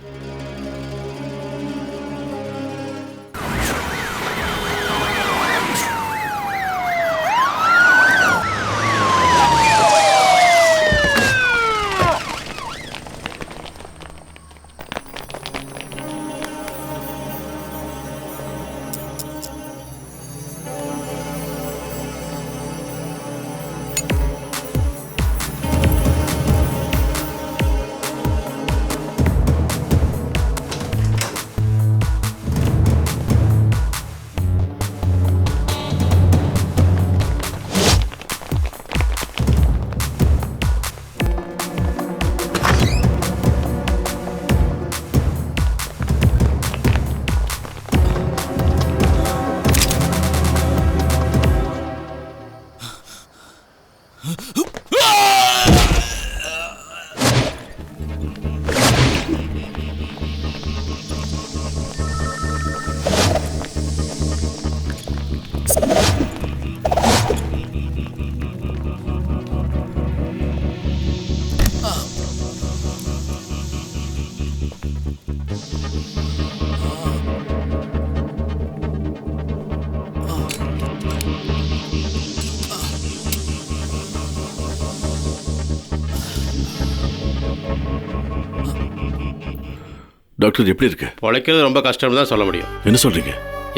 டாக்டர் எப்படி இருக்கு? பொழைக்கிறது ரொம்ப கஷ்டம்னு தான் சொல்ல முடியும். என்ன சொல்றீங்க?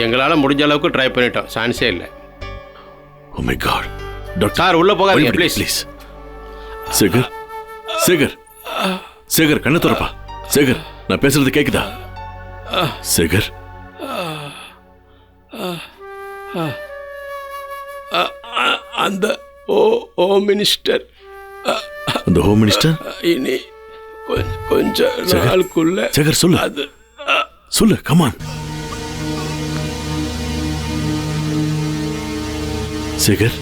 எங்களால் முடிஞ்ச அளவுக்கு ட்ரை பண்ணிட்டோம். சான்ஸே இல்லை. Oh my God. Doctor sir உள்ள போகாதீங்க ப்ளீஸ். ப்ளீஸ். சேகர் சேகர் சேகர் கண்ணை திறப்பா. சேகர் நான் பேசுறது கேக்குதா? சேகர் அந்த ஹோம் மினிஸ்டர் அந்த ஹோம் மினிஸ்டர் இனி கொஞ்ச நாளுக்குள்ள சேகர் சொல்லு சொல்லு come on. Sekar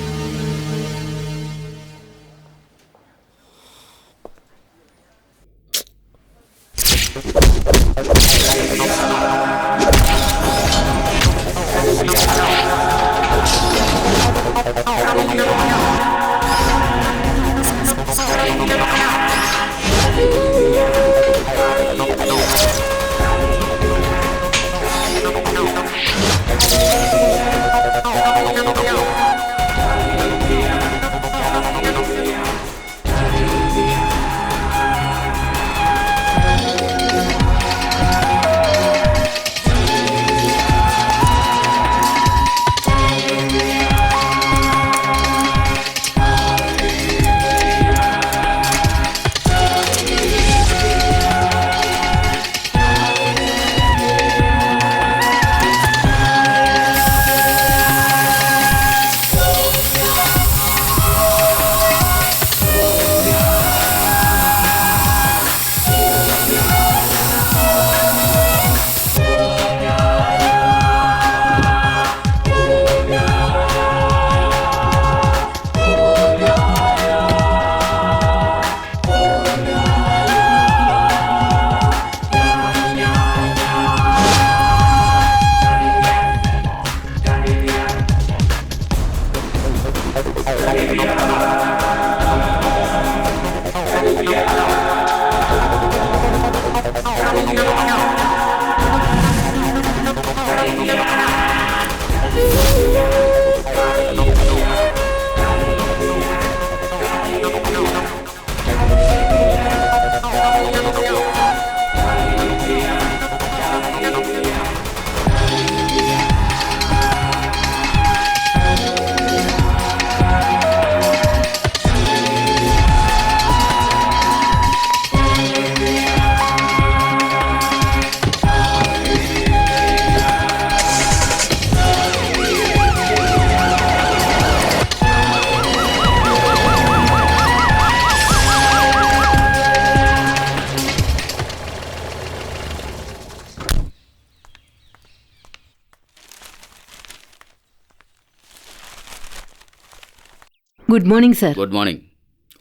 good morning sir. Good morning.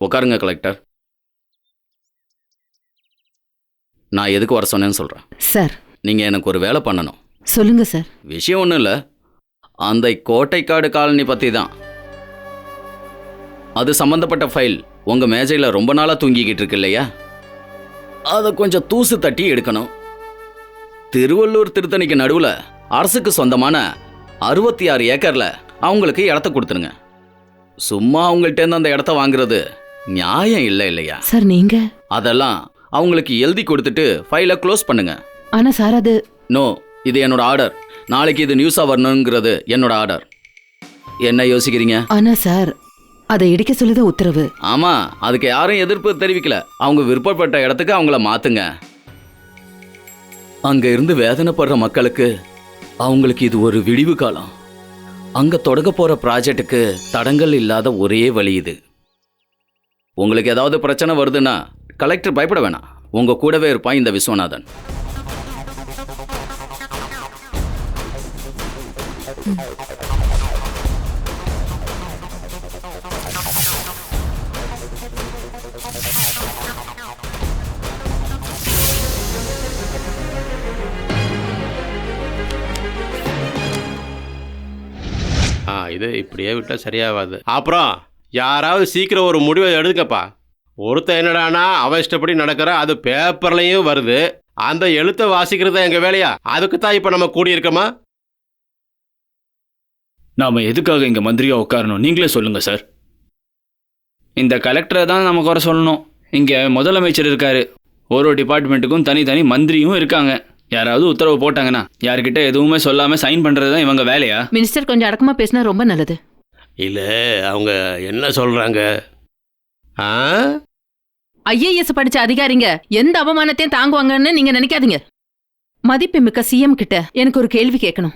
உட்காருங்க கலெக்டர். நான் எதுக்கு வர சொன்னேன்னு சொல்கிறேன். சார் நீங்கள் எனக்கு ஒரு வேலை பண்ணணும். சொல்லுங்க சார். விஷயம் ஒன்றும் இல்லை, அந்த கோட்டைக்காடு காலனி பற்றி தான். அது சம்மந்தப்பட்ட ஃபைல் உங்கள் மேஜையில் ரொம்ப நாளாக தூங்கிக்கிட்டு இருக்கு இல்லையா? அதை கொஞ்சம் தூசு தட்டி எடுக்கணும். திருவள்ளூர் திருத்தணிக்கு நடுவில் அரசுக்கு சொந்தமான 66 ஏக்கரில் அவங்களுக்கு இடத்த கொடுத்துருங்க. சும்மா அவங்கள்ட்டேருந்து அந்த இடத்த வாங்குறது நியாயம் இல்லை இல்லையா? சார் நீங்க அதெல்லாம் அவங்களுக்கு எழுதி கொடுத்துட்டு ஃபைலை க்ளோஸ் பண்ணுங்க. ஆனா சார் அது நோ, இது என்னோட ஆர்டர். நாளைக்கு இது நியூஸாக வரணுங்கிறது என்னோட ஆர்டர். என்ன யோசிக்கிறீங்க? ஆனா சார் அதை இடிக்க சொல்லிதான் உத்தரவு. ஆமாம், அதுக்கு யாரும் எதிர்ப்பு தெரிவிக்கல. அவங்க விருப்பப்பட்ட இடத்துக்கு அவங்கள மாற்றுங்க. அங்கே இருந்து வேதனைப்படுற மக்களுக்கு அவங்களுக்கு இது ஒரு விடிவு காலம். அங்கே தொடங்க போகிற ப்ராஜெக்டுக்கு தடங்கள் இல்லாத ஒரே வழி இது. உங்களுக்கு ஏதாவது பிரச்சனை வருதுன்னா கலெக்டர் பயப்பட வேணாம், உங்கள் கூடவே இருப்பான் இந்த விஸ்வநாதன். இது இப்படியே விட்டால் சரியாகாது. அப்புறம் யாராவது சீக்கிரம் ஒரு முடிவை எடுங்கப்பா. ஒருத்தன் என்னடானா அவன் இஷ்டப்படி நடக்கிற, அது பேப்பர்லையும் வருது. அந்த எழுத்தை வாசிக்கிறது எங்கள் வேலையா? அதுக்கு தான் இப்போ நம்ம கூடியிருக்கோமா? நாம் எதுக்காக இங்கே மந்திரியாக உட்காரணும் நீங்களே சொல்லுங்கள் சார். இந்த கலெக்டரை தான் நம்ம குறை சொல்லணும். இங்கே முதலமைச்சர் இருக்காரு, ஒரு டிபார்ட்மெண்ட்டுக்கும் தனித்தனி மந்திரியும் இருக்காங்க. யாராவது உத்தரவு போட்டாங்கன்னா யார்கிட்ட எதுவுமே சொல்லாமல் சைன் பண்ணுறது தான் இவங்க வேலையா? மினிஸ்டர் கொஞ்சம் அடக்கமாக பேசினா ரொம்ப நல்லது. இல்லை, அவங்க என்ன சொல்கிறாங்க? ஐஏஎஸ் படிச்ச அதிகாரிங்க எந்த அவமானத்தையும் தாங்குவாங்கன்னு நீங்க நினைக்காதீங்க. மதிப்புமிக்க சிஎம் கிட்ட எனக்கு ஒரு கேள்வி கேட்கணும்.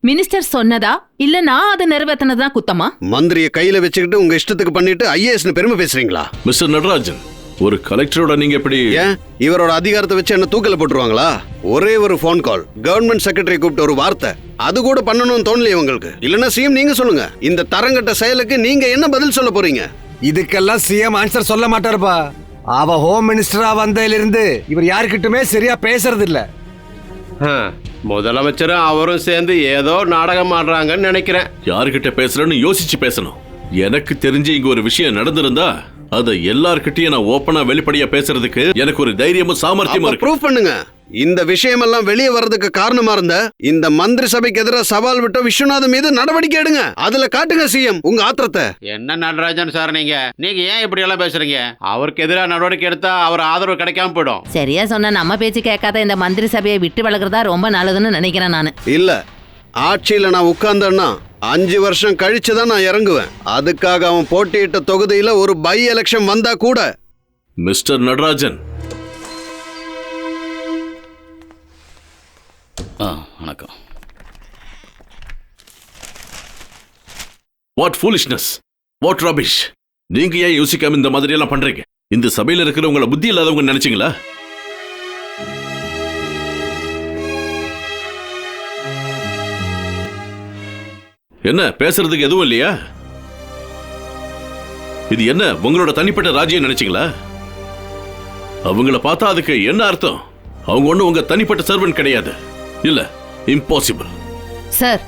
மினிஸ்டர் சொன்னதா இல்ல நான் அதை நிறைவேற்றினதா குத்தமா? மந்திரியை கையில வச்சுக்கிட்டு உங்க இஷ்டத்துக்கு பண்ணிட்டு ஐஏஎஸ் பெருமை பேசுறீங்களா? மிஸ்டர் நடராஜன், ஒரு கலெக்டரோட நீங்க எப்படி? ஏன் இவரோட அதிகாரத்தை வச்சு என்ன தூக்கல போட்டுருவாங்களா? ஒரே ஒரு ஃபோன் கால், கவர்மெண்ட் செக்ரட்டரி கூப்பிட்டு ஒரு வார்த்தை, அது கூட பண்ணணும்னு தோணலையே உங்களுக்கு? இல்லன்னா சிஎம் நீங்க சொல்லுங்க, இந்த தரங்கட்ட செயலுக்கு நீங்க என்ன பதில் சொல்ல போறீங்க? இதுக்கெல்லாம் சிஎம் ஆன்சர் சொல்ல மாட்டாருப்பா. அவ ஹோம் மினிஸ்டரா வந்ததிலிருந்து இவர் யாருக்கிட்டுமே சரியா பேசுறது இல்ல. முதலமைச்சரும் அவரும் சேர்ந்து ஏதோ நாடகம் ஆடுறாங்கன்னு நினைக்கிறேன். யாருக்கிட்ட பேசுறேன்னு யோசிச்சு பேசணும். எனக்கு தெரிஞ்சு இங்க ஒரு விஷயம் நடந்திருந்தா அதை எல்லார்கிட்டயும் நான் ஓப்பனா வெளிப்படையா பேசுறதுக்கு எனக்கு ஒரு தைரியமும் சாமர்த்தியமும் இருக்கு. ப்ரூஃப் பண்ணுங்க. இந்த விஷயமெல்லாம் வெளியே வர்றதுக்கு காரணமா இருந்த இந்த மந்திரி சபைக்கு எதிராக சவால் விட்ட விஸ்வநாதன் மீது நடவடிக்கை எடுங்க. அதுல காட்டுங்க சிஎம் உங்க ஆத்திரத்தை. என்ன நடராஜன் சார், நீங்க ஏன் இப்படி எல்லாம் பேசுறீங்க? அவருக்கு எதிராக நடவடிக்கை எடுத்தா அவர் ஆதரவு கிடைக்காம போயிடும். சரியா சொன்ன, நம்ம பேச்சு கேட்காத இந்த மந்திரி சபையை விட்டு வளர்க்கறதா ரொம்ப நல்லதுன்னு நினைக்கிறேன் நானு. இல்ல, ஆட்சியில நான் உட்கார்ந்தேன்னா 5 வருஷம் கழிச்சுதான் நான் இறங்குவேன். அதுக்காக அவன் போட்டியிட்ட தொகுதியில ஒரு பை எலெக்ஷன் வந்தா கூட. மிஸ்டர் நடராஜன். வணக்கம். What foolishness, what rubbish. நீங்க ஏன் யோசிக்காம இந்த மாதிரி எல்லாம் பண்றீங்க? இந்த சபையில இருக்கிறவங்கள புத்தி இல்லாதவங்க நினைச்சீங்களா? என்ன பேசுறதுக்கு எதுவும் இல்லையா? இது என்ன உங்களோட தனிப்பட்ட ராஜ்யம் நினைச்சீங்களா? அவங்கள பார்த்தா அதுக்கு என்ன அர்த்தம்? அவங்க ஒண்ணு உங்க தனிப்பட்ட சர்வன்ட் கிடையாது. இல்ல, இம்பாசிபிள். சார்,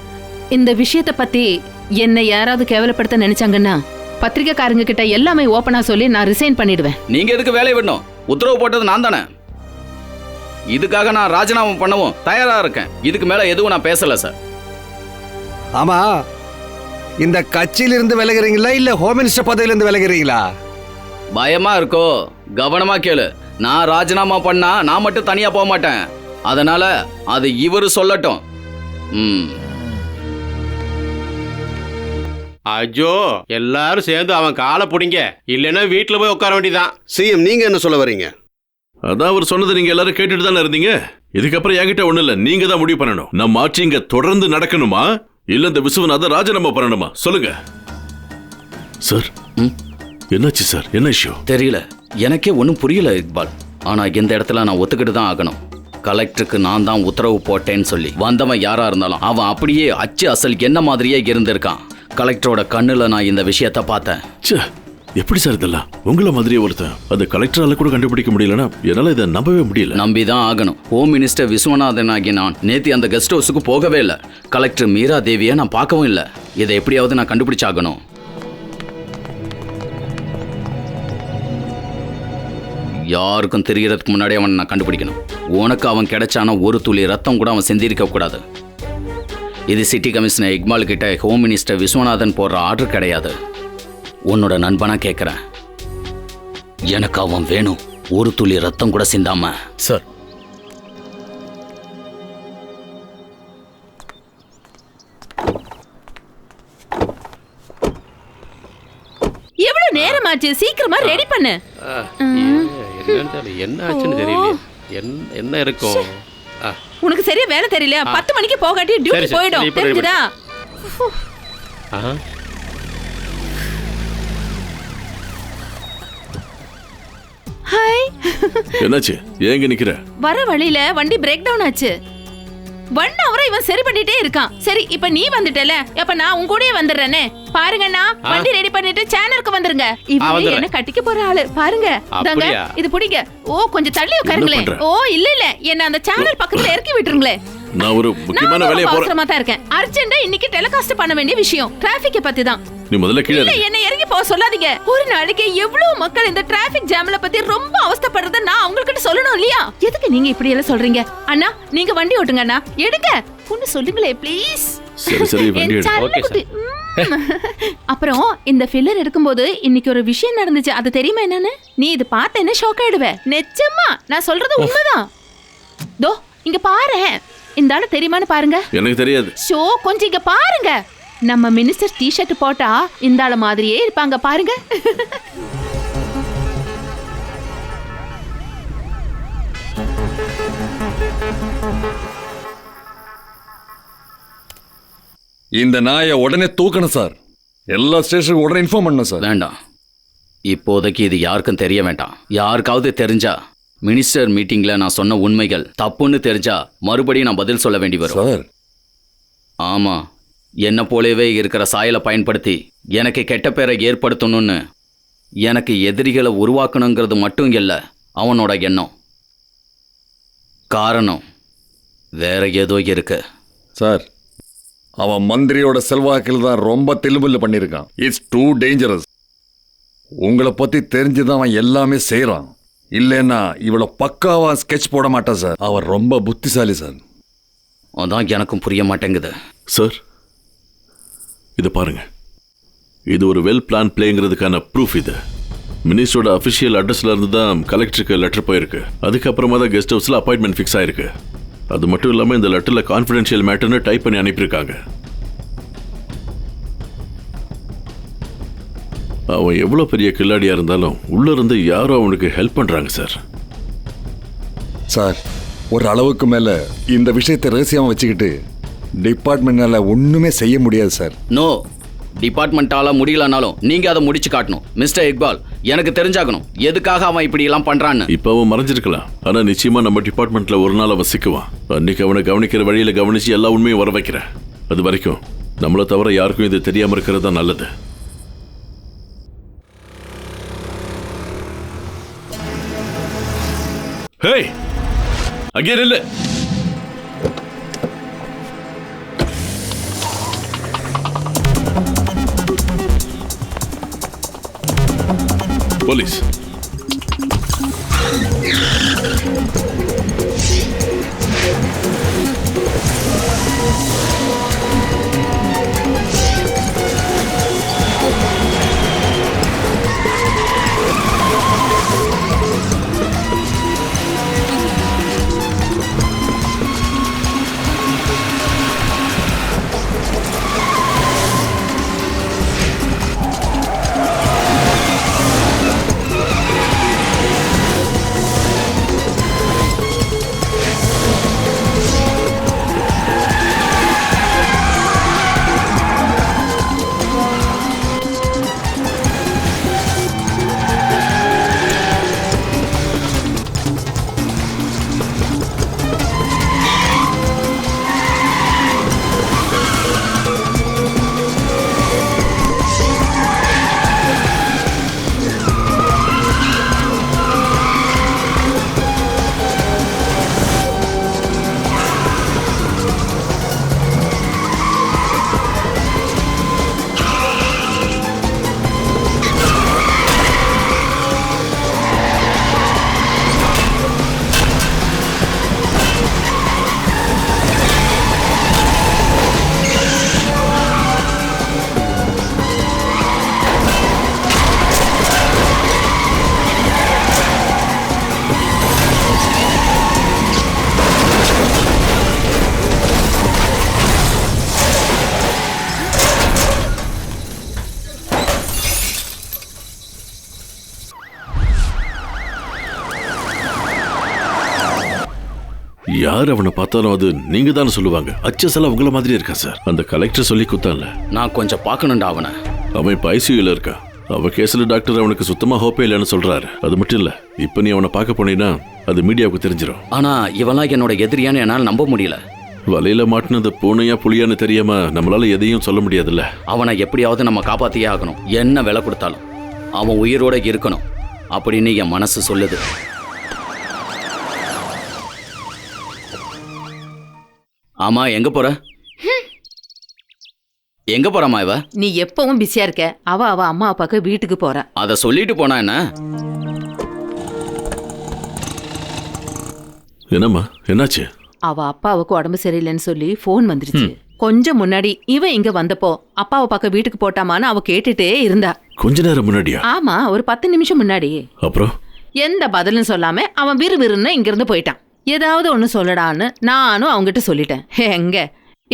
இந்த விஷயத்தை பத்தி என்னை யாராவது கேவலப்படுத்த நினைச்சாங்கன்னா பத்திரிகைக்காரங்க கிட்ட எல்லாமே ஓப்பனா சொல்லி நான் ரிசைன் பண்ணிடுவேன். நீங்க எதுக்கு வேலையை விடணும்? உத்தரவு போட்டது நான் தானே. இதுக்காக நான் ராஜினாமா பண்ணவும் தயாரா இருக்கேன். இதுக்கு மேல எதுவும் நான் பேசல சார். ஆமா, இந்த கட்சியிலிருந்து விலகுறீங்களா இல்ல ஹோம் மினிஸ்டர் பதவியிலிருந்து விலகுறீங்களா? பயமா இருக்கோ? கவனமா கேளு. நான் ராஜினாமா பண்ணா நான் மட்டும் தனியா போக மாட்டேன். அதனால அது இவரு சொல்லட்டும். அஜோ, எல்லாரும் சேர்ந்து அவன் காலை பிடிங்க, இல்லைன்னா வீட்டுல போய் உட்கார வேண்டியதான். சிஎம் நீங்க என்ன சொல்ல வரீங்க? அதான் அவர் சொன்னதை நீங்க எல்லாரும் கேட்டுட்டு தானே இருந்தீங்க. இதுக்கப்புறம் என்கிட்ட ஒண்ணு இல்ல, நீங்க தான் முடிவு பண்ணணும். நம்ம ஆட்சி இங்க தொடர்ந்து நடக்கணுமா இல்ல இந்த விசுவநாதன் ராஜினாமா பண்ணணுமா? சொல்லுங்க சார். என்னாச்சு சார்? என்ன இஷ்யூ தெரியல, எனக்கே ஒன்றும் புரியல இக்பால். ஆனா இந்த இடத்துல நான் ஒத்துக்கிட்டு தான் ஆகணும். கலெக்டருக்கு நான் தான் உத்தரவு போட்டேன்னு சொல்லி வந்தவன் யாரா இருந்தாலும் அவன் அப்படியே அச்சு அசல் என்ன மாதிரியே இருந்திருக்கான். கலெக்டரோட கண்ணுல நான் இந்த விஷயத்த பார்த்தேன். எப்படி சார் இதெல்லாம்? உங்களை மாதிரியே ஒருத்தன் அந்த கலெக்டரால கூட கண்டுபிடிக்க முடியலன்னா என்னால இதை நம்பவே முடியல. நம்பிதான் ஆகணும். ஹோம் மினிஸ்டர் விஸ்வநாதன் ஆகி நான் நேத்து அந்த கெஸ்ட் ஹவுஸுக்கு போகவே இல்லை. கலெக்டர் மீரா தேவியை நான் பார்க்கவும் இல்லை. இதை எப்படியாவது நான் கண்டுபிடிச்சாகணும். யாருக்கும் தெரியறதுக்கு முன்னாடி அவன் நான் கண்டுபிடிக்கணும். உனக்கு அவன் கிடைச்சானா ஒரு துளி ரத்தம் கூட அவன் செஞ்சிருக்க கூடாது. இது சிட்டி கமிஷனர் இக்பால் கிட்ட ஹோம் மினிஸ்டர் விஸ்வநாதன் போடுற ஆர்டர் கிடையாது. உன்னோட நண்பனா கேட்குறேன், எனக்கு அவன் வேணும். ஒரு துளி ரத்தம் கூட சிந்தாம. சார், எவ்வளவு நேரமாச்சு? சீக்கிரமா ரெடி பண்ணு. என்ன ஆச்சுன்னு தெரியல. என்ன இருக்கும்? உனக்கு சரியா வேலை தெரியல. 10 மணிக்கு போகாட்டி டியூட்டி போயிடும், தெரிஞ்சுதா? ஹாய். என்னாச்சு? ஏங்க நிக்கிற? வர வழியில வண்டி பிரேக் டவுன் ஆச்சு. 1 hour இவன் சரி பண்ணிட்டே இருக்கான். சரி, இப்ப நீ வந்துட்டல, அப்ப நான் உன் கூடயே வந்துடுறேனே. பாருங்கண்ணா, வண்டி ரெடி பண்ணிட்டு சேனலுக்கு வந்துருங்க. இவன் என்ன கட்டிக்க போற ஆளு பாருங்க. தாங்க, இது பிடிங்க. ஓ, கொஞ்சம் தள்ளி உட்காருங்களே. ஓ, இல்ல என்ன அந்த சேனல் பக்கத்துல இறக்கி விட்டுருங்களே. நான் ஒரு முக்கியமான வேலைய போறேன். அவசரமா தான் இருக்கேன். அர்ஜென்ட்டா இன்னைக்கு டெலிகாஸ்ட் பண்ண வேண்டிய விஷயம். டிராபிக்க பத்தி தான். நீ முதல்ல கீழ இறங்கு. என்ன இறங்கி போக சொல்லாதீங்க. ஒரு நாளைக்கு எவ்வளவு மக்கள் இந்த டிராபிக் ஜாம்ல பத்தி ரொம்ப அவஸ்தைப்படுறத நான் அவங்ககிட்ட சொல்லணும் இல்லையா? எதுக்கு நீங்க இப்படி எல்லாம் சொல்றீங்க? அண்ணா, நீங்க வண்டி ஓட்டுங்க அண்ணா. எடுங்க. ஒன்னு சொல்லுங்களே ப்ளீஸ். சரி வண்டி எடு. Okay sir. அப்புறம் இந்த ஃபில்லர் எடுக்கும்போது இன்னைக்கு ஒரு விஷயம் நடந்துச்சு. அது தெரியுமா என்னன்னு? நீ இது பார்த்த என்ன ஷாக் ஆயிடுவே. நிச்சயமா நான் சொல்றது உண்மைதான். தோ இங்க பாரு. இந்த ஆளு தெரியுமான்னு பாருங்க. எனக்கு தெரியாது. ஷோ, கொஞ்சம் இங்க பாருங்க. நம்ம மினிஸ்டர் டி-ஷர்ட் போட்டா இந்த ஆளு மாதிரியே இருப்பாங்க பாருங்க. இந்த நாயை உடனே தூக்கணும் சார். எல்லா ஸ்டேஷனுக்கு உடனே இன்ஃபார்ம் பண்ணணும் சார். வேண்டாம், இப்போதைக்கு இது யாருக்கும் தெரிய வேண்டாம். யாருக்காவது தெரிஞ்சா மினிஸ்டர் மீட்டிங்ல நான் சொன்ன உண்மைகள் தப்புன்னு தெரிஞ்சா மறுபடியும் நான் பதில் சொல்ல வேண்டி வரும் சார். ஆமா, என்ன போலவே இருக்கிற சாயலை பயன்படுத்தி எனக்கு கெட்ட பேரை ஏற்படுத்தணும்னு எனக்கு எதிரிகளை உருவாக்கணுங்கிறது மட்டும் இல்லை அவனோட எண்ணம். காரணம் வேற ஏதோ இருக்கு சார். அவன் மந்திரியோட செல்வாக்கில் தான் ரொம்ப தில்லுமுல்லு பண்ணியிருக்கான். It's too dangerous. உங்களை பத்தி தெரிஞ்சுதான் அவன் எல்லாமே செய்யறான். இல்லைன்னா இவ்வளவு பக்காவா ஸ்கெட்ச் போட மாட்டான் சார். அவன் ரொம்ப புத்திசாலி சார். அதான் எனக்கும் புரிய மாட்டேங்குது சார். இது பாருங்க, இது ஒரு வெல் பிளான் பிளேங்கிறதுக்கான ப்ரூஃப். இது மினிஸ்டரோட அஃபிஷியல் அட்ரஸ்ல இருந்து தான் கலெக்டருக்கு லெட்டர் போயிருக்கு. அதுக்கப்புறமா தான் கெஸ்ட் ஹவுஸ்ல அப்பாயின்மெண்ட் ஃபிக்ஸ் ஆயிருக்கு. அது மட்டும் இல்லாமல் இந்த லெட்டரில் கான்ஃபிடென்ஷியல் மேட்டர்னு டைப் பண்ணி அனுப்பியிருக்காங்க. அவன் எவ்வளோ பெரிய கில்லாடியாக இருந்தாலும் உள்ளே இருந்து யாரோ அவனுக்கு ஹெல்ப் பண்ணுறாங்க சார். சார், ஒரு அளவுக்கு மேலே இந்த விஷயத்தை ரகசியமாக வச்சுக்கிட்டு டிபார்ட்மெண்ட்னால ஒன்றுமே செய்ய முடியாது சார். நோ, டிபார்ட்மெண்ட்டால முடியலனாலும் நீங்க அதை முடிச்சு காட்டணும். மிஸ்டர் இக்பால், எனக்கு தெரிஞ்சாகணும் எதுக்காக அவன் இப்படி எல்லாம் பண்றான்னு. இப்போ அவன் மறைஞ்சிருக்கலாம், ஆனா நிச்சயமா நம்ம டிபார்ட்மெண்ட்ல ஒரு நாள் அவன் சிக்குவான். அன்னைக்கு அவனை கவனிக்கிற வழியில கவனிச்சு எல்லா உண்மையும் வர வைக்கிறேன். அது வரைக்கும் நம்மளை தவிர யாருக்கும் இது தெரியாம இருக்கிறது தான் நல்லது. ஹேய், அங்கே நில்லு. போலீஸ். யார் அவனை பார்த்தாலும் அது நீங்க தானே சொல்லுவாங்க. அச்சஸ் எல்லாம் உங்கள மாதிரி இருக்கா சார். அந்த கலெக்டர் சொல்லி குத்தான்ல. நான் கொஞ்சம் பார்க்கணும்டா அவனை. அவன் இப்ப ஐசியூல இருக்கான். அவ கேஸ்ல டாக்டர் அவனுக்கு சுத்தமா ஹோப்பே இல்லைன்னு சொல்றாரு. அது மட்டும் இல்ல, இப்ப நீ அவனை பார்க்க போனீன்னா அது மீடியாவுக்கு தெரிஞ்சிடும். ஆனா இவெல்லாம் என்னோட எதிரியான்னு என்னால் நம்ப முடியல. வலையில மாட்டினது பூனையா புலியான்னு தெரியாம நம்மளால எதையும் சொல்ல முடியாதுல்ல. அவனை எப்படியாவது நம்ம காப்பாத்தியே ஆகணும். என்ன விலை கொடுத்தாலும் அவன் உயிரோட இருக்கணும் அப்படின்னு என் மனசு சொல்லுது. ஆமா, எங்க போற? எங்க போறாமா இவ? நீ எப்பவும் பிஸியா இருக்க. அவ அம்மா அப்பாக்கு வீட்டுக்கு போறா. அத சொல்லிட்டு போனா என்ன? என்னம்மா, என்னாச்சு? அவ அப்பாவுக்கு உடம்பு சரியில்லைன்னு சொல்லி போன் வந்துருச்சு. கொஞ்சம் முன்னாடி இவ இங்க வந்தப்போ அப்பாவை பார்க்க வீட்டுக்கு போட்டாமான்னு அவ கேட்டுட்டே இருந்தா. கொஞ்ச நேரம் முன்னாடியா? ஆமா, ஒரு 10 நிமிஷம் முன்னாடி. அப்புறம் எந்த பதிலும் சொல்லாம அவன் விறுவிறுன்னு இங்க இருந்து போயிட்டான். ஏதாவது ஒண்ணு சொல்லடான்னு நானும் அவங்கிட்ட சொல்லிட்டேன். எங்க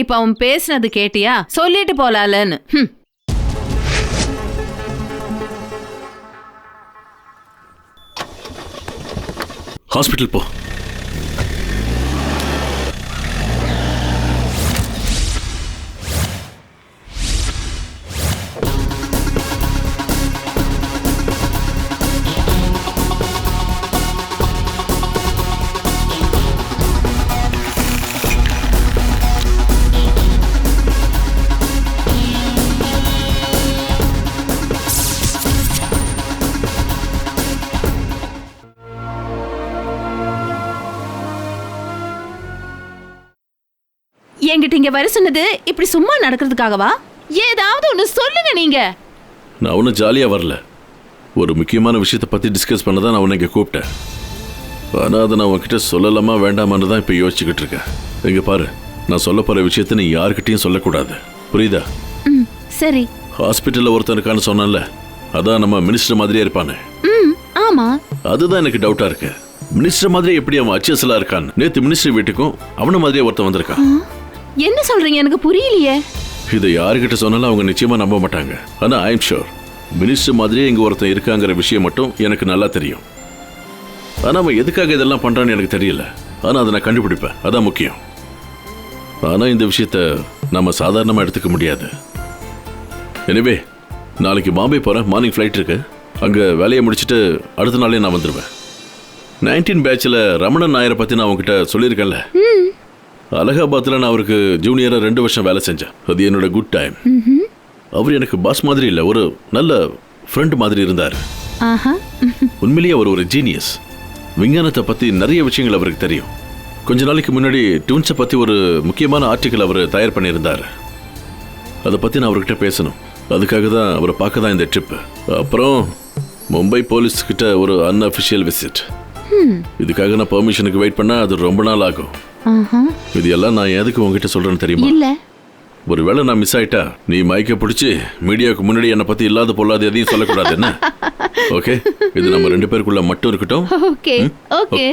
இப்ப அவன் பேசினது கேட்டியா? சொல்லிட்டு போலாலன்னு. ஹாஸ்பிட்டல் போ. என்கிட்ட இங்க வர சொன்னது இப்படி சும்மா நடக்கிறதுக்காகவா? ஏதாவது ஒண்ணு சொல்லுங்க நீங்க. நான் ஒன்றும் ஜாலியாக வரல. ஒரு முக்கியமான விஷயத்தை பற்றி டிஸ்கஸ் பண்ண தான் நான் உன்னை இங்கே கூப்பிட்டேன். ஆனால் அதை நான் உன்கிட்ட சொல்லலாமா வேண்டாமான்னு தான் இப்போ யோசிச்சுக்கிட்டு இருக்கேன். இங்கே பாரு, நான் சொல்ல போகிற விஷயத்த நீ யாருக்கிட்டையும் சொல்லக்கூடாது, புரியுதா? சரி. ஹாஸ்பிட்டலில் ஒருத்தன் இருக்கான்னு சொன்னான்ல, அதான் நம்ம மினிஸ்டர் மாதிரியே இருப்பானே. ஆமா, அதுதான் எனக்கு டவுட்டாக இருக்கு. மினிஸ்டர் மாதிரியே எப்படி அவன் அச்சஸ்லாம் இருக்கான்னு. நேற்று மினிஸ்டர் வீட்டுக்கும் அவனை மாதிரியே ஒருத்தன் வந்திருக்கான். என்ன சொல்றீங்க? எனக்கு புரியலையே. இதை யாருக்கிட்ட சொன்னாலும் அவங்க நிச்சயமா நம்ப மாட்டாங்க. ஆனா ஐ எம் ஷூர் மினிஸ்டர் மாதிரியே இங்க ஒருத்தன் இருக்காங்கிற விஷயம் மட்டும் எனக்கு நல்லா தெரியும். ஆனா அவன் எதுக்காக இதெல்லாம் பண்றான்னு எனக்கு தெரியல. ஆனா அதை நான் கண்டுபிடிப்பேன், அதான் முக்கியம். ஆனா இந்த விஷயத்த நம்ம சாதாரணமா எடுத்துக்க முடியாது. எனிவே, நாளைக்கு பாம்பே போறேன். மார்னிங் ஃப்ளைட் இருக்கு. அங்க வேலையை முடிச்சுட்டு அடுத்த நாளே நான் வந்துடுவேன். 19 பேட்சில் ரமணன் நாயரை பத்தி நான் உங்ககிட்ட சொல்லியிருக்கேன்ல. அலகாபாத்தில் நான் அவருக்கு ஜூனியராக 2 வருஷம் வேலை செஞ்சேன். அது என்னோட குட் டைம். அவர் எனக்கு பாஸ் மாதிரி இல்லை, ஒரு நல்ல ஃப்ரெண்ட் மாதிரி இருந்தார். உண்மையிலேயே அவர் ஒரு ஜீனியஸ். விஞ்ஞானத்தை பற்றி நிறைய விஷயங்கள் அவருக்கு தெரியும். கொஞ்ச நாளைக்கு முன்னாடி டியூன்ஸை பற்றி ஒரு முக்கியமான ஆர்டிக்கல் அவர் தயார் பண்ணியிருந்தார். அதை பற்றி நான் அவர்கிட்ட பேசணும். அதுக்காக தான் அவரை பார்க்க தான் இந்த ட்ரிப்பு. அப்புறம் மும்பை போலீஸ்கிட்ட ஒரு அன்அஃபிஷியல் விசிட். இதுக்காக நான் பெர்மிஷனுக்கு வெயிட் பண்ணால் அது ரொம்ப நாள் ஆகும். இது எல்லாம் நான் எதுக்கு உங்ககிட்ட சொல்றேன்னு தெரியுமா? இல்ல. ஒருவேளை நான் மிஸ் ஆயிட்டா நீ மைக்க பிடிச்சி மீடியாவுக்கு முன்னாடி என்னை பத்தி இல்லாத பொல்லாத எதையும் சொல்லக்கூடாது, என்ன? ஓகே, இது நம்ம 2 பேருக்குள்ள மட்டும் இருக்கட்டும். Okay okay.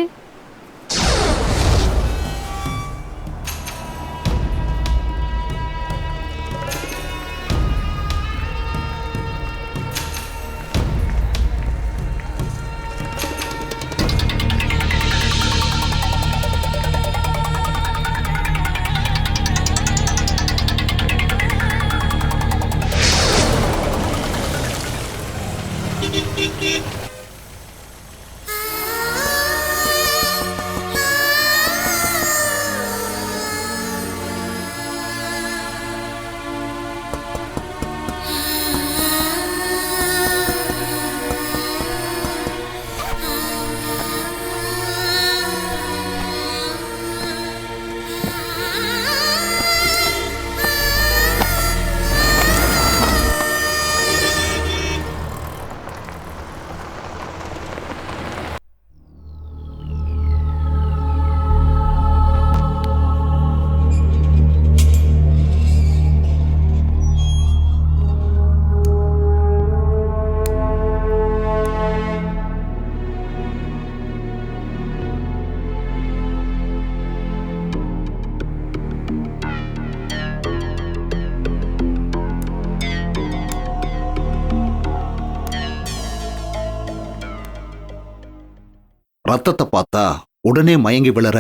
ரத்தத்தை பார்த்தா உடனே மயங்கி விழற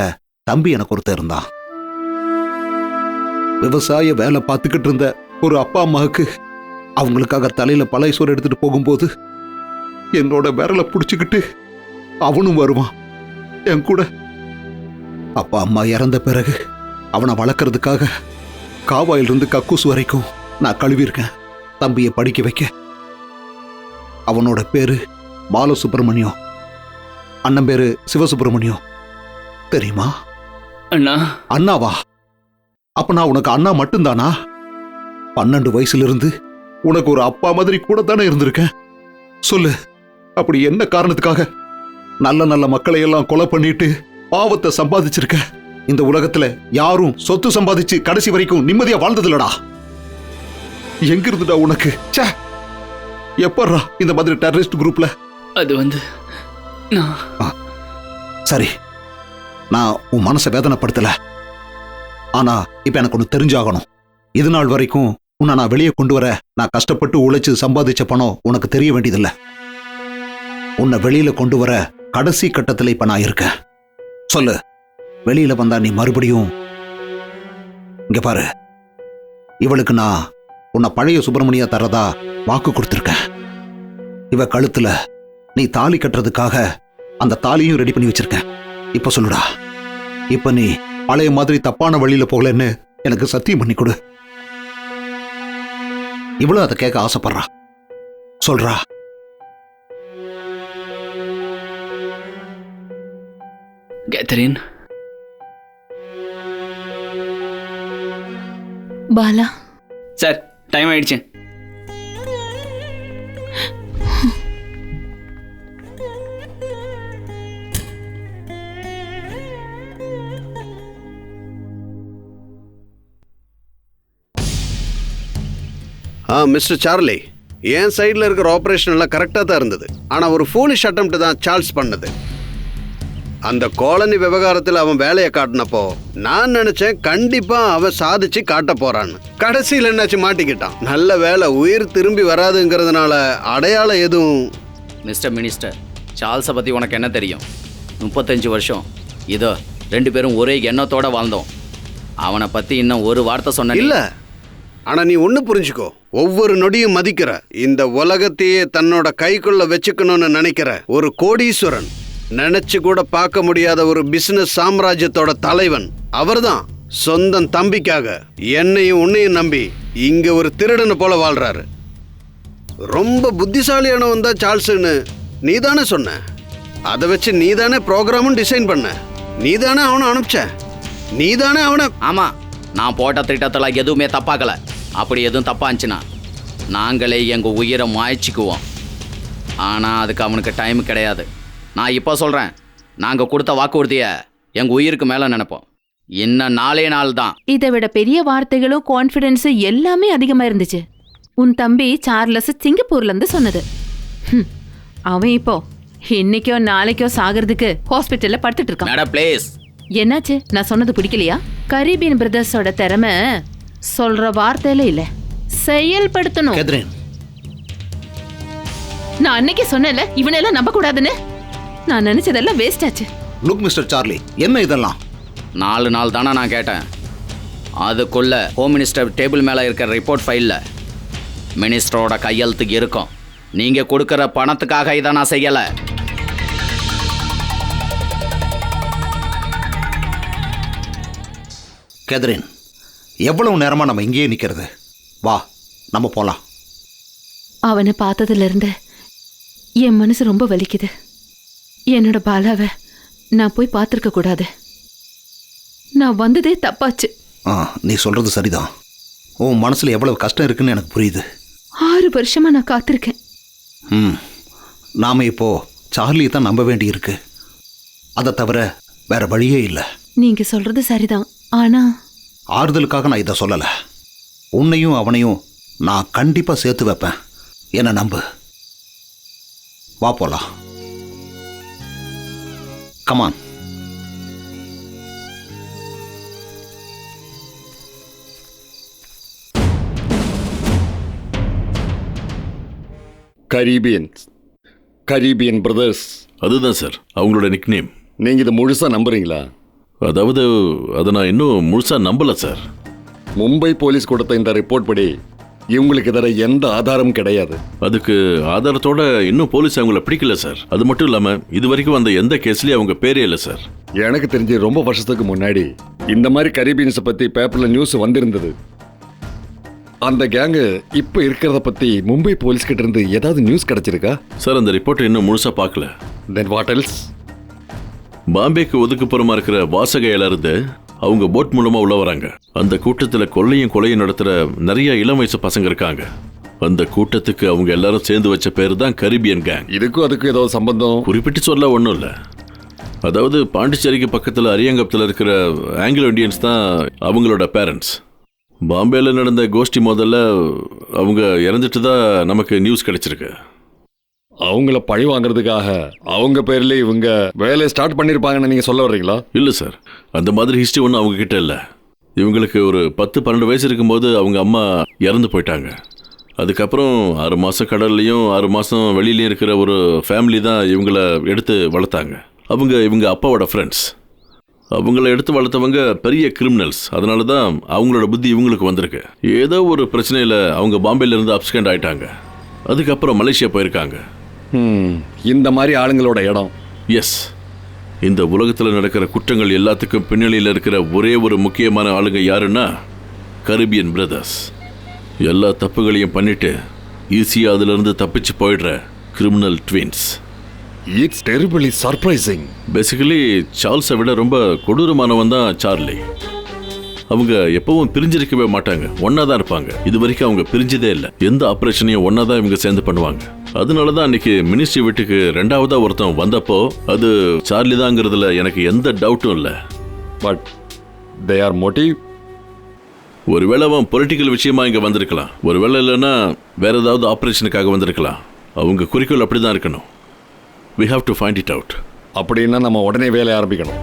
தம்பி எனக்கு ஒருத்தர் இருந்தான். விவசாய வேலை பார்த்துக்கிட்டு இருந்த ஒரு அப்பா அம்மாவுக்கு அவங்களுக்காக தலையில பழைய சோறு எடுத்துட்டு போகும்போது என்னோட விரலை பிடிச்சுக்கிட்டு அவனும் வருவான் என் கூட. அப்பா அம்மா இறந்த பிறகு அவனை வளர்க்கறதுக்காக காவாயிலிருந்து கக்கூஸ் வரைக்கும் நான் கழுவிருக்கேன் தம்பியை படிக்க வைக்க. அவனோட பேரு பாலசுப்ரமணியம், அண்ணன் பேரு சிவசுப்ரமணியம். தெரியுமா? அண்ணா. அண்ணாவா? அப்ப நான் உனக்கு அண்ணா மட்டும்தானா? 12 வயசுல இருந்து உனக்கு ஒரு அப்பா மாதிரி கூட தானே இருந்திருக்கேன். சொல்லு, அப்படி என்ன காரணத்துக்காக நல்ல நல்ல மக்களை எல்லாம் கொலை பண்ணிட்டு பாவத்தை சம்பாதிச்சிருக்க? இந்த உலகத்துல யாரும் சொத்து சம்பாதிச்சு கடைசி வரைக்கும் நிம்மதியா வாழ்ந்ததில்லடா. எங்க இருந்துடா உனக்கு? எப்பறா இந்த மாதிரி டெரரிஸ்ட் குரூப்ல? அது வந்து சரி, நான் உன் மனசை வேதனைப்படுத்தல. ஆனா இப்ப எனக்கு ஒண்ணு தெரிஞ்சாகணும். இது நாள் வரைக்கும் உன்னை நான் வெளியே கொண்டு வர நான் கஷ்டப்பட்டு உழைச்சு சம்பாதிச்ச பணம் உனக்கு தெரிய வேண்டியதில்லை. உன்னை வெளியில கொண்டு வர கடைசி கட்டத்துல இப்ப நான் இருக்கேன். சொல்லு, வெளியில வந்தா நீ மறுபடியும் இங்க பாரு. இவளுக்கு நான் உன்னை பழைய சுப்பிரமணியா தரதா வாக்கு கொடுத்திருக்கேன். இவ கழுத்துல நீ தாலி கட்டுறதுக்காக அந்த தாலியும் ரெடி பண்ணி வச்சிருக்கேன். இப்ப சொல்லுடா, இப்ப நீ பழைய மாதிரி தப்பான வழியில போகலன்னு எனக்கு சத்தியம் பண்ணி கொடு. இவ்வளவு அதை கேட்க ஆசைப்படுறா. சொல்றா. கேத்தரின். பாலா சார், டைம் ஆயிடுச்சு. மிஸ்டர் சார்லி, என் சைடில் இருக்கிற ஆப்ரேஷன் எல்லாம் கரெக்டாக தான் இருந்தது. ஆனால் ஒரு ஃபூலிஷ் அட்டெம்ப்ட் தான் சார்ல்ஸ் பண்ணது. அந்த காலனி விவகாரத்தில் அவன் வேலையை காட்டினப்போ நான் நினைச்சேன் கண்டிப்பா அவன் சாதிச்சு காட்ட போறான்னு. கடைசியில் என்னாச்சு, மாட்டிக்கிட்டான். நல்ல வேலை உயிர் திரும்பி வராதுங்கிறதுனால அடையாளம் எதுவும். மிஸ்டர் மினிஸ்டர், சார்ல்ஸை பற்றி உனக்கு என்ன தெரியும்? 35 வருஷம் இதோ 2 பேரும் ஒரே எண்ணத்தோட வாழ்ந்தோம். அவனை பற்றி இன்னும் ஒரு வார்த்தை சொன்ன இல்லை. ஆனால் நீ ஒன்று புரிஞ்சுக்கோ, ஒவ்வொரு நொடியும் மதிக்கிற, இந்த உலகத்தையே தன்னோட கைக்குள்ள வச்சுக்கணும்னு நினைக்கிற ஒரு கோடீஸ்வரன், நினைச்சு கூட பார்க்க முடியாத ஒரு பிசினஸ் சாம்ராஜ்யத்தோட தலைவன் அவர்தான் சொந்தம் தம்பிக்காக என்னையும் உன்னையும் நம்பி இங்க ஒரு திருடனை போல வாழ்றாரு. ரொம்ப புத்திசாலியானவன் தான் சார்ல்ஸ்னு நீ தானே சொன்ன. அதை வச்சு நீ தானே ப்ரோக்ராமும் டிசைன் பண்ண. நீ தானே அவனை அனுப்பிச்ச. நீ தானே அவனை. ஆமா, நான் போட்ட திட்டத்தில் எதுவுமே தப்பாக்கல. அப்படி எதுவும் தப்பா இருந்துச்சுன்னா நாங்களே எங்க உயிரை மாய்ச்சிக்குவோம். ஆனா அதுக்கு அவனுக்கு டைம் கிடையாது. நான் இப்போ சொல்கிறேன், நாங்கள் கொடுத்த வாக்குறுதியை எங்கள் உயிருக்கு மேலே நினைப்போம். இன்னும் 4 நாள் தான். இதை விட பெரிய வார்த்தைகளும் கான்ஃபிடென்ஸும் எல்லாமே அதிகமாக இருந்துச்சு. உன் தம்பி சார்லஸ் சிங்கப்பூர்லேருந்து சொன்னது. அவன் இப்போ இன்னைக்கோ நாளைக்கோ சாகிறதுக்கு ஹாஸ்பிட்டலில் படுத்துட்டு இருக்கான். Madam please. என்னாச்சு? நான் சொன்னது பிடிக்கலையா? கரீபியன் பிரதர்ஸோட திறமை சொல்ற வார்த்தையில இல்ல, செயல்படுத்தணும். நான் அன்னைக்கு சொன்னேன்ல, இவனெல்லாம் நம்ப கூடாதுன்னு. நான் நினைச்சதெல்லாம் வேஸ்ட் ஆச்சு. லுக் மிஸ்டர் சார்லி, என்ன இதெல்லாம்? 4 நாள் தானே நான் கேட்டேன். அதுக்குள்ள ஹோம் மினிஸ்டர் டேபிள் மேலே இருக்கிற ரிப்போர்ட் ஃபைலில் மினிஸ்டரோட கையெழுத்துக்கு இருக்கும். நீங்கள் கொடுக்குற பணத்துக்காக இதை நான் செய்யலை. கேதரின், எவ்வளவு நேரமா நம்ம இங்கேயே நிக்கிறது? வா, நம்ம போலாம். அவனை பார்த்ததுல இருந்து என் மனசு ரொம்ப வலிக்குது. என்னோட பாலாவை நான் போய் பார்த்துருக்க கூடாது. நான் வந்ததே தப்பாச்சு. நீ சொல்றது சரிதான். உன் மனசுல எவ்வளவு கஷ்டம் இருக்குன்னு எனக்கு புரியுது. 6 வருஷமா நான் காத்திருக்கேன். நாம இப்போ சார்லியை தான் நம்ப வேண்டி இருக்கு. அதை தவிர வேற வழியே இல்லை. நீங்க சொல்றது சரிதான். ஆனா ஆறுதலுக்காக நான் இதை சொல்லல. உன்னையும் அவனையும் நான் கண்டிப்பா சேர்த்து வைப்பேன். என்ன நம்பு. வா போலாம். கமான். Caribbean brothers. அதுதான் சார் அவங்களோட நிக்நேம். நீங்க இதை முழுசா நம்புறீங்களா? அதாவது அதை நான் இன்னும் முழுசா நம்பல சார். மும்பை போலீஸ் கொடுத்த இந்த ரிப்போர்ட் படி இவங்களுக்கு எதிர எந்த ஆதாரமும் கிடையாது. அதுக்கு ஆதாரத்தோட இன்னும் போலீஸ் அவங்கள பிடிக்கல சார். அது மட்டும் இல்லாம இது வரைக்கும் வந்த எந்த கேஸ்லயும் அவங்க பேரே இல்லை சார். எனக்கு தெரிஞ்சு ரொம்ப வருஷத்துக்கு முன்னாடி இந்த மாதிரி கரீபியன்ஸை பத்தி பேப்பர்ல நியூஸ் வந்திருந்தது. அந்த கேங்கு இப்ப இருக்கிறத பத்தி மும்பை போலீஸ் கிட்ட இருந்து ஏதாவது நியூஸ் கிடைச்சிருக்கா? சார் அந்த ரிப்போர்ட் இன்னும் முழுசா பார்க்கல. Then what else? பாம்பேக்கு ஒதுக்குப்புறமா இருக்கிற வாசகையில இருந்து அவங்க போட் மூலமா உள்ள வராங்க. அந்த கூட்டத்துல கொள்ளையும் கொலையும் நடத்துற நிறைய இளம் வயசு பசங்க இருக்காங்க. அந்த கூட்டத்துக்கு அவங்க எல்லாரும் சேர்ந்து வச்ச பேரு தான் கரீபியன் கேங். இதுக்கும் அதுக்கும் ஏதோ சம்பந்தம்? குறிப்பிட்டு சொல்ல ஒன்றும் இல்லை. அதாவது பாண்டிச்சேரிக்கு பக்கத்தில் அரியங்கத்தில் இருக்கிற ஆங்கிலோ இண்டியன்ஸ் தான் அவங்களோட பேரண்ட்ஸ். பாம்பேல நடந்த கோஷ்டி முதல்ல அவங்க இறந்துட்டு தான் நமக்கு நியூஸ் கிடைச்சிருக்கு. அவங்கள பழி வாங்குறதுக்காக அவங்க பேர்ல இவங்க வேலையை ஸ்டார்ட் பண்ணிருப்பாங்கன்னு நீங்க சொல்ல வர்றீங்களா? இல்லை சார், அந்த மாதிரி ஹிஸ்ட்ரி ஒன்றும் அவங்க கிட்ட இல்லை. இவங்களுக்கு ஒரு 10-12 வயசு இருக்கும்போது அவங்க அம்மா இறந்து போயிட்டாங்க. அதுக்கப்புறம் 6 மாதம் கடல்லையும் 6 மாதம் வெளியிலையும் இருக்கிற ஒரு ஃபேமிலி தான் இவங்கள எடுத்து வளர்த்தாங்க. இவங்க அப்பாவோட ஃப்ரெண்ட்ஸ். அவங்கள எடுத்து வளர்த்தவங்க பெரிய கிரிமினல்ஸ். அதனால தான் அவங்களோட புத்தி இவங்களுக்கு வந்திருக்கு. ஏதோ ஒரு பிரச்சனையில் அவங்க பாம்பேலேருந்து அப்ஸ்கண்ட் ஆயிட்டாங்க. அதுக்கப்புறம் மலேசியா போயிருக்காங்க. இந்த மாதிரி ஆளுங்களோட இடம். எஸ், இந்த உலகத்தில் நடக்கிற குற்றங்கள் எல்லாத்துக்கும் பின்னணியில் இருக்கிற ஒரே ஒரு முக்கியமான ஆளுங்க யாருன்னா கரீபியன் பிரதர்ஸ். எல்லா தப்புகளையும் பண்ணிட்டு ஈஸியாக அதிலிருந்து தப்பிச்சு போயிடுற criminal twins. It's terribly surprising. Basically சார்ல்ஸை விட ரொம்ப கொடூரமானவன் தான் சார்லி. அவங்க எப்பவும் பிரிஞ்சிருக்கவே மாட்டாங்க, ஒன்னா தான் இருப்பாங்க. இது வரைக்கும் அவங்க பிரிஞ்சதே இல்லை. எந்த ஆப்ரேஷனையும் ஒன்னா தான் இவங்க சேர்ந்து பண்ணுவாங்க. அதனால தான் அன்னைக்கு மினிஸ்ட்ரி வீட்டுக்கு 2ஆவதா ஒருத்தன் வந்தப்போ அது சார்லி தாங்கிறதுல எனக்கு எந்த டவுட்டும் இல்லை. But they are motive. ஒருவேளை அவன் பொலிட்டிக்கல் விஷயமா இங்க வந்திருக்கலாம், ஒருவேளை இல்லைன்னா வேற ஏதாவது ஆப்ரேஷனுக்காக வந்திருக்கலாம். அவங்க குறிக்கோள் அப்படிதான் இருக்கணும். We have to find it out. அப்படின்னா நம்ம உடனே வேலையை ஆரம்பிக்கணும்.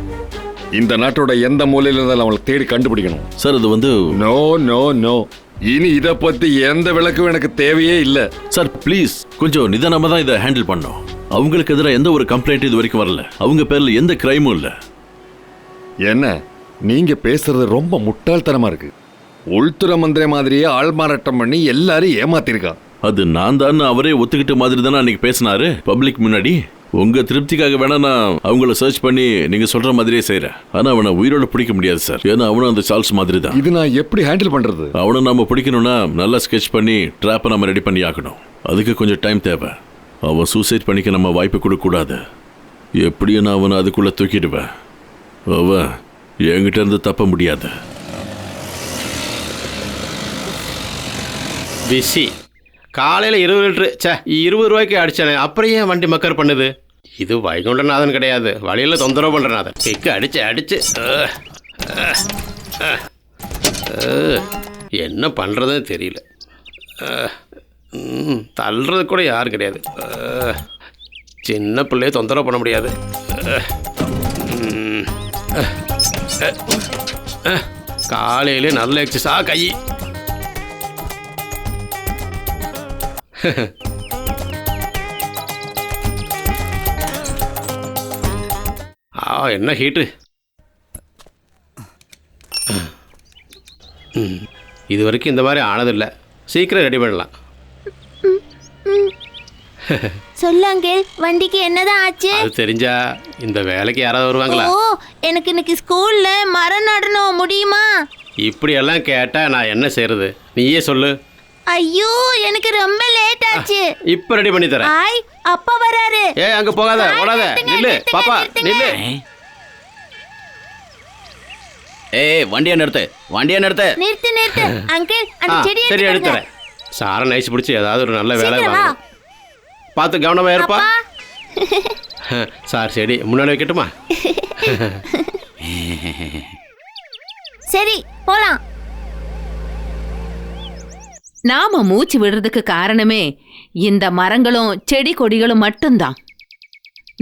இந்த நாட்டோட எந்த மூலையில இருந்தாலும் அவங்களை தேடி கண்டுபிடிக்கணும். சார் அது வந்து நோ நோ நோ, இனி இதை பத்தி எந்த விளக்கும் எனக்கு தேவையே இல்லை. சார் ப்ளீஸ், கொஞ்சம் நிதானமா தான் இதை ஹேண்டில் பண்ணோம். அவங்களுக்கு எதிராக எந்த ஒரு கம்ப்ளைண்ட் இது வரைக்கும் வரல. அவங்க பேர்ல எந்த கிரைமும் இல்லை. என்ன நீங்க பேசுறது ரொம்ப முட்டாள்தனமா இருக்கு. உள்துறை மந்திரி மாதிரியே ஆள்மாறாட்டம் பண்ணி எல்லாரும் ஏமாத்திருக்கான். அது நான் தான் அவரே ஒத்துக்கிட்ட மாதிரி தானே அன்னைக்கு பேசினாரு பப்ளிக் முன்னாடி. உங்க திருப்திக்காக வேணா நான் அவங்கள சர்ச் பண்ணி நீங்க சொல்ற மாதிரியே செய்யறேன். ஆனா அவனை உயிரோட பிடிக்க முடியாது சார். ஏன்னா அவனும் அந்த சார்ல்ஸ் மாதிரி தான். இது நான் எப்படி ஹேண்டில் பண்றது? அவனை நாம பிடிக்கணும்னா நல்லா ஸ்கெட்ச் பண்ணி ட்ராப்பை நம்ம ரெடி பண்ணி ஆகணும். அதுக்கு கொஞ்சம் டைம் தேவை. அவன் சூசைட் பண்ணிக்க நம்ம வாய்ப்பு கொடுக்க கூடாது. எப்படியும் நான் அவனை அதுக்குள்ள தூக்கிடுவேன். அவன் என்கிட்ட இருந்து தப்ப முடியாது. பிஸி காலையில் 20 லிட்டரு 20 ரூபாய்க்கு அடித்தானே, அப்புறம் ஏன் வண்டி மக்கர் பண்ணுது? இது வைகுண்டநாதன் கிடையாது, வழியில் தொந்தரவு பண்ணுறநாதன். கிக்கு அடிச்சு என்ன பண்ணுறதுன்னு தெரியல. தள்ளுறது கூட யாரும் கிடையாது. சின்ன பிள்ளைய தொந்தரவு பண்ண முடியாது. காலையிலே நல்ல எக்ஸசா கை. என்ன ஹீட்டு! இது வரைக்கும் இந்த மாதிரி ஆனதில்லை. சீக்கிரம் ரெடி பண்ணலாம். சொல்லுங்க, வண்டிக்கு என்னதான் ஆச்சு? அது தெரிஞ்சா இந்த வேலைக்கு யாராவது வருவாங்களா? ஓ, எனக்கு இன்னைக்கு ஸ்கூல்ல மரம் நடணும், முடியுமா? இப்படி எல்லாம் கேட்டா நான் என்ன செய்யறது? நீயே சொல்லு. ஐயோ, எனக்கு ரொம்ப லேட் ஆச்சு. இப்ப ரெடி பண்ணி தரேன். ஐ, அப்பா வராரு. ஏய், அங்க போகாத, ஓடாத. நில்லு பாப்பா, நில்லு. ஏய், வண்டியை நிறுத்து. நிறுத்து. அங்கிள், அந்த செடியை சரி எடுத்துறேன். சார நைஸ் பிடிச்சி ஏதாவது ஒரு நல்ல வேலை வாங்க. பார்த்து கவனமா இருப்பா. சார் செடி முன்னாடி வைக்கட்டுமா? சரி, போலாம். நாம மூச்சு விடுறதுக்கு காரணமே இந்த மரங்களும் செடி கொடிகளும் மட்டும்தான்.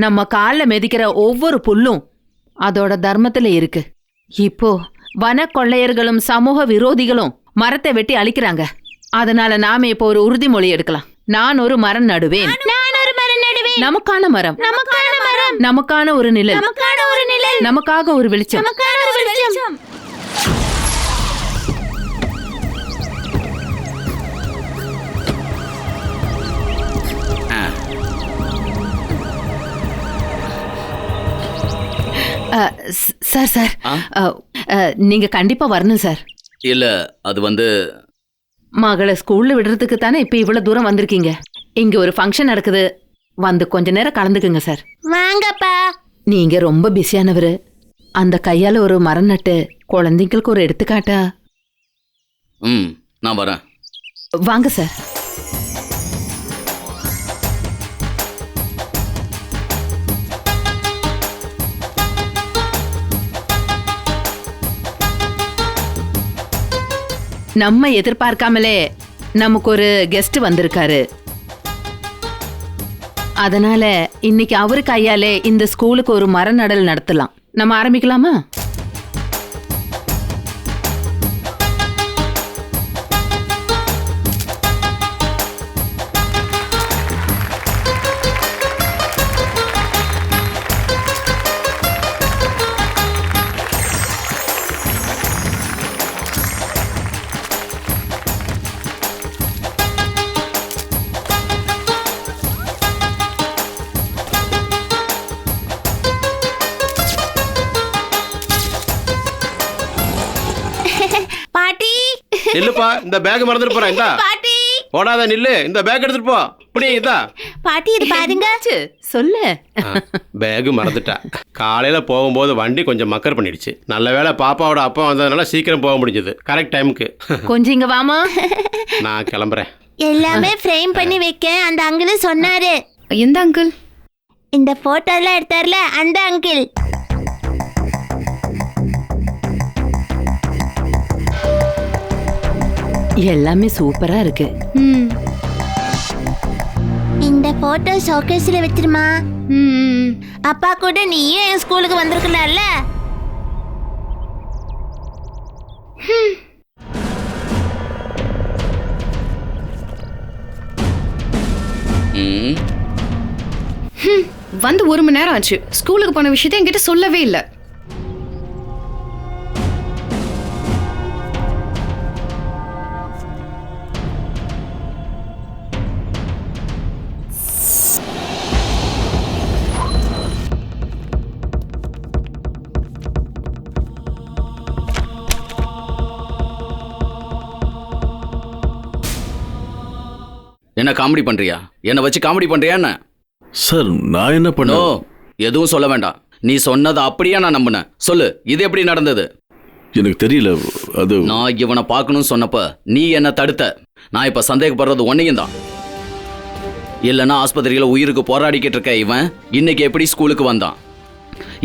நம்ம கால்ல மிதிக்கிற ஒவ்வொரு புல்லும் அதோட தர்மத்துல இருக்கு. இப்போ வன கொள்ளையர்களும் சமூக விரோதிகளும் மரத்தை வெட்டி அழிக்கிறாங்க. அதனால நாம இப்போ ஒரு உறுதிமொழி எடுக்கலாம். நான் ஒரு மரம் நடுவேன். நமக்கான மரம். மரம். நமக்கான ஒரு நிழல். நமக்கான ஒரு நிழல். நமக்காக ஒரு வெளிச்சம். நமக்கான ஒரு வெளிச்சம். சார் சார் நீங்க கண்டிப்பா வரணும் சார். இல்ல அது வந்து மகளை ஸ்கூல்ல விடுறதுக்கு தானே இப்ப இவ்வளவு தூரம் வந்திருக்கீங்க. இங்க ஒரு ஃபங்க்ஷன் நடக்குது, வந்து கொஞ்ச நேரம் கலந்துக்குங்க சார். வாங்கப்பா. நீங்க ரொம்ப பிஸியானவரு. அந்த கையால ஒரு மரம் நட்டு குழந்தைங்களுக்கு ஒரு எடுத்துக்காட்டா. நான் வரேன். வாங்க சார். நம்ம எதிர்பார்க்காமலே நமக்கு ஒரு கெஸ்ட் வந்திருக்காரு. அதனால இன்னைக்கு அவரு கையாலே இந்த ஸ்கூலுக்கு ஒரு மர நடல் நடத்தலாம். நம்ம ஆரம்பிக்கலாமா? பாட்டி. நில்லுப்பா, இந்த பேக் மறந்துட்டு போறேன். இந்தா பாட்டி. போடாத நில்லு, இந்த பேக் எடுத்துட்டு போ. இப்படியே இதா பாட்டி இது பாருங்க. சொல்லு. பேக் மறந்துட்டா. காலையில போகும்போது வண்டி கொஞ்சம் மக்கர் பண்ணிடுச்சு. நல்ல வேளை பாப்பாவோட அப்பா வந்ததுனால சீக்கிரம் போக முடிஞ்சது, கரெக்ட் டைமுக்கு. கொஞ்சம் இங்க வாமா. நான் கிளம்புறேன். எல்லாமே ஃப்ரேம் பண்ணி வைக்க அந்த அங்கிள் சொன்னாரு. எந்த அங்கிள்? இந்த போட்டோலாம் எடுத்தார்ல அந்த அங்கிள். எல்லாமே சூப்பரா இருக்கு. இந்த போட்டோ ஷோகேஸ்ல வச்சிருமா. அப்பா கூட நீயே என் ஸ்கூலுக்கு வந்திருக்கலாம்ல. வந்து 1 மணி நேரம் ஆச்சு. ஸ்கூலுக்கு போன விஷயத்தை என்கிட்ட சொல்லவே இல்லை. என்ன காமெடி பண்றியா? என்ன வச்சு காமெடி பண்றியா என்ன? சார் நான் என்ன பண்ண? எதுவும் சொல்ல வேண்டாம். நீ சொன்னதை அப்படியே நான் நம்பினேன். சொல்லு, இது எப்படி நடந்தது? எனக்கு தெரியல. அது நான் இவனை பார்க்கணும்னு சொன்னப்ப நீ என்ன தடுத்த. நான் இப்ப சந்தேகப்படுறது ஒன்னையும் தான். இல்லைன்னா ஆஸ்பத்திரியில உயிருக்கு போராடிக்கிட்டு இருக்க இவன் இன்னைக்கு எப்படி ஸ்கூலுக்கு வந்தான்?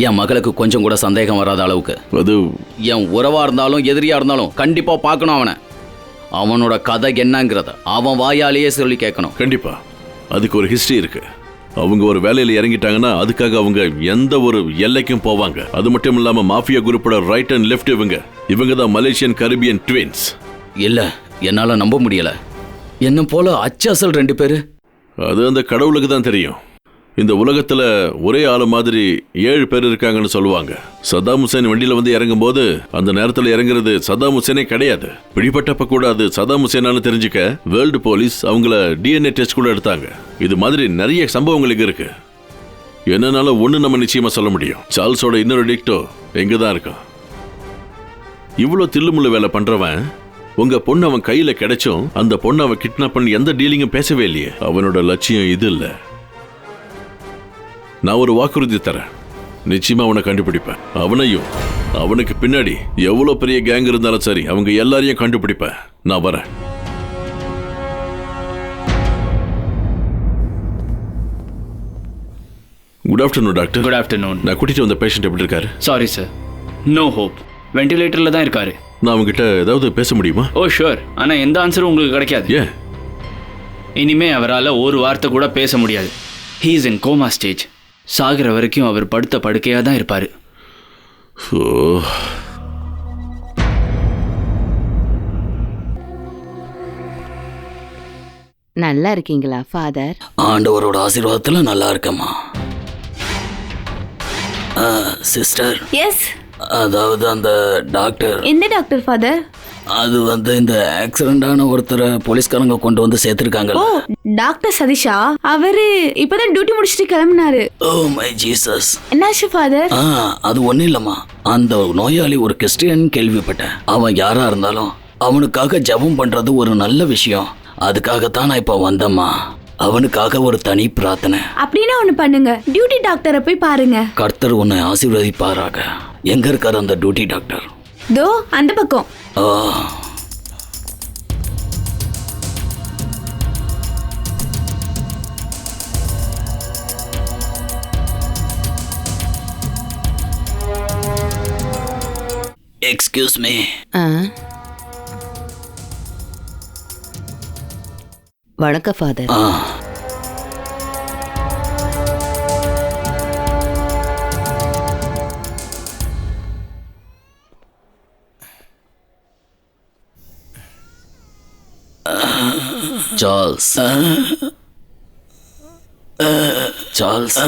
என் மகளுக்கு கொஞ்சம் கூட சந்தேகம் வராத அளவுக்கு. அது என் உறவா இருந்தாலும் எதிரியா இருந்தாலும் கண்டிப்பா பார்க்கணும் அவனை. அவனோட கதை என்னங்கிறத அவன் வாயாலேயே சொல்லி கேட்கணும். கண்டிப்பா. அதுக்கு ஒரு ஹிஸ்டரி இருக்கு. அவங்க ஒரு வேலையில இறங்கிட்டாங்கன்னா அதுக்காக அவங்க எந்த ஒரு எல்லைக்கும் போவாங்க. அது மட்டும் இல்லாம மாஃபியா குரூப்போட ரைட் அண்ட் லெஃப்ட் இவங்க தான் மலேசியன் கரிபியன் ட்வின்ஸ். இல்ல, என்னால நம்ப முடியல. என்ன போல அச்சல் 2 பேரு. அது அந்த கடவுளுக்கு தான் தெரியும். இந்த உலகத்துல ஒரே ஆளு மாதிரி 7 பேர் இருக்காங்கன்னு சொல்லுவாங்க. சதாம் ஹுசேன் வண்டியில வந்து இறங்கும் போது அந்த நேரத்துல இறங்குறது சதாம் ஹுசேனே கிடையாது. பிடிபட்டப்ப கூட அது சதாம் ஹுசேனான்னு தெரிஞ்சுக்க வேர்ல்டு போலீஸ் அவங்கள DNA டெஸ்ட் கூட எடுத்தாங்க. இது மாதிரி நிறைய சம்பவங்களுக்கு இருக்கு. என்னன்னால ஒண்ணு நம்ம நிச்சயமா சொல்ல முடியும், சார்ல்ஸோட இன்னொரு டிக்டோ எங்க தான் இருக்கான். இவ்வளவு தில்லுமுள்ள வேலை பண்றவன் உங்க பொண்ணு அவன் கையில கிடைச்சும் அந்த பொண்ணு அவன் கிட்னாப் பண்ணி எந்த டீலிங்கும் பேசவே இல்லையே. அவனோட லட்சியம் இது இல்ல. நான் ஒரு வாக்குறுதி தரேன், நிச்சயமா அவனை கண்டுபிடிப்பேன். அவனையும் அவனுக்கு பின்னாடி எவ்வளவு பெரிய கேங் இருந்தாலும் சரி அவங்க எல்லாரையும் கண்டுபிடிப்பேன். நான் வரேன். Good afternoon doctor. Good afternoon. நான் கூட்டிட்டு வந்த பேஷண்ட் எப்படி இருக்காரு? Sorry sir, no hope. வெண்டிலேட்டர்ல தான் இருக்காரு. நான் அவங்ககிட்ட ஏதாவது பேச முடியுமா? Oh sure. ஆனால் எந்த ஆன்சரும் உங்களுக்கு கிடைக்காது. ஏன்? இனிமே அவரால் ஒரு வார்த்தை கூட பேச முடியாது. He is in coma stage. சாகிற வரைக்கும் அவர் படுத்த படுக்கையாக தான் இருப்பார். நல்லா இருக்கீங்களா ஃபாதர்? ஆண்டவரோட ஆசீர்வாதத்துல நல்லா இருக்கம்மா. Sister, yes. அதாவது அந்த டாக்டர், எந்த டாக்டர் ஃபாதர்? அது இந்த ஆக்சிடென்ட் ஆன ஒருத்தரை போலீஸ்காரங்க கொண்டு வந்து சேர்த்திருக்காங்க. ஓ, டாக்டர் சதீஷா? அவரு இப்பதான் டியூட்டி முடிச்சிட்டு கிளம்பினாரு. Oh my Jesus. என்னாச்சு ஃபாதர்? அது ஒண்ணும் இல்லம்மா. அந்த நோயாளி ஒரு கிறிஸ்டியன் கேள்விப்பட்டேன். அவன் யாரா இருந்தாலும் அவனுக்காக ஜெபம் பண்றது ஒரு நல்ல விஷயம். அதுக்காகத்தான் நான் இப்ப வந்தம்மா. அவனுக்காக ஒரு தனி பிரார்த்தனை. அப்படின்னா ஒண்ணு பண்ணுங்க, டியூட்டி டாக்டரை போய் பாருங்க. கர்த்தர் உன்னை ஆசீர்வதிப்பாராக. எங்க இருக்காரு அந்த டியூட்டி டாக்டர்? தோ அந்த பக்கம். Excuse me. வணக்கம் father. Charles, Charles,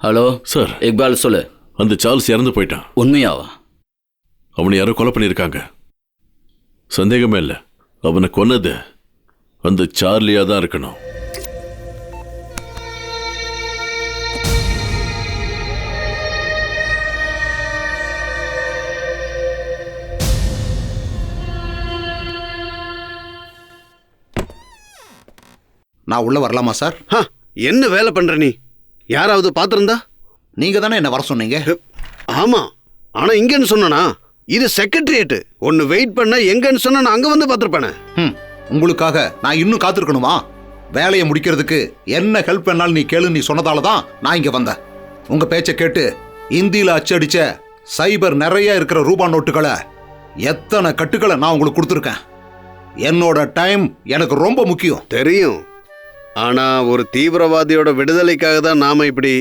hello sir, Iqbal சொல்லு. அந்த சார்ல்ஸ் இறந்து போயிட்டான். உண்மையாவா? அவனை யாரோ கொலை பண்ணியிருக்காங்க. சந்தேகமே இல்லை, அவனை கொன்னது அந்த சார்லியா தான் இருக்கணும். நான் உள்ள வரலாமா சார்? என்ன வேலை பண்ற நீ? யாராவது பார்த்திருந்தா? நீங்க தானே என்ன வர சொன்னீங்க. ஆமா, ஆனா இங்கன்னு சொன்னா இது செக்ரட்டரியேட். ஒன்னு வெயிட் பண்ண, எங்கன்னு சொன்னா நான் அங்க வந்து பார்த்திருப்பேனே. உங்களுக்காக நான் இன்னும் காத்திருக்கணுமா? வேலையை முடிக்கிறதுக்கு என்ன ஹெல்ப் வேணாலும் நீ கேளு நீ சொன்னதால தான் நான் இங்க வந்தேன். உங்க பேச்சை கேட்டு இந்தியில அச்சடிச்ச சைபர் நிறைய இருக்கிற ரூபா நோட்டுகளை எத்தனை கட்டுக்களை நான் உங்களுக்கு கொடுத்துருக்கேன். என்னோட டைம் எனக்கு ரொம்ப முக்கியம். தெரியும், ஆனா ஒரு தீவிரவாதியோட விடுதலைக்காக தான் நாம இப்படி.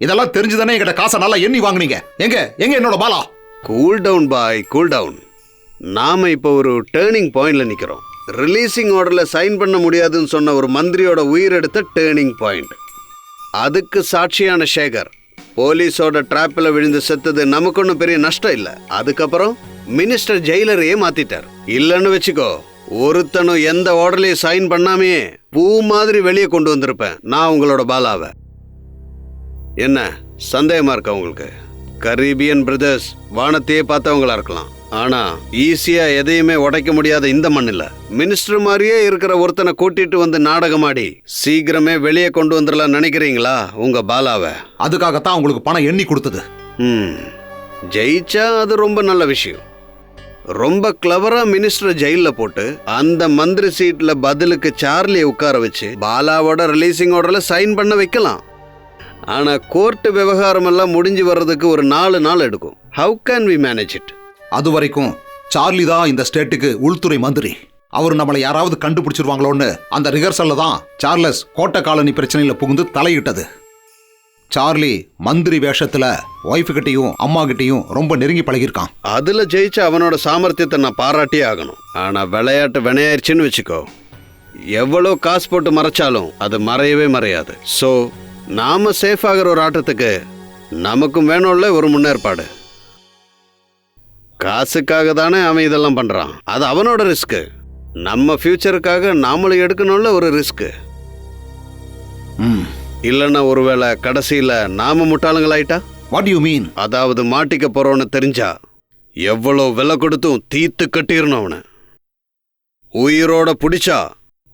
இதெல்லாம் தெரிஞ்சுதானே எங்கிட்ட காசை நல்லா எண்ணி வாங்குனீங்க. எங்க எங்க என்னோட பாலா? கூல் டவுன் பாய், கூல் டவுன். நாம இப்போ ஒரு டேர்னிங் பாயிண்ட்ல நிக்கிறோம். ரிலீசிங் ஆர்டர்ல சைன் பண்ண முடியாதுன்னு சொன்ன ஒரு மந்திரியோட உயிர் எடுத்த டேர்னிங் பாயிண்ட். அதுக்கு சாட்சியான சேகர் போலீஸோட டிராப்ல விழுந்து செத்தது நமக்கு ஒன்றும் பெரிய நஷ்டம் இல்லை. அதுக்கப்புறம் மினிஸ்டர் ஜெயிலரையே மாத்திட்டார். இல்லைன்னு வச்சுக்கோ, ஒருத்தனும் எந்த ஆர்டர்லையும் சைன் பண்ணாமே பூ மாதிரி வெளியே கொண்டு வந்திருப்பேன் நான் உங்களோட பாலாவை. என்ன சந்தேகமா இருக்கா உங்களுக்கு? கரீபியன் பிரதர்ஸ் வானத்தையே பார்த்தவங்களா இருக்கலாம், ஆனா ஈஸியா எதையுமே உடைக்க முடியாத இந்த மண்ணில் மினிஸ்டர் மாதிரியே இருக்கிற ஒருத்தனை கூட்டிட்டு வந்து நாடகமாடி சீக்கிரமே வெளியே கொண்டு வந்துடலாம் நினைக்கிறீங்களா உங்க பாலாவை? அதுக்காகத்தான் உங்களுக்கு பணம் எண்ணி கொடுத்தது. ஜெயிச்சா அது ரொம்ப நல்ல விஷயம். ரொம்ப கிளவரா மினிஸ்டர் ஜெயில போட்டு அந்த மந்திரி சீட்ல பதிலுக்கு சார்லியை உட்கார வச்சு பாலாவோட ரிலீசிங் ஆர்டர்ல சைன் பண்ண வைக்கலாம். ஆனா கோர்ட் விவகாரம் எல்லாம் முடிஞ்சு வர்றதுக்கு ஒரு 4 நாள் எடுக்கும். How can we manage it? அது வரைக்கும் சார்லி தான் இந்த ஸ்டேட்டுக்கு உள்துறை மந்திரி. அவர் நம்மளை யாராவது கண்டுபிடிச்சிருவாங்களோன்னு அந்த ரிஹர்சல்ல தான் சார்லஸ் கோட்டை காலனி பிரச்சனையில புகுந்து தலையிட்டது. சார்லி மந்திரி வேஷத்துல ஒய்ஃபு கிட்டையும் அம்மா கிட்டையும் ரொம்ப நெருங்கி பழகிருக்கான். அதுல ஜெயிச்ச அவனோட சாமர்த்தியத்தை நான் பாராட்டியே ஆகணும். ஆனா விளையாட்டு வினையாயிருச்சுன்னு வச்சுக்கோ, எவ்வளோ காசு போட்டு மறைச்சாலும் அது மறையவே மறையாது. ஸோ நாம சேஃப் ஆகிற ஒரு ஆட்டத்துக்கு நமக்கும் வேணும்ல ஒரு முன்னேற்பாடு. காசுக்காக தானே அவன் இதெல்லாம் பண்றான், அது அவனோட ரிஸ்க்கு. நம்ம ஃபியூச்சருக்காக நாமளும் எடுக்கணும்ல ஒரு ரிஸ்க்கு. இல்லைன்னா ஒருவேளை கடைசியில நாம முட்டாளுங்களாயிட்டா? What you mean? அதாவது மாட்டிக்க போறோன்னு தெரிஞ்சா எவ்வளோ விலை கொடுத்தும் தீத்து கட்டிடணும் அவனை. உயிரோட பிடிச்சா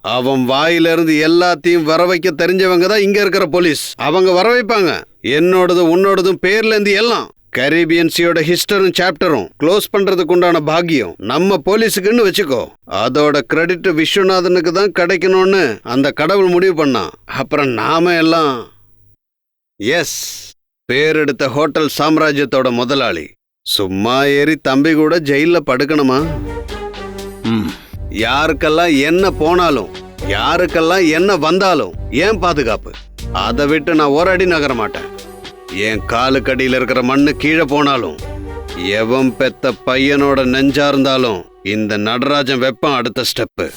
அவன் வாயிலிருந்து எல்லாத்தையும் வர வைக்க தெரிஞ்சவங்க தான் இங்க இருக்கிற போலீஸ். அவங்க வர வைப்பாங்க. என்னோடதும் உன்னோடதும் பேர்ல இருந்து எல்லாம் கரீபியன்ஸியோட ஹிஸ்டரும் சாப்டரும் க்ளோஸ் பண்றதுக்கு உண்டான பாக்கியம் நம்ம போலீஸுக்குன்னு வச்சுக்கோ. அதோட கிரெடிட் விஸ்வநாதனுக்கு தான் கிடைக்கணும்னு அந்த கடவுள் முடிவு பண்ணான். அப்புறம் நாம எல்லாம் எஸ் பேரெடுத்த ஹோட்டல் சாம்ராஜ்யத்தோட முதலாளி. சும்மா ஏறி தம்பி கூட ஜெயில படுக்கணுமா? யாருக்கெல்லாம் என்ன போனாலும் யாருக்கெல்லாம் என்ன வந்தாலும் ஏன் பாதுகாப்பு? அதை விட்டு நான் ஒரு அடி நகர மாட்டேன். என் காலுக்கடியில் இருக்கிற மண்ணு கீழே போனாலும் எவன் பெத்த பையனோட நெஞ்சா இருந்தாலும் இந்த நடராஜன் வெப்பம் அடுத்த step.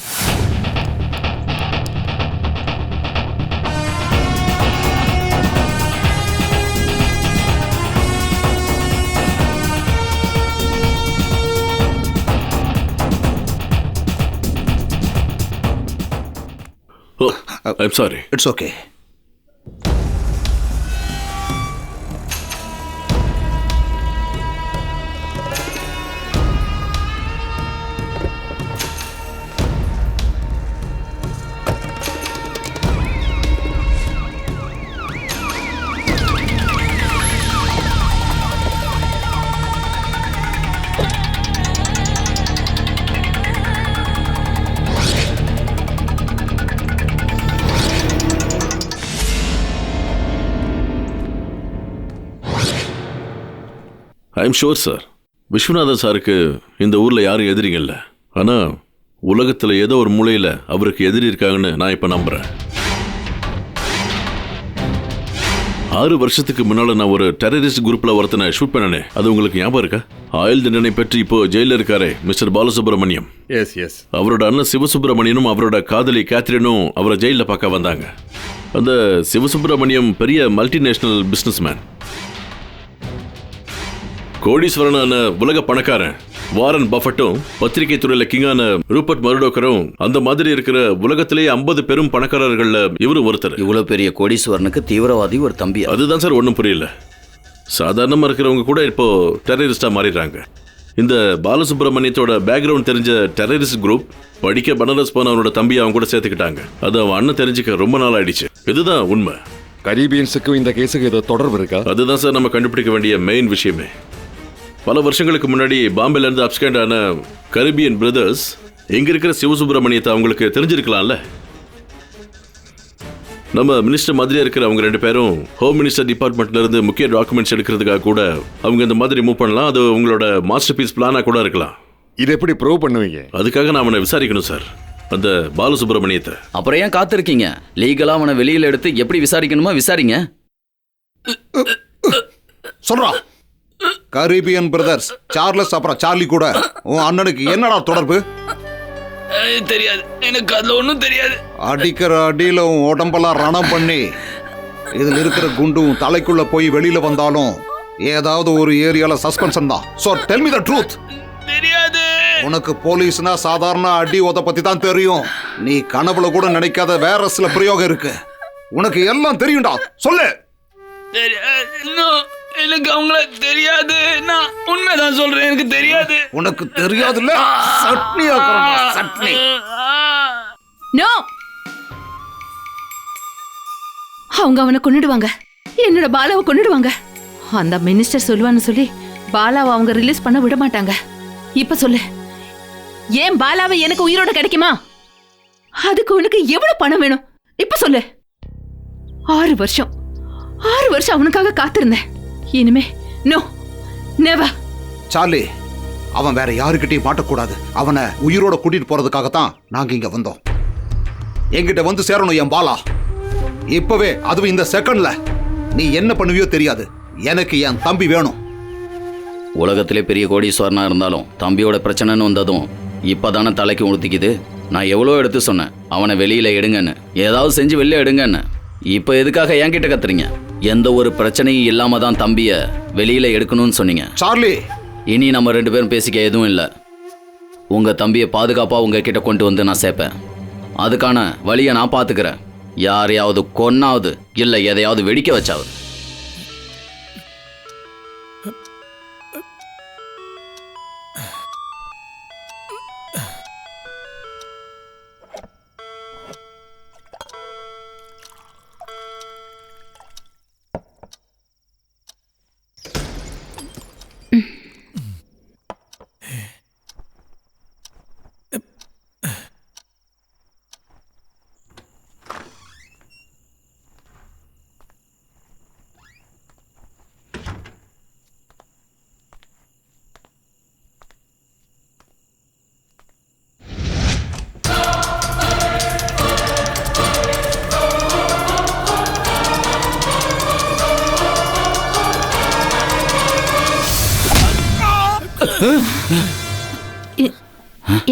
Oh, I'm sorry. It's okay. I'm sure sir, Viswanathan சாருக்கு இந்த ஊரில் யாரும் எதிரிங்க இல்லை. ஆனால் உலகத்தில் ஏதோ ஒரு மூலையில் அவருக்கு எதிரி இருக்காங்கன்னு நான் இப்போ நம்புகிறேன். 6 வருஷத்துக்கு முன்னால நான் ஒரு டெரரிஸ்ட் குரூப்ல ஒருத்தனை ஷூட் பண்ணனே, அது உங்களுக்கு ஞாபகம் இருக்கா? ஆயுள் தண்டனை பெற்று இப்போ ஜெயில இருக்காரே மிஸ்டர் பாலசுப்ரமணியம். S S. அவரோட அண்ணன் சிவசுப்ரமணியனும் அவரோட காதலி கேத்ரினும் அவரை ஜெயில பார்க்க வந்தாங்க. அந்த சிவசுப்ரமணியம் பெரிய மல்டிநேஷனல் பிசினஸ்மேன், கோடீஸ்வரனான உலக பணக்காரன். வாரன் பஃபட்டும் பத்திரிகை துறையில கிங்கான ரூபர்ட் மர்டோக்கரும் அந்த மாதிரி இருக்கிற உலகத்திலேயே 50 பெரும் பணக்காரர்கள்ல இவரும் ஒருத்தர். இவ்வளவு பெரிய கோடீஸ்வரனுக்கு தீவிரவாதி ஒரு தம்பி. அதுதான் சார் ஒன்றும் புரியல. சாதாரணமா இருக்கிறவங்க கூட இப்போ டெரரிஸ்டா மாறிடுறாங்க. இந்த பாலசுப்ரமணியத்தோட பேக்ரவுண்ட் தெரிஞ்ச டெரரிஸ்ட் குரூப் படிக்க பனாரஸ் போன அவனோட தம்பி அவங்க கூட சேர்த்துக்கிட்டாங்க. அது அவன் அண்ணன் தெரிஞ்சுக்க ரொம்ப நாள் ஆயிடுச்சு. இதுதான் உண்மை. கரீபியன்ஸுக்கும் இந்த கேஸுக்கு ஏதோ தொடர்பு இருக்கா? அதுதான் சார் நம்ம கண்டுபிடிக்க வேண்டிய மெயின் விஷயமே. பல வருஷங்களுக்கு முன்னாடி பாம்பேல இருந்து அப்ஸ்கண்ட் ஆன கரீபியன் பிரதர்ஸ் எங்க இருக்கிற சிவசுப்ரமணியத்தை அவங்களுக்கு தெரிஞ்சிருக்கலாம்ல. நம்ம மினிஸ்டர் மாதிரியே இருக்கிற அவங்க 2 பேரும் ஹோம் மினிஸ்டர் டிபார்ட்மெண்ட்ல இருந்து முக்கிய டாக்குமெண்ட்ஸ் எடுக்கிறதுக்காக கூட அவங்க இந்த மாதிரி மூவ் பண்ணலாம். அது உங்களோட மாஸ்டர் பீஸ் பிளானா கூட இருக்கலாம். இது எப்படி ப்ரூவ் பண்ணுவீங்க? அதுக்காக நான் அவனை விசாரிக்கணும் சார், அந்த பாலசுப்ரமணியத்தை. அப்புறம் ஏன் காத்திருக்கீங்க? லீகலா அவனை வெளியில எடுத்து எப்படி விசாரிக்கணுமோ விசாரிங்க. சொல்றா, கரீபியன் பிரதர்ஸ் சார்லஸ் அப்புறம் சார்லி கூட உன் அண்ணனுக்கு என்னடா தொடர்பு? தெரியாது, எனக்கு அதுல ஒன்றும் தெரியாது. அடிக்கிற அடியில உன் உடம்பெல்லாம் ரணம் பண்ணி இதுல இருக்கிற குண்டும் தலைக்குள்ள போய் வெளியில வந்தாலும் ஏதாவது ஒரு ஏரியால சஸ்பென்ஷன் தான். So tell me the truth. தெரியாது. உனக்கு போலீஸ்னா சாதாரண அடி உத பத்தி தான் தெரியும். நீ கனவுல கூட நினைக்காத வேற சில பிரயோகம் இருக்கு. உனக்கு எல்லாம் தெரியும்டா, சொல்லு. எனக்கு அவங்கள தெரியாது. நான் உண்மைதான் சொல்றேன், எனக்கு தெரியாது. உனக்கு தெரியாதுல்ல? சட்னி ஆக்குறேன்டா, சட்னி. நோ, அவங்க அவனை கொன்னுடுவாங்க. என்னோட பாலாவை கொன்னுடுவாங்க. அந்த மினிஸ்டர் சொல்லுவான்னு சொல்லி பாலாவை அவங்க ரிலீஸ் பண்ண விட மாட்டாங்க. இப்ப சொல்லு, ஏன் பாலாவை எனக்கு உயிரோட கிடைக்குமா? அதுக்கு உனக்கு எவ்வளவு பணம் வேணும்? இப்ப சொல்லு. 6 வருஷம் அவனுக்காக காத்திருந்தேன். இனிமே நோ, நெவர். சார்லி, அவன் வேற யாருக்கிட்டையும் மாட்டக்கூடாது. அவனை உயிரோட கூட்டிட்டு போறதுக்காகத்தான் நாங்க இங்க வந்தோம். என்கிட்ட வந்து சேரணும் என் பாலா இப்பவே, அதுவும் இந்த செகண்ட்ல. நீ என்ன பண்ணுவியோ தெரியாது, எனக்கு என் தம்பி வேணும். உலகத்திலே பெரிய கோடீஸ்வரனா இருந்தாலும் தம்பியோட பிரச்சனைன்னு வந்ததும் இப்பதானே தலைக்கு உடுத்திக்குது. நான் எவ்வளோ எடுத்து சொன்னேன் அவனை வெளியில எடுங்கன்னு, ஏதாவது செஞ்சு வெளில எடுங்கன்னு. இப்போ எதுக்காக என்கிட்ட கத்துறீங்க? எந்த ஒரு பிரச்சனையும் இல்லாம தான் தம்பிய வெளியில எடுக்கணும்னு சொன்னீங்க. சார்லி, இனி நம்ம 2 பேரும் பேசிக்க எதுவும் இல்லை. உங்க தம்பியை பாதுகாப்பா உங்ககிட்ட கொண்டு வந்து நான் சேர்ப்பேன். அதுக்கான வழியை நான் பார்த்துக்கிறேன். யாரையாவது கொன்னாவது இல்லை எதையாவது வெடிக்க வச்சாவது.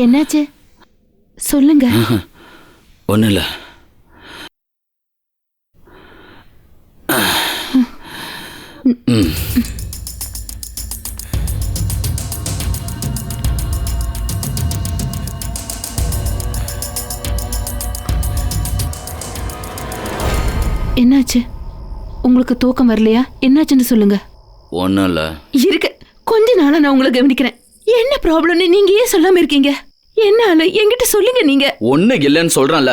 என்னாச்சு சொல்லுங்க. ஒன்றும் இல்லை. என்னாச்சு? உங்களுக்கு தூக்கம் வரலையா? என்னாச்சுன்னு சொல்லுங்க. ஒன்றும் இல்லை. இருக்கு, கொஞ்ச நாளா நான் உங்களை கவனிக்கிறேன். என்ன ப்ராப்ளம்னு நீங்க ஏன் சொல்லாம இருக்கீங்க? என்ன என்கிட்ட சொல்லுங்க. நீங்க ஒண்ணு இல்லைன்னு சொல்றேன்ல.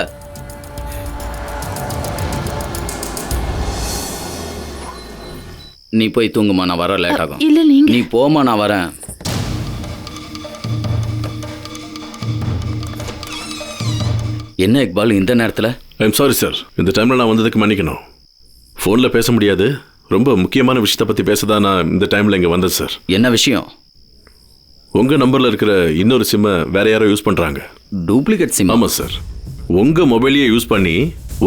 நீ போய் தூங்குமா, நான் வர லேட் ஆகும். இல்ல நீங்க நீ போமா, நான் வரேன். என்ன இக்பால் இந்த நேரத்தில்? ஐம் சாரி சார், இந்த டைமில் நான் வந்ததுக்கு மன்னிக்கணும். ஃபோனில் பேச முடியாது, ரொம்ப முக்கியமான விஷயத்தை பற்றி பேச தான் நான் இந்த டைமில் இங்கே வந்தேன் சார். என்ன விஷயம்? உங்கள் நம்பரில் இருக்கிற இன்னொரு சிம்மை வேற யாரோ யூஸ் பண்ணுறாங்க. Duplicate sim? ஆமாம் சார், உங்கள் மொபைலையே யூஸ் பண்ணி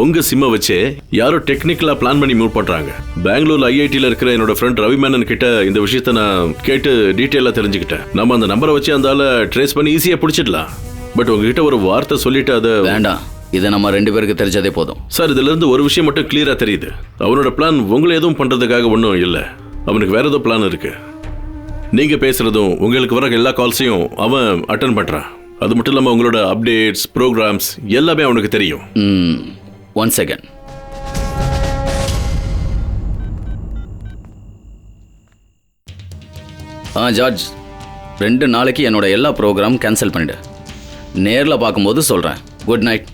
உங்க சிம்மை வச்சே யாரோ டெக்னிக்கலா பிளான் பண்ணி மூவ் பண்றாங்க. பெங்களூர்ல ஐஐடில இருக்கிற என்னோட ஃப்ரெண்ட் ரவிமேனன் கிட்ட இந்த விஷயத்த நான் கேட்டு டீட்டெயிலா தெரிஞ்சுக்கிட்டேன். நம்ம அந்த நம்பரை வச்சு அந்த ஆளை ட்ரேஸ் பண்ணி ஈஸியா பிடிச்சிடலாம். பட் உங்ககிட்ட ஒரு வார்த்தை சொல்லிட்டு அதை வேண்டாம், இதை நம்ம 2 பேருக்கு தெரிஞ்சதே போதும். சார், இதுல இருந்து ஒரு விஷயம் மட்டும் கிளியரா தெரியுது. அவனோட பிளான் உங்களை எதுவும் பண்றதுக்காக ஒன்றும் இல்லை. அவனுக்கு வேற ஏதோ பிளான் இருக்கு. நீங்க பேசுறதும் உங்களுக்கு வர எல்லா கால்ஸையும் அவன் அட்டன் பண்றான். அது மட்டும் இல்லாம உங்களோட அப்டேட்ஸ், ப்ரோக்ராம்ஸ் எல்லாமே அவனுக்கு தெரியும். 1 செகண்ட். ஜார்ஜ், 2 நாளைக்கு என்னோட எல்லா ப்ரோக்ராம் கேன்சல் பண்ணிடு. நேரில் பார்க்கும்போது சொல்கிறேன். Good night.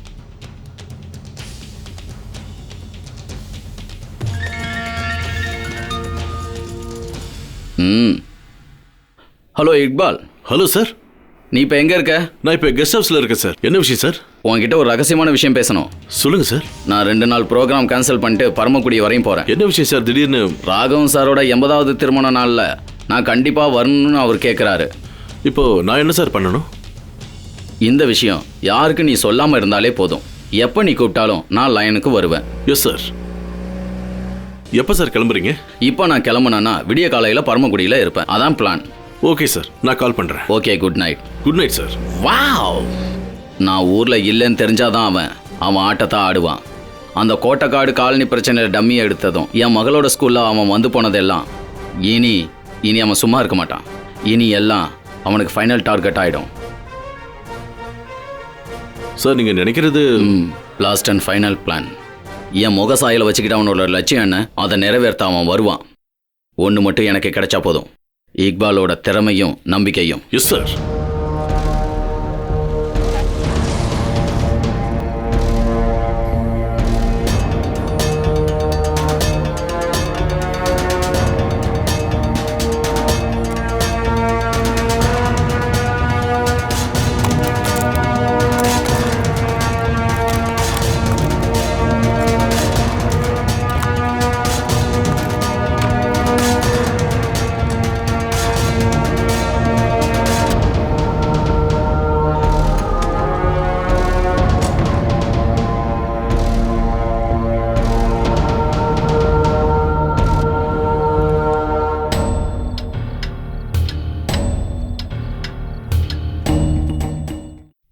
Hello Iqbal. Hello sir. நீ இப்போ எங்கே இருக்க? நான் இப்போ கெஸ்ட் ஹவுஸில் இருக்கேன் சார். என்ன விஷயம் சார்? உன்கிட்ட ஒரு ரகசியமான விஷயம் பேசணும். சொல்லுங்க சார். நான் 2 நாள் ப்ரோக்ராம் கேன்சல் பண்ணிட்டு பரமக்குடி வரையும் போகிறேன். என்ன விஷயம் சார் திடீர்னு? ராகவன் சாரோட 80வது திருமண நாளில் நான் கண்டிப்பாக வரணும்னு அவர் கேட்குறாரு. இப்போ நான் என்ன சார் பண்ணணும்? இந்த விஷயம் யாருக்கு நீ சொல்லாமல் இருந்தாலே போதும். எப்போ நீ கூப்பிட்டாலும் நான் லைனுக்கு வருவேன். Yes sir. எப்போ சார் கிளம்புறீங்க? இப்போ நான் கிளம்புனேன்னா விடிய காலையில் பரமக்குடியில் இருப்பேன். அதான் பிளான். ஓகே சார், நான் கால் பண்ணுறேன். Okay, good night. Good night sir. Wow, நான் ஊரில் இல்லைன்னு தெரிஞ்சாதான் அவன் ஆட்டத்தை ஆடுவான். அந்த கோட்டைக்காடு காலனி பிரச்சனையில் டம்மி எடுத்ததும் என் மகளோட ஸ்கூலில் அவன் வந்து போனதெல்லாம் இனி அவன் சும்மா இருக்க மாட்டான். இனி எல்லாம் அவனுக்கு ஃபைனல் டார்கெட் ஆகிடும். சார், நீங்கள் நினைக்கிறது லாஸ்ட் அண்ட் ஃபைனல் பிளான். என் முகசாயில வச்சுக்கிட்டு அவனோட லட்சியம் என்ன, அதை நிறைவேற்ற அவன் வருவான். ஒன்று மட்டும் எனக்கு கிடைச்சா போதும், இக்பாலோட திறமையும் நம்பிக்கையும். Yes sir.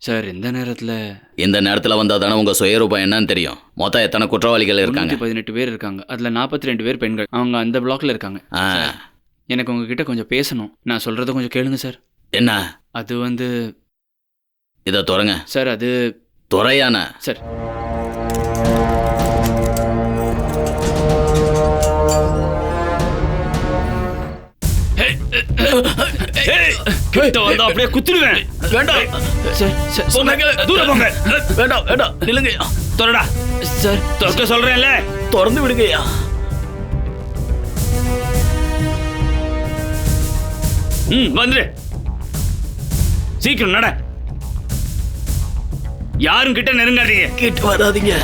சார், இந்த நேரத்தில் வந்தால் தானே உங்கள் சுயரூபம் என்னன்னு தெரியும். மொத்தம் எத்தனை குற்றவாளிகள் இருக்காங்க? 18 பேர் இருக்காங்க. அதில் 42 பேர் பெண்கள். அவங்க அந்த பிளாக்ல இருக்காங்க. எனக்கு உங்ககிட்ட கொஞ்சம் பேசணும். நான் சொல்கிறத கொஞ்சம் கேளுங்க சார். என்ன? அது இதை துறங்க சார். அது துறையான சார். அப்படியே குத்திடுவேன். வேண்டாம் சார், தூரம் போங்க. வேண்டாம் நில்லுங்க. தொடடா சார், தொக்க சொல்றேன்ல, திறந்து விடுங்கய்யா. வந்துரு, சீக்கிரம் நட. யாரும் கிட்ட நெருங்காதீங்க. கிட்ட வராதீங்க.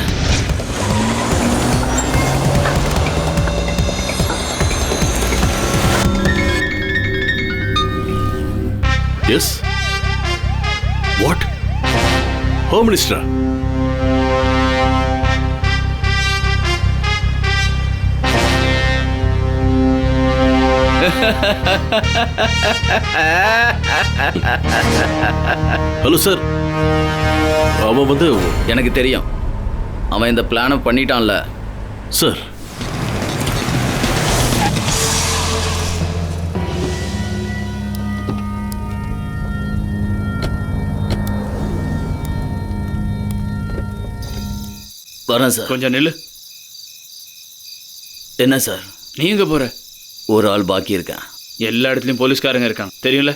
எஸ். வாட்? ஹோம் மினிஸ்டரா? Hello sir. அவன் எனக்கு தெரியும். அவன் இந்த பிளானை பண்ணிட்டான்ல சார். வரேன் சார். கொஞ்சம் நில்லு. என்ன சார்? நீங்க போற? ஒரு ஆள் பாக்கி இருக்கான். எல்லா இடத்துலயும் போலீஸ்காரங்க இருக்காங்க, தெரியும்ல.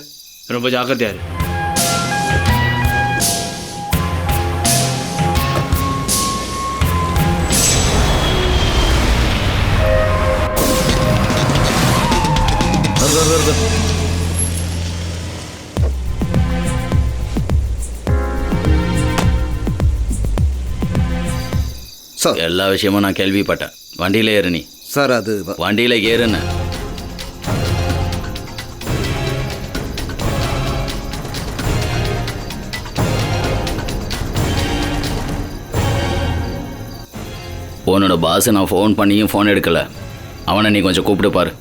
ரொம்ப ஜாக்கிரதையா இரு. சார், எல்லா விஷயமும் நான் கேள்விப்பட்டேன். வண்டியில ஏறு. நீ சார், அது வண்டியில ஏறுன்னு. உன்னோட பாஸ் நான் ஃபோன் பண்ணியும் ஃபோன் எடுக்கல. அவனை நீ கொஞ்சம் கூப்பிட்டு பாரு.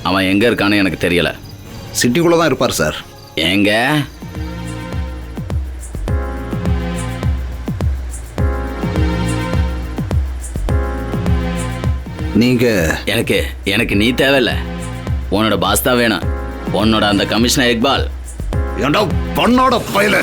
அவன் எங்கே இருக்கான்னு எனக்கு தெரியல. சிட்டிக்குள்ளே தான் இருப்பார் சார். எங்க? நீங்கள் எனக்கு நீ தேவையில்ல. உன்னோட பாஸ் தான் வேணும். உன்னோட அந்த கமிஷனர் இக்பால். ஏண்டா பொண்ணோட பையல.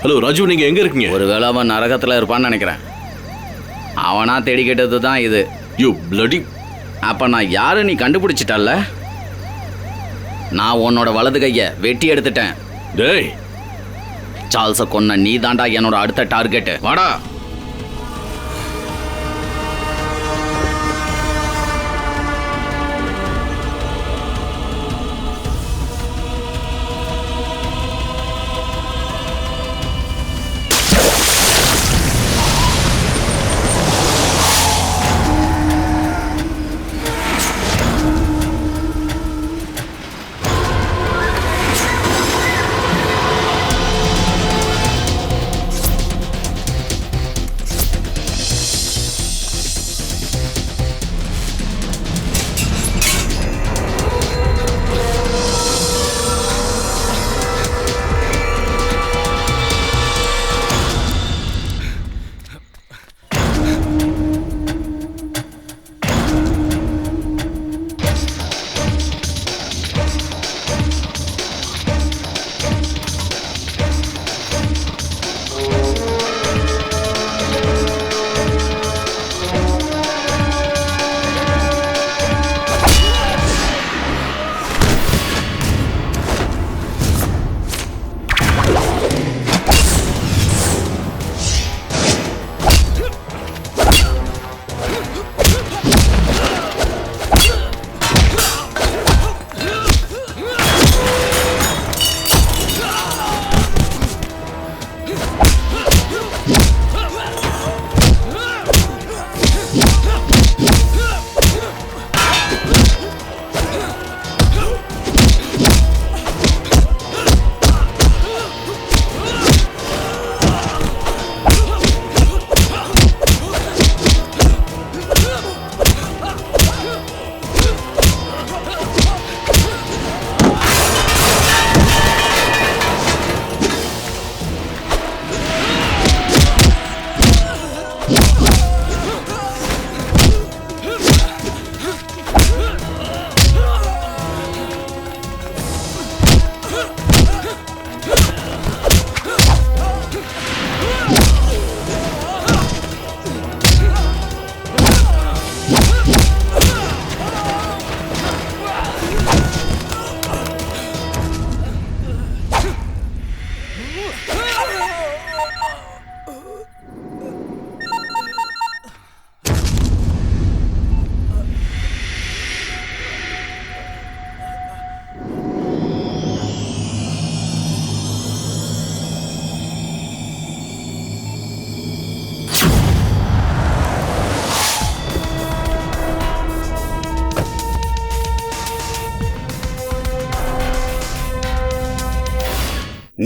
ஹலோ ராஜு, நீங்க எங்க இருக்கீங்க? ஒருவேளை அவன் நரகத்தில் இருப்பான்னு நினைக்கிறேன். அவனா தேடிக்கிட்டது தான் இது. You bloody. அப்ப நான் யாரு நீ கண்டுபிடிச்சிட்டல்ல? நான் உன்னோட வலது கைய வெட்டி எடுத்துட்டேன். டேய், சார்ல்ஸை கொன்ன நீ தாண்டா என்னோட அடுத்த டார்கெட். வாடா.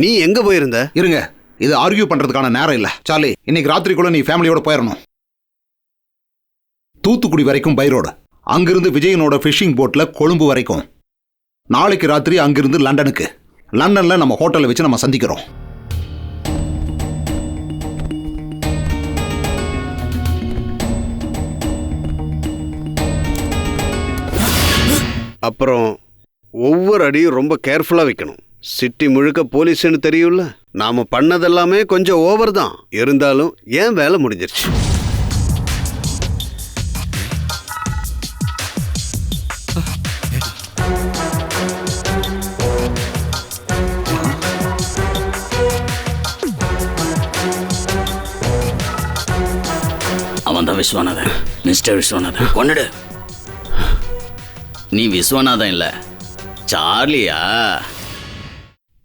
நீ எங்க போயிருந்த? இருங்க, இது ஆர்கியூ பண்றதுக்கான நேரம் இல்ல. சார்லி, இன்னைக்கு ராத்திரிக்குள்ள நீ ஃபேமிலியோட போயிடணும். தூத்துக்குடி வரைக்கும் பை ரோடு, அங்கிருந்து விஜயனோட ஃபிஷிங் போட்ல கொழும்பு வரைக்கும். நாளைக்கு ராத்திரி அங்கிருந்து லண்டனுக்கு. லண்டன்ல நம்ம ஹோட்டல்ல வச்சு நம்ம சந்திக்கிறோம். அப்புறம் ஒவ்வொரு அடியும் ரொம்ப கேர்ஃபுல்லா வைக்கணும். சிட்டி முழுக்க போலீஸ்னு தெரியும்ல. நாம பண்ணதெல்லாமே கொஞ்சம் ஓவர் தான், இருந்தாலும் ஏன் வேலை முடிஞ்சிருச்சு. அவன் தான் விஸ்வநாதன், மிஸ்டர் விஸ்வநாதன். கொன்னுடு. நீ விஸ்வநாதன் இல்ல, சார்லியா?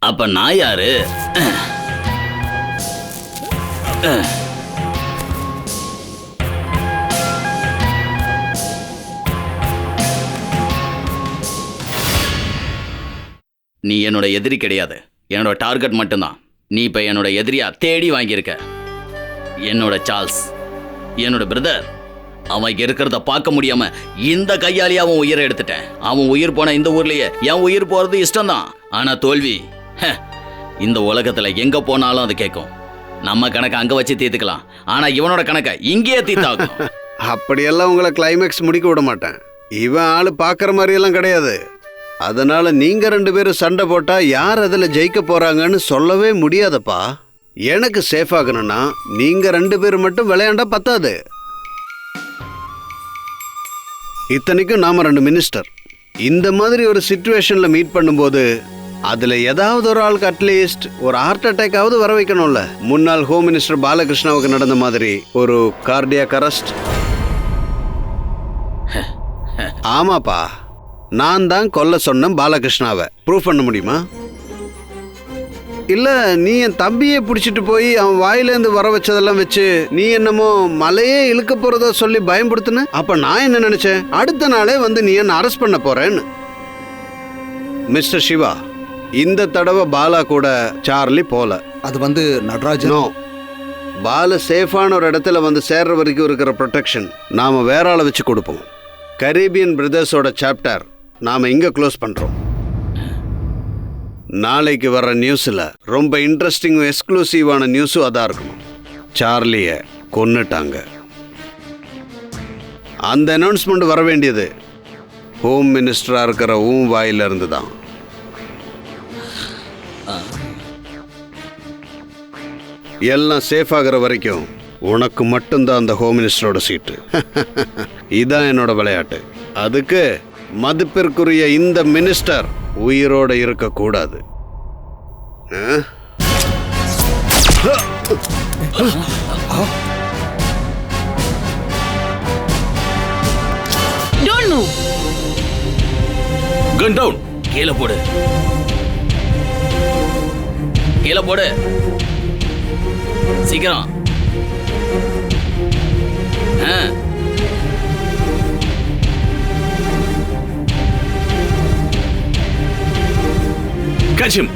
அப்ப நான் யாரு? நீ என்னோட எதிரி கிடையாது, என்னோட டார்கெட் மட்டும்தான். நீ இப்ப என்னோட எதிரியா தேடி வாங்கியிருக்க. என்னோட சார்ல்ஸ், என்னோட பிரதர். அவன் இருக்கிறத பார்க்க முடியாம இந்த கையாலேயே அவன் உயிரை எடுத்துட்டேன். அவன் உயிர் போன இந்த ஊர்லயே என் உயிர் போறது இஷ்டம்தான். ஆனா தோல்வி இந்த உலகத்துல எங்க போனாலும் அது கேட்கும். நம்ம கணக்கை அங்க வச்சு தீர்த்துக்கலாம், ஆனா இவனோட கணக்கை இங்கேயே தீர்த்தாகும். அப்படியெல்லாம் உங்களை கிளைமேக்ஸ் முடிக்க விட மாட்டேன். இவன் ஆளு பாக்குற மாதிரி எல்லாம் கிடையாது. அதனால நீங்க 2 பேரும் சண்டை போட்டா யார் அதுல ஜெயிக்க போறாங்கன்னு சொல்லவே முடியாதப்பா. எனக்கு சேஃப் ஆகணும்னா நீங்க 2 பேரும் மட்டும் விளையாண்டா பத்தாது. இத்தனைக்கும் நாம 2 மினிஸ்டர். இந்த மாதிரி ஒரு சிச்சுவேஷன்ல மீட் பண்ணும்போது அதுல ஏதாவது ஒரு ஆளுக்கு அட்லீஸ்ட் ஒரு ஹார்ட் அட்டாக் ஆவது வர வைக்கணும்ல. முன்னாள் ஹோம் மினிஸ்டர் பாலகிருஷ்ணாவுக்கு நடந்த மாதிரி ஒரு கார்டியாக் அரெஸ்ட். ஆமாப்பா, நான் தான் கொல்ல சொன்னேன் பாலகிருஷ்ணாவை. ப்ரூவ் பண்ண முடியுமா? இல்ல நீ என் தம்பியை பிடிச்சிட்டு போய் அவன் வாயிலேருந்து வர வச்சதெல்லாம் வச்சு நீ என்னமோ மலையே இழுக்க போறதோ சொல்லி பயன்படுத்தின. அப்ப நான் என்ன நினைச்சேன், அடுத்த நாளே வந்து நீ என்ன அரெஸ்ட் பண்ண போறேன்னு. மிஸ்டர் சிவா, இந்த தடவை பாலா கூட சார்லி போல. அது வந்து நடராஜன். பாலா சேஃபான ஒரு இடத்துல வந்து சேர்ற வரைக்கும் இருக்கிற ப்ரொடெக்ஷன் நாம வேற ஆளை வச்சு கொடுப்போம். கரீபியன் பிரதர்ஸோட சாப்டர் நாம இங்க க்ளோஸ் பண்றோம். நாளைக்கு வர்ற நியூஸில் ரொம்ப இன்ட்ரெஸ்டிங் எக்ஸ்க்ளூசிவான நியூஸும் அதான் இருக்கணும். சார்லியை கொன்னுட்டாங்க. அந்த அனௌன்ஸ்மெண்ட் வர வேண்டியது ஹோம் மினிஸ்டராக இருக்கிற வாயிலிருந்து தான். எல்லாம் சேஃப் ஆகிற வரைக்கும் உனக்கு மட்டும்தான் அந்த ஹோம் மினிஸ்டரோட சீட்டு. இதான் என்னோட விளையாட்டு. அதுக்கு மதிப்பிற்குரிய இந்த மினிஸ்டர் உயிரோட இருக்கக்கூடாது. Don't move. Gun down. கீழே போடு, கீழே போடு, சீக்கிரம். Catch him!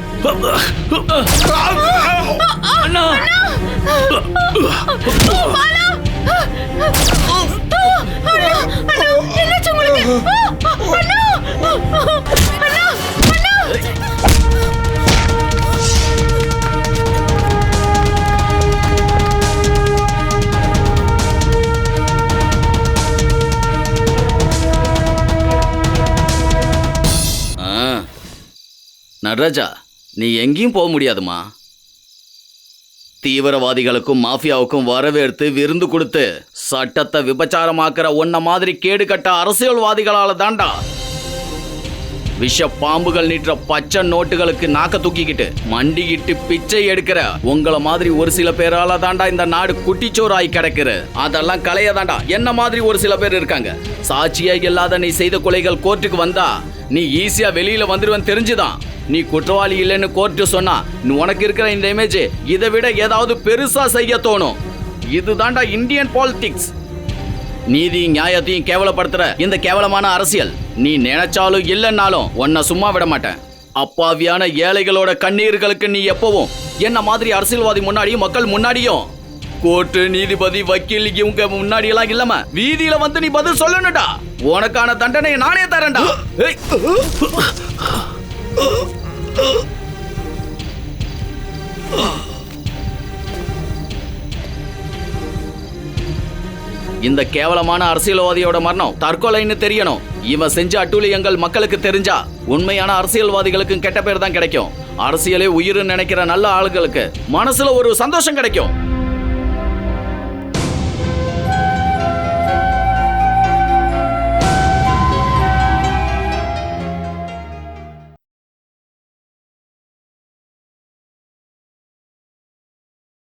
அண்ணா! நடராஜா, நீ எங்கேயும் போக முடியாதுமா. தீவிரவாதிகளுக்கும் மாஃபியாவுக்கும் வரவேற்று விருந்து கொடுத்து சட்டத்தை விபச்சாரமாக்குற உன்ன மாதிரி கேடுகட்ட அரசியல்வாதிகளால தாண்டா விஷ பாம்புகள் நீட்டுற பச்சை நோட்டுகளுக்கு நாக்க தூக்கிக்கிட்டு மண்டிக்கிட்டு பிச்சை எடுக்கிற உங்களை மாதிரி ஒரு சில பேரால தாண்டா இந்த நாடு குட்டிச்சோராய் கிடக்குற. அதெல்லாம் கலைய தாண்டா என்ன மாதிரி ஒரு சில பேர் இருக்காங்க. சாட்சியே இல்லாத நீ செய்த கொலைகள் கோர்ட்டுக்கு வந்தா நீ ஈஸியா வெளியில வந்துருவன் தெரிஞ்சுதான் நீ குற்றவாளி இல்லைன்னு கோர்ட்டு சொன்னா உனக்கு இருக்கிற இந்த இமேஜ் இதை விட ஏதாவது பெருசா செய்ய தோணும். இதுதான்டா இந்தியன் பாலிடிக்ஸ். நீதியும் நியாயத்தையும் கேவலப்படுத்துற இந்த கேவலமான அரசியல் நீ நினைச்சாலும் இல்லைன்னாலும் உன்னை சும்மா விட மாட்டேன். அப்பாவியான ஏழைகளோட கண்ணீர்களுக்கு நீ எப்பவும் என்ன மாதிரி அரசியல்வாதி முன்னாடியும் மக்கள் முன்னாடியும் கோர்ட்டு நீதிபதி வக்கீல் இவங்க முன்னாடி எல்லாம் இல்லாம வீதியில வந்து நீ பதில் சொல்லணும்டா. உனக்கான தண்டனை நானே தரேன்டா. ஏய். இந்த கேவலமான அரசியல்வாதியோட மரணம் தற்கொலைன்னு தெரியணும். இவன் செஞ்ச அட்டூழியங்கள் மக்களுக்கு தெரிஞ்சா உண்மையான அரசியல்வாதிகளுக்கும் கெட்ட பேர் தான் கிடைக்கும். அரசியலே உயிர் நினைக்கிற நல்ல ஆளுகளுக்கு மனசுல ஒரு சந்தோஷம் கிடைக்கும்.